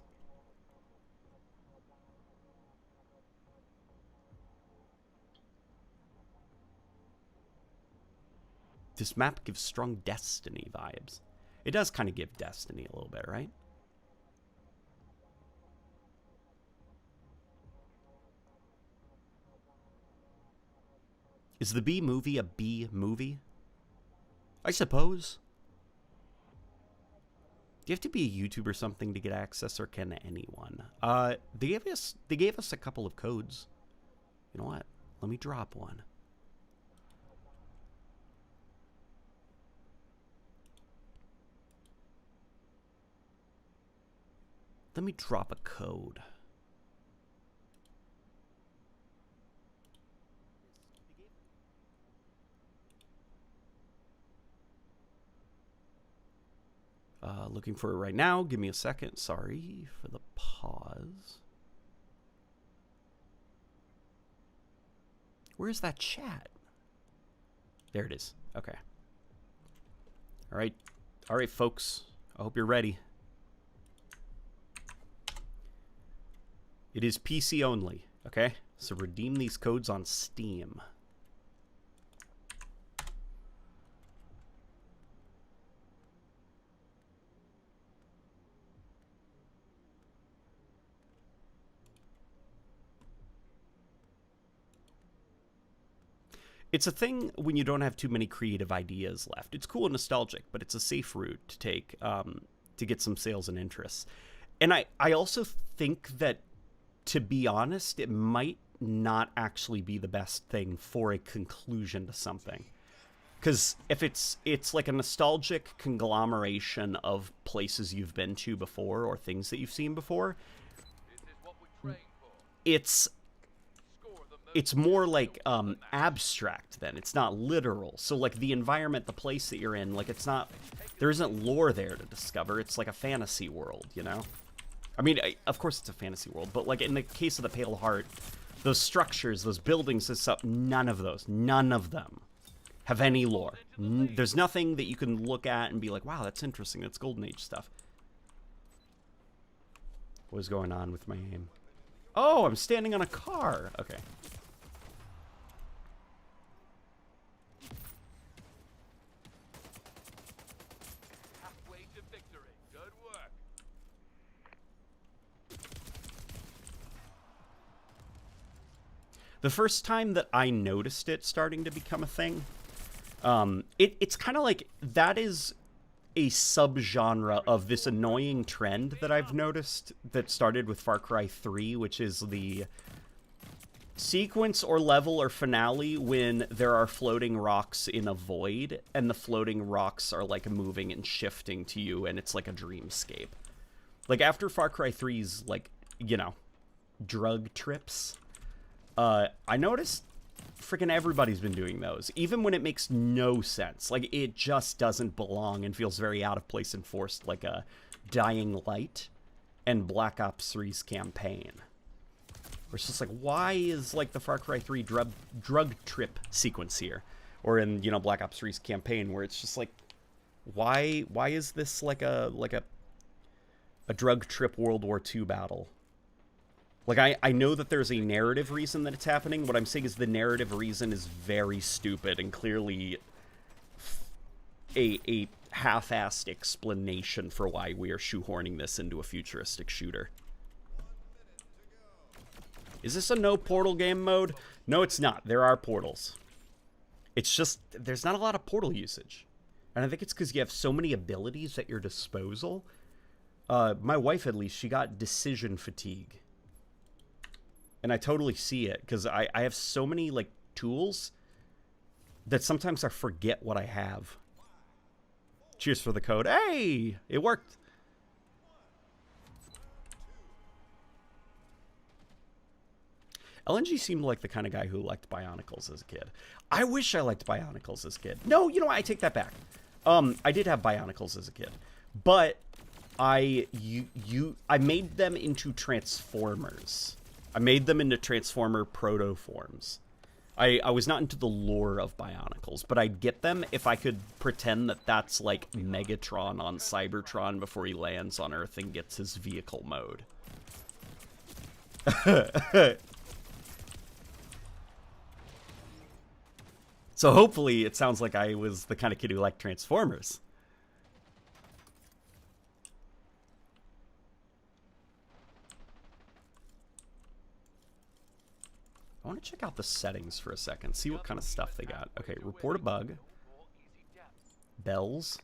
A: This map gives strong Destiny vibes. It does kind of give Destiny a little bit, right? Is the B movie a B movie? I suppose. Do you have to be a YouTuber or something to get access, or can anyone? They gave us a couple of codes. You know what? Let me drop one. Let me drop a code. Looking for it right now. Give me a second. Sorry for the pause. Where's that chat? There it is. Okay. All right. All right, folks. I hope you're ready. It is PC only, okay? So redeem these codes on Steam. It's a thing when you don't have too many creative ideas left. It's cool and nostalgic, but it's a safe route to take to get some sales and interests. And I also think that, to be honest, it might not actually be the best thing for a conclusion to something. Because if it's like a nostalgic conglomeration of places you've been to before or things that you've seen before, it's more like abstract then. It's not literal. So like the environment, the place that you're in, like it's not, there isn't lore there to discover. It's like a fantasy world, you know? I mean, of course it's a fantasy world, but like in the case of the Pale Heart, those structures, those buildings and stuff, none of them have any lore. There's nothing that you can look at and be like, wow, that's interesting. That's Golden Age stuff. What is going on with my aim? Oh, I'm standing on a car. Okay.
D: Halfway to victory. Good work.
A: The first time that I noticed it starting to become a thing, it's kind of like that is a subgenre of this annoying trend that I've noticed that started with Far Cry 3, which is the sequence or level or finale when there are floating rocks in a void, and the floating rocks are like moving and shifting to you, and it's like a dreamscape. Like after Far Cry 3's, like, you know, drug trips, I noticed freaking everybody's been doing those, even when it makes no sense. Like, it just doesn't belong and feels very out of place and forced, like a Dying Light and Black Ops 3's campaign. Where it's just like, why is, like, the Far Cry 3 drug trip sequence here? Or in, you know, Black Ops 3's campaign, where it's just like, why is this like a drug trip World War II battle? Like, I know that there's a narrative reason that it's happening. What I'm saying is the narrative reason is very stupid and clearly a half-assed explanation for why we are shoehorning this into a futuristic shooter. Is this a no portal game mode? No, it's not. There are portals. It's just, there's not a lot of portal usage. And I think it's because you have so many abilities at your disposal. My wife, at least, she got decision fatigue. And I totally see it, because I have so many, like, tools that sometimes I forget what I have. Cheers for the code. Hey! It worked! LNG seemed like the kind of guy who liked Bionicles as a kid. I wish I liked Bionicles as a kid. No, you know what? I take that back. I did have Bionicles as a kid. But I made them into Transformers. I made them into Transformer proto-forms. I was not into the lore of Bionicles, but I'd get them if I could pretend that that's like Megatron on Cybertron before he lands on Earth and gets his vehicle mode. So hopefully it sounds like I was the kind of kid who liked Transformers. I want to check out the settings for a second, see what kind of stuff they got. Okay, report a bug. Bells.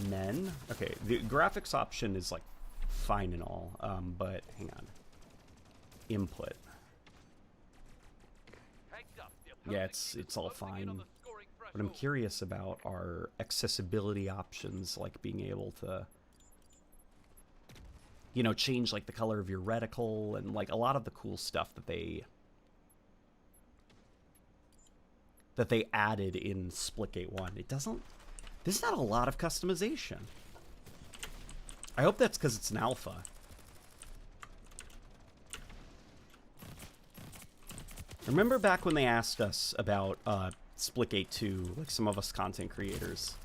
A: Men. Okay, the graphics option is like fine and all, but hang on. Input. Yeah, it's all fine. What I'm curious about are accessibility options, like being able to, you know, change like the color of your reticle and like a lot of the cool stuff that they added in Splitgate 1. It doesn't, there's not a lot of customization. I hope that's because it's an alpha. Remember back when they asked us about Splitgate 2, like some of us content creators,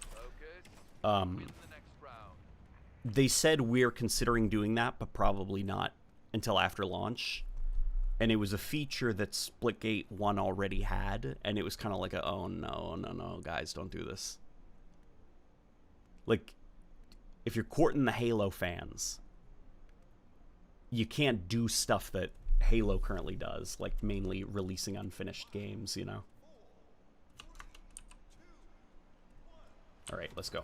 A: they said we're considering doing that, but probably not until after launch. And it was a feature that Splitgate 1 already had, and it was kind of like a, oh no, guys, don't do this. Like, if you're courting the Halo fans, you can't do stuff that Halo currently does, like mainly releasing unfinished games, you know? Alright, let's go.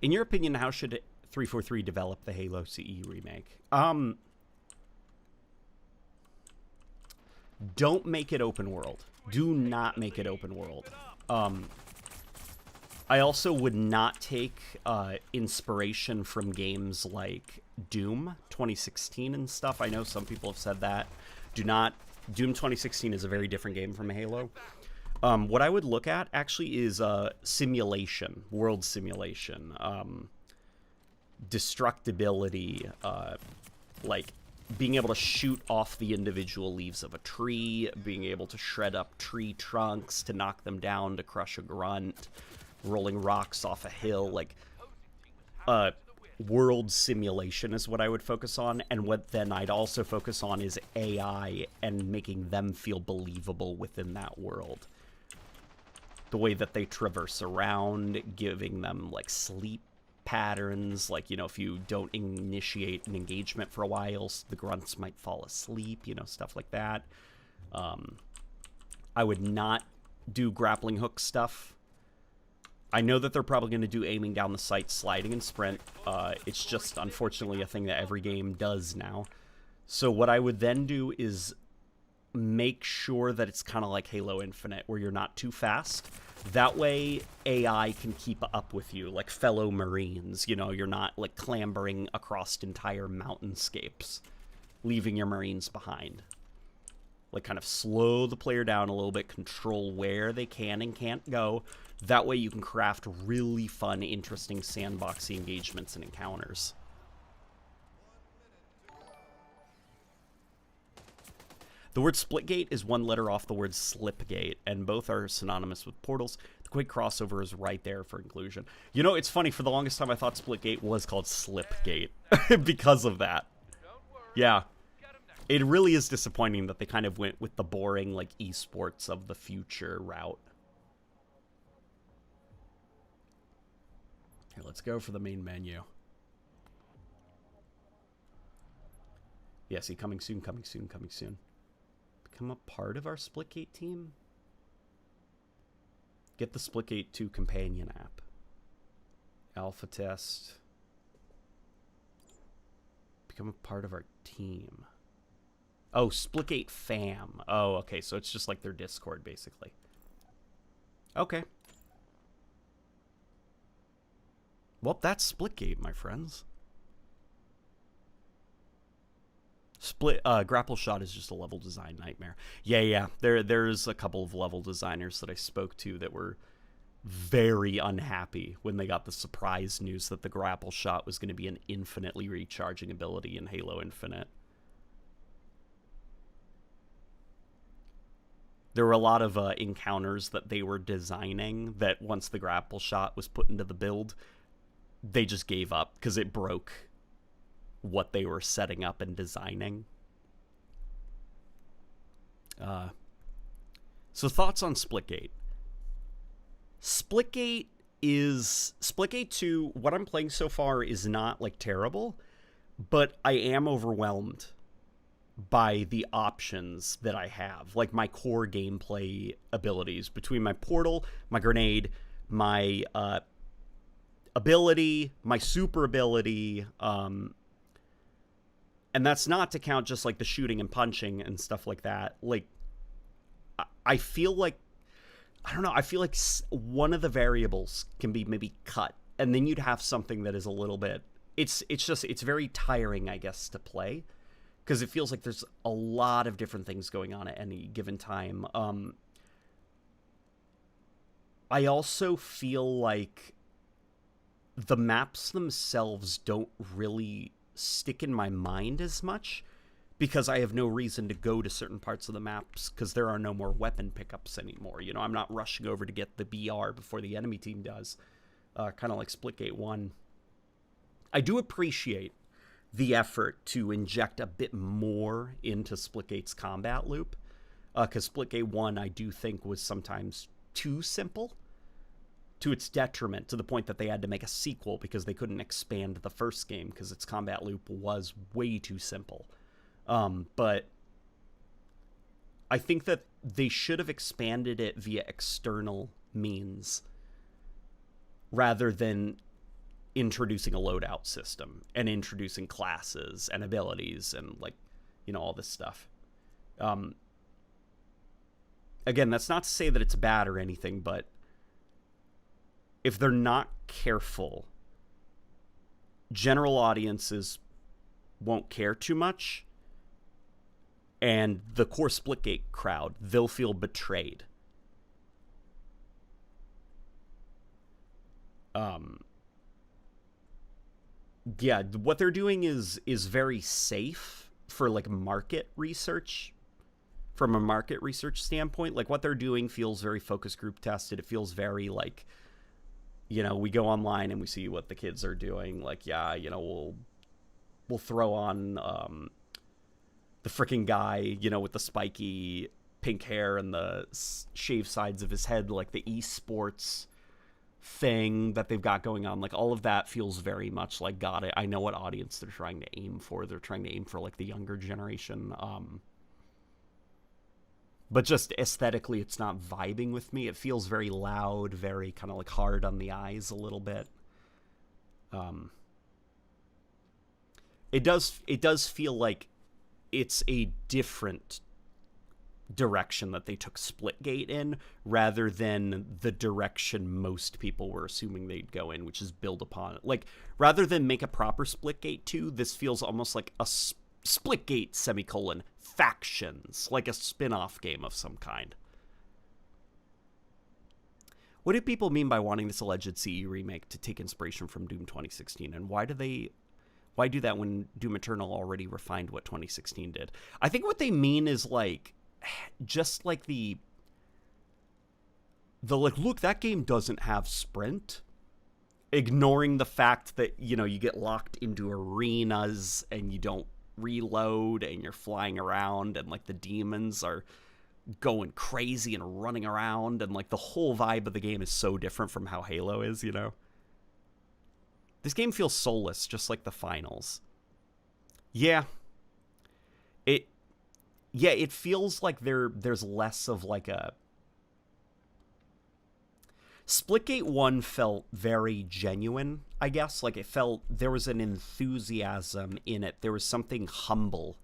A: In your opinion, how should 343 develop the Halo CE remake? Don't make it open world. Do not make it open world. I also would not take inspiration from games like Doom 2016 and stuff. I know some people have said that. Do not. Doom 2016 is a very different game from Halo. What I would look at actually is simulation, world simulation, destructibility, like being able to shoot off the individual leaves of a tree, being able to shred up tree trunks to knock them down to crush a grunt, rolling rocks off a hill, like world simulation is what I would focus on. And what then I'd also focus on is AI and making them feel believable within that world. The way that they traverse around, giving them like sleep patterns, like, you know, if you don't initiate an engagement for a while, the grunts might fall asleep, you know, stuff like that. I would not do grappling hook stuff. I know that they're probably going to do aiming down the sight, sliding, and sprint. It's just, unfortunately, a thing that every game does now. So what I would then do is make sure that it's kind of like Halo Infinite, where you're not too fast. That way, AI can keep up with you, like fellow Marines. You know, you're not, like, clambering across entire mountainscapes, leaving your Marines behind. Like, kind of slow the player down a little bit, control where they can and can't go. That way you can craft really fun, interesting sandboxy engagements and encounters. The word Splitgate is one letter off the word Slipgate, and both are synonymous with portals. The quick crossover is right there for inclusion. You know, it's funny, for the longest time I thought Splitgate was called Slipgate because of that. Yeah. It really is disappointing that they kind of went with the boring, like, esports of the future route. Here, let's go for the main menu. Yeah, see, coming soon, coming soon, coming soon. Become a part of our Splitgate team? Get the Splitgate 2 companion app. Alpha test. Become a part of our team. Oh, Splitgate fam. Oh, okay, so it's just like their Discord, basically. Okay. Well, that's Splitgate, my friends. Grapple shot is just a level design nightmare. Yeah. There's a couple of level designers that I spoke to that were very unhappy when they got the surprise news that the grapple shot was going to be an infinitely recharging ability in Halo Infinite. There were a lot of encounters that they were designing that once the grapple shot was put into the build, they just gave up because it broke what they were setting up and designing. So thoughts on Splitgate. Splitgate 2, what I'm playing so far is not like terrible, but I am overwhelmed by the options that I have, like my core gameplay abilities between my portal, my grenade, my ability, my super ability, and that's not to count just like the shooting and punching and stuff like that. Like, I feel like, I don't know, I feel like one of the variables can be maybe cut, and then you'd have something that is a little bit, it's very tiring, I guess, to play, because it feels like there's a lot of different things going on at any given time. I also feel like the maps themselves don't really stick in my mind as much, because I have no reason to go to certain parts of the maps because there are no more weapon pickups anymore. You know, I'm not rushing over to get the BR before the enemy team does, kind of like Splitgate 1. I do appreciate the effort to inject a bit more into Splitgate's combat loop, because Splitgate 1 I do think was sometimes too simple, to its detriment, to the point that they had to make a sequel because they couldn't expand the first game because its combat loop was way too simple. But I think that they should have expanded it via external means rather than introducing a loadout system and introducing classes and abilities and, like, you know, all this stuff. Again, that's not to say that it's bad or anything, but if they're not careful, general audiences won't care too much, and the core Splitgate crowd, they'll feel betrayed. Yeah, what they're doing is very safe for, like, market research. From a market research standpoint, like, what they're doing feels very focus group tested. It feels very, like, you know, we go online and we see what the kids are doing. Like, yeah, you know, we'll throw on the freaking guy, you know, with the spiky pink hair and the shaved sides of his head, like the esports thing that they've got going on. Like, all of that feels very much like, got it. I know what audience they're trying to aim for. They're trying to aim for, like, the younger generation. But just aesthetically, it's not vibing with me. It feels very loud, very kind of like hard on the eyes a little bit. It does feel like it's a different direction that they took Splitgate in, rather than the direction most people were assuming they'd go in, which is build upon it. Like, rather than make a proper Splitgate 2, this feels almost like a Splitgate factions, like a spin-off game of some kind. What do people mean by wanting this alleged CE remake to take inspiration from Doom 2016, and why do that when Doom Eternal already refined what 2016 did? I think what they mean is, like, just like the like, look, that game doesn't have sprint, ignoring the fact that, you know, you get locked into arenas and you don't reload and you're flying around and, like, the demons are going crazy and running around, and, like, the whole vibe of the game is so different from how Halo is, you know? This game feels soulless, just like the finals. Yeah. It feels like there's less of, like, a... Splitgate 1 felt very genuine, I guess. Like, it felt, there was an enthusiasm in it. There was something humble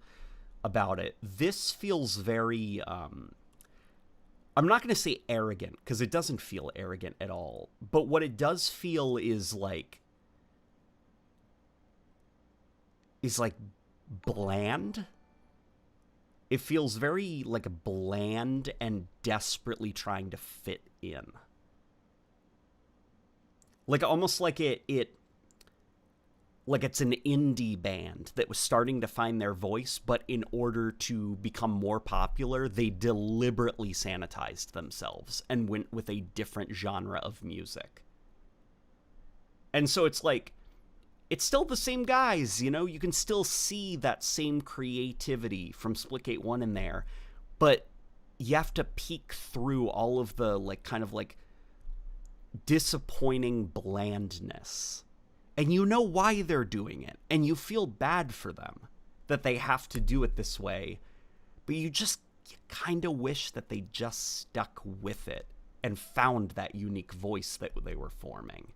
A: about it. This feels very, I'm not going to say arrogant, because it doesn't feel arrogant at all. But what it does feel is like bland. It feels very, like, bland and desperately trying to fit in. Like, almost like like it's an indie band that was starting to find their voice, but in order to become more popular, they deliberately sanitized themselves and went with a different genre of music. And so it's like, it's still the same guys, you know? You can still see that same creativity from Splitgate 1 in there, but you have to peek through all of the, like, kind of, like, disappointing blandness. And you know why they're doing it. And you feel bad for them that they have to do it this way. But you kind of wish that they just stuck with it and found that unique voice that they were forming.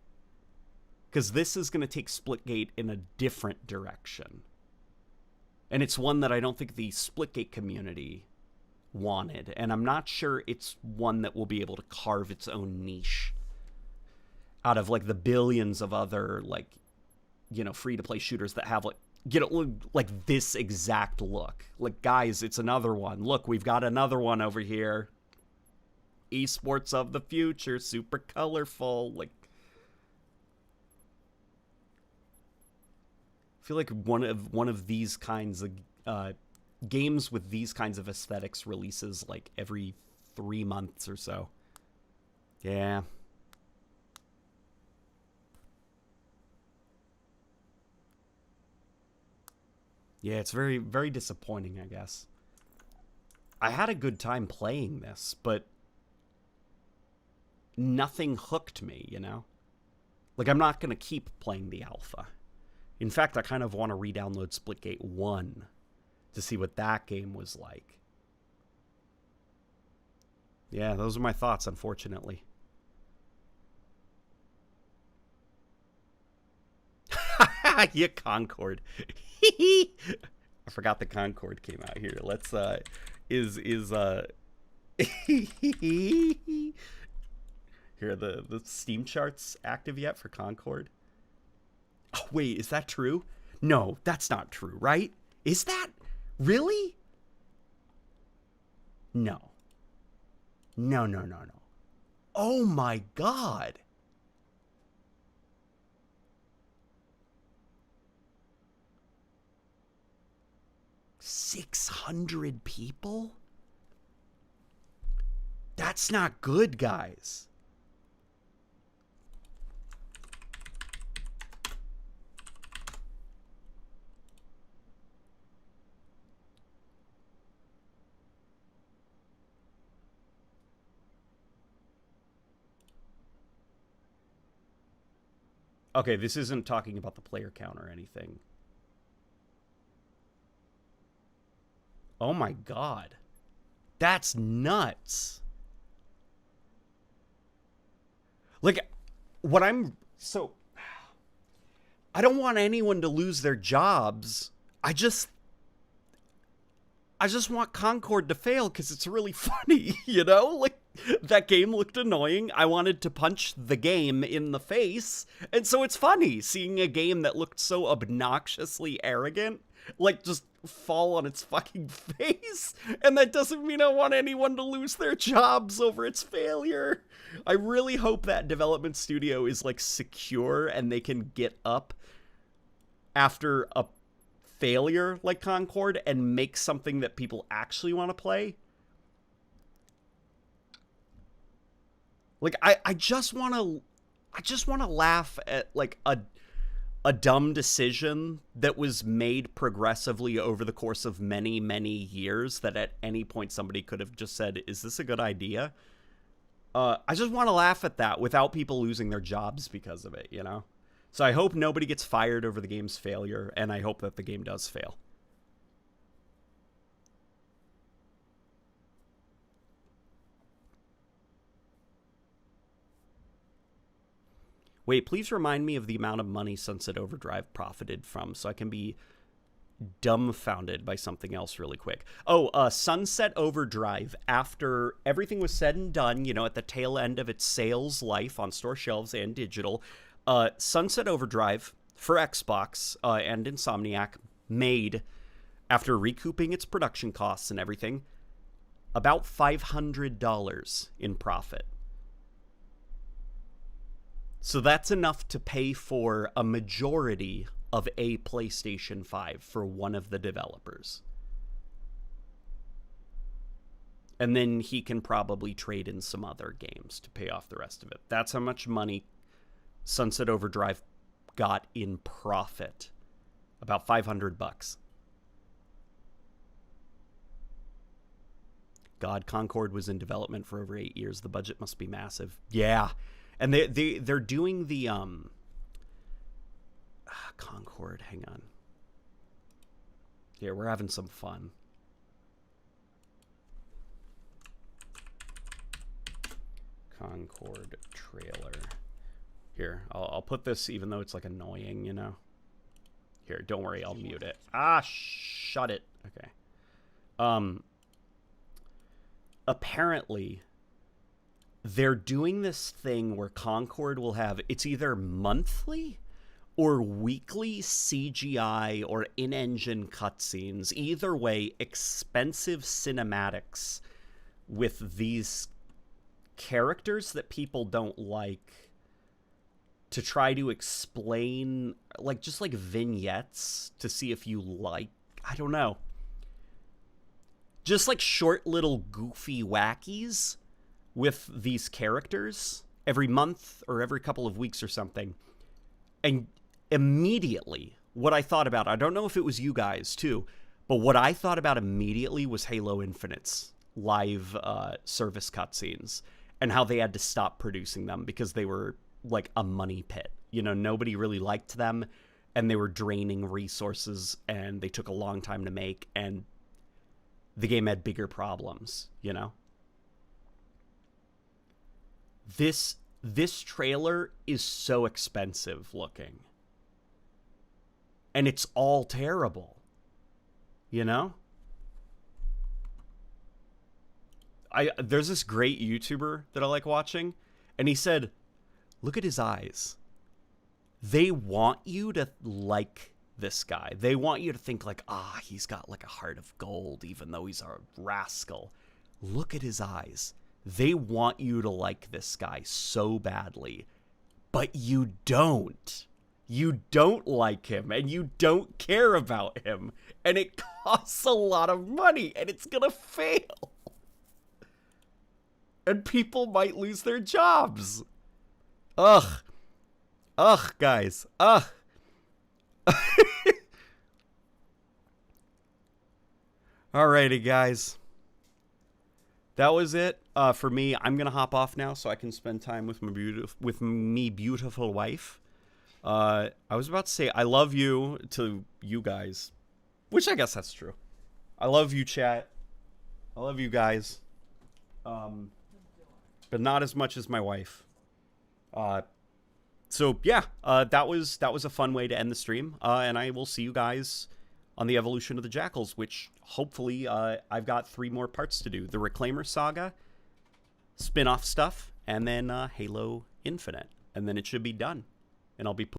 A: Because this is going to take Splitgate in a different direction. And it's one that I don't think the Splitgate community wanted. And I'm not sure it's one that will be able to carve its own niche out of, like, the billions of other, like, you know, free-to-play shooters that have, like, you know, like this exact look. Like, guys, it's another one. Look, we've got another one over here. Esports of the future, super colorful. Like, I feel like one of these kinds of games with these kinds of aesthetics releases like every 3 months or so. Yeah. Yeah, it's very, very disappointing, I guess. I had a good time playing this, but nothing hooked me, you know? Like, I'm not going to keep playing the alpha. In fact, I kind of want to re-download Splitgate 1 to see what that game was like. Yeah, those are my thoughts, unfortunately. Yeah, Concord. I forgot the Concord came out here. Let's here, the Steam charts active yet for Concord? Oh, wait, is that true? No, that's not true, right? Is that? Really? No. No. Oh my god. $600 people? That's not good, guys. Okay, this isn't talking about the player count or anything. Oh my god. That's nuts. Like, I don't want anyone to lose their jobs. I just want Concord to fail because it's really funny, you know? Like, that game looked annoying. I wanted to punch the game in the face. And so it's funny seeing a game that looked so obnoxiously arrogant, like, just fall on its fucking face. And that doesn't mean I want anyone to lose their jobs over its failure. I really hope that development studio is, like, secure and they can get up after a failure like Concord and make something that people actually want to play. Like, I just want to laugh at, like, a dumb decision that was made progressively over the course of many, many years that at any point somebody could have just said, is this a good idea? I just want to laugh at that without people losing their jobs because of it, you know? So I hope nobody gets fired over the game's failure, and I hope that the game does fail. Wait, please remind me of the amount of money Sunset Overdrive profited from so I can be dumbfounded by something else really quick. Oh, Sunset Overdrive, after everything was said and done, you know, at the tail end of its sales life on store shelves and digital, Sunset Overdrive for Xbox and Insomniac made, after recouping its production costs and everything, about $500 in profit. So that's enough to pay for a majority of a PlayStation 5 for one of the developers. And then he can probably trade in some other games to pay off the rest of it. That's how much money Sunset Overdrive got in profit. About $500. God, Concord was in development for over 8 years. The budget must be massive. Yeah. And they're doing the Concord. Hang on. Here, we're having some fun. Concord trailer. Here, I'll put this, even though it's like annoying, you know. Here, don't worry, I'll mute it. Ah, shut it. Okay. Apparently, they're doing this thing where Concord will have, it's either monthly or weekly CGI or in-engine cutscenes. Either way, expensive cinematics with these characters that people don't like, to try to explain, like, just like vignettes to see if you like, I don't know. Just like short little goofy wackies with these characters every month or every couple of weeks or something. And immediately, what I thought about, I don't know if it was you guys too, but what I thought about immediately was Halo Infinite's live service cutscenes and how they had to stop producing them because they were like a money pit. You know, nobody really liked them and they were draining resources and they took a long time to make, and the game had bigger problems, you know? This trailer is so expensive looking. And it's all terrible. You know? There's this great YouTuber that I like watching, and he said, look at his eyes. They want you to like this guy. They want you to think like, he's got like a heart of gold, even though he's a rascal. Look at his eyes. They want you to like this guy so badly, but you don't. You don't like him, and you don't care about him, and it costs a lot of money, and it's gonna fail. And people might lose their jobs. Ugh, guys. Alrighty, guys. That was it for me. I'm gonna hop off now so I can spend time with my beautiful wife. I was about to say I love you to you guys, which I guess that's true. I love you, chat. I love you guys. But not as much as my wife. So yeah, that was a fun way to end the stream. And I will see you guys on the evolution of the Jackals, which hopefully I've got 3 more parts to do: the Reclaimer Saga, spin-off stuff, and then Halo Infinite, and then it should be done, and I'll be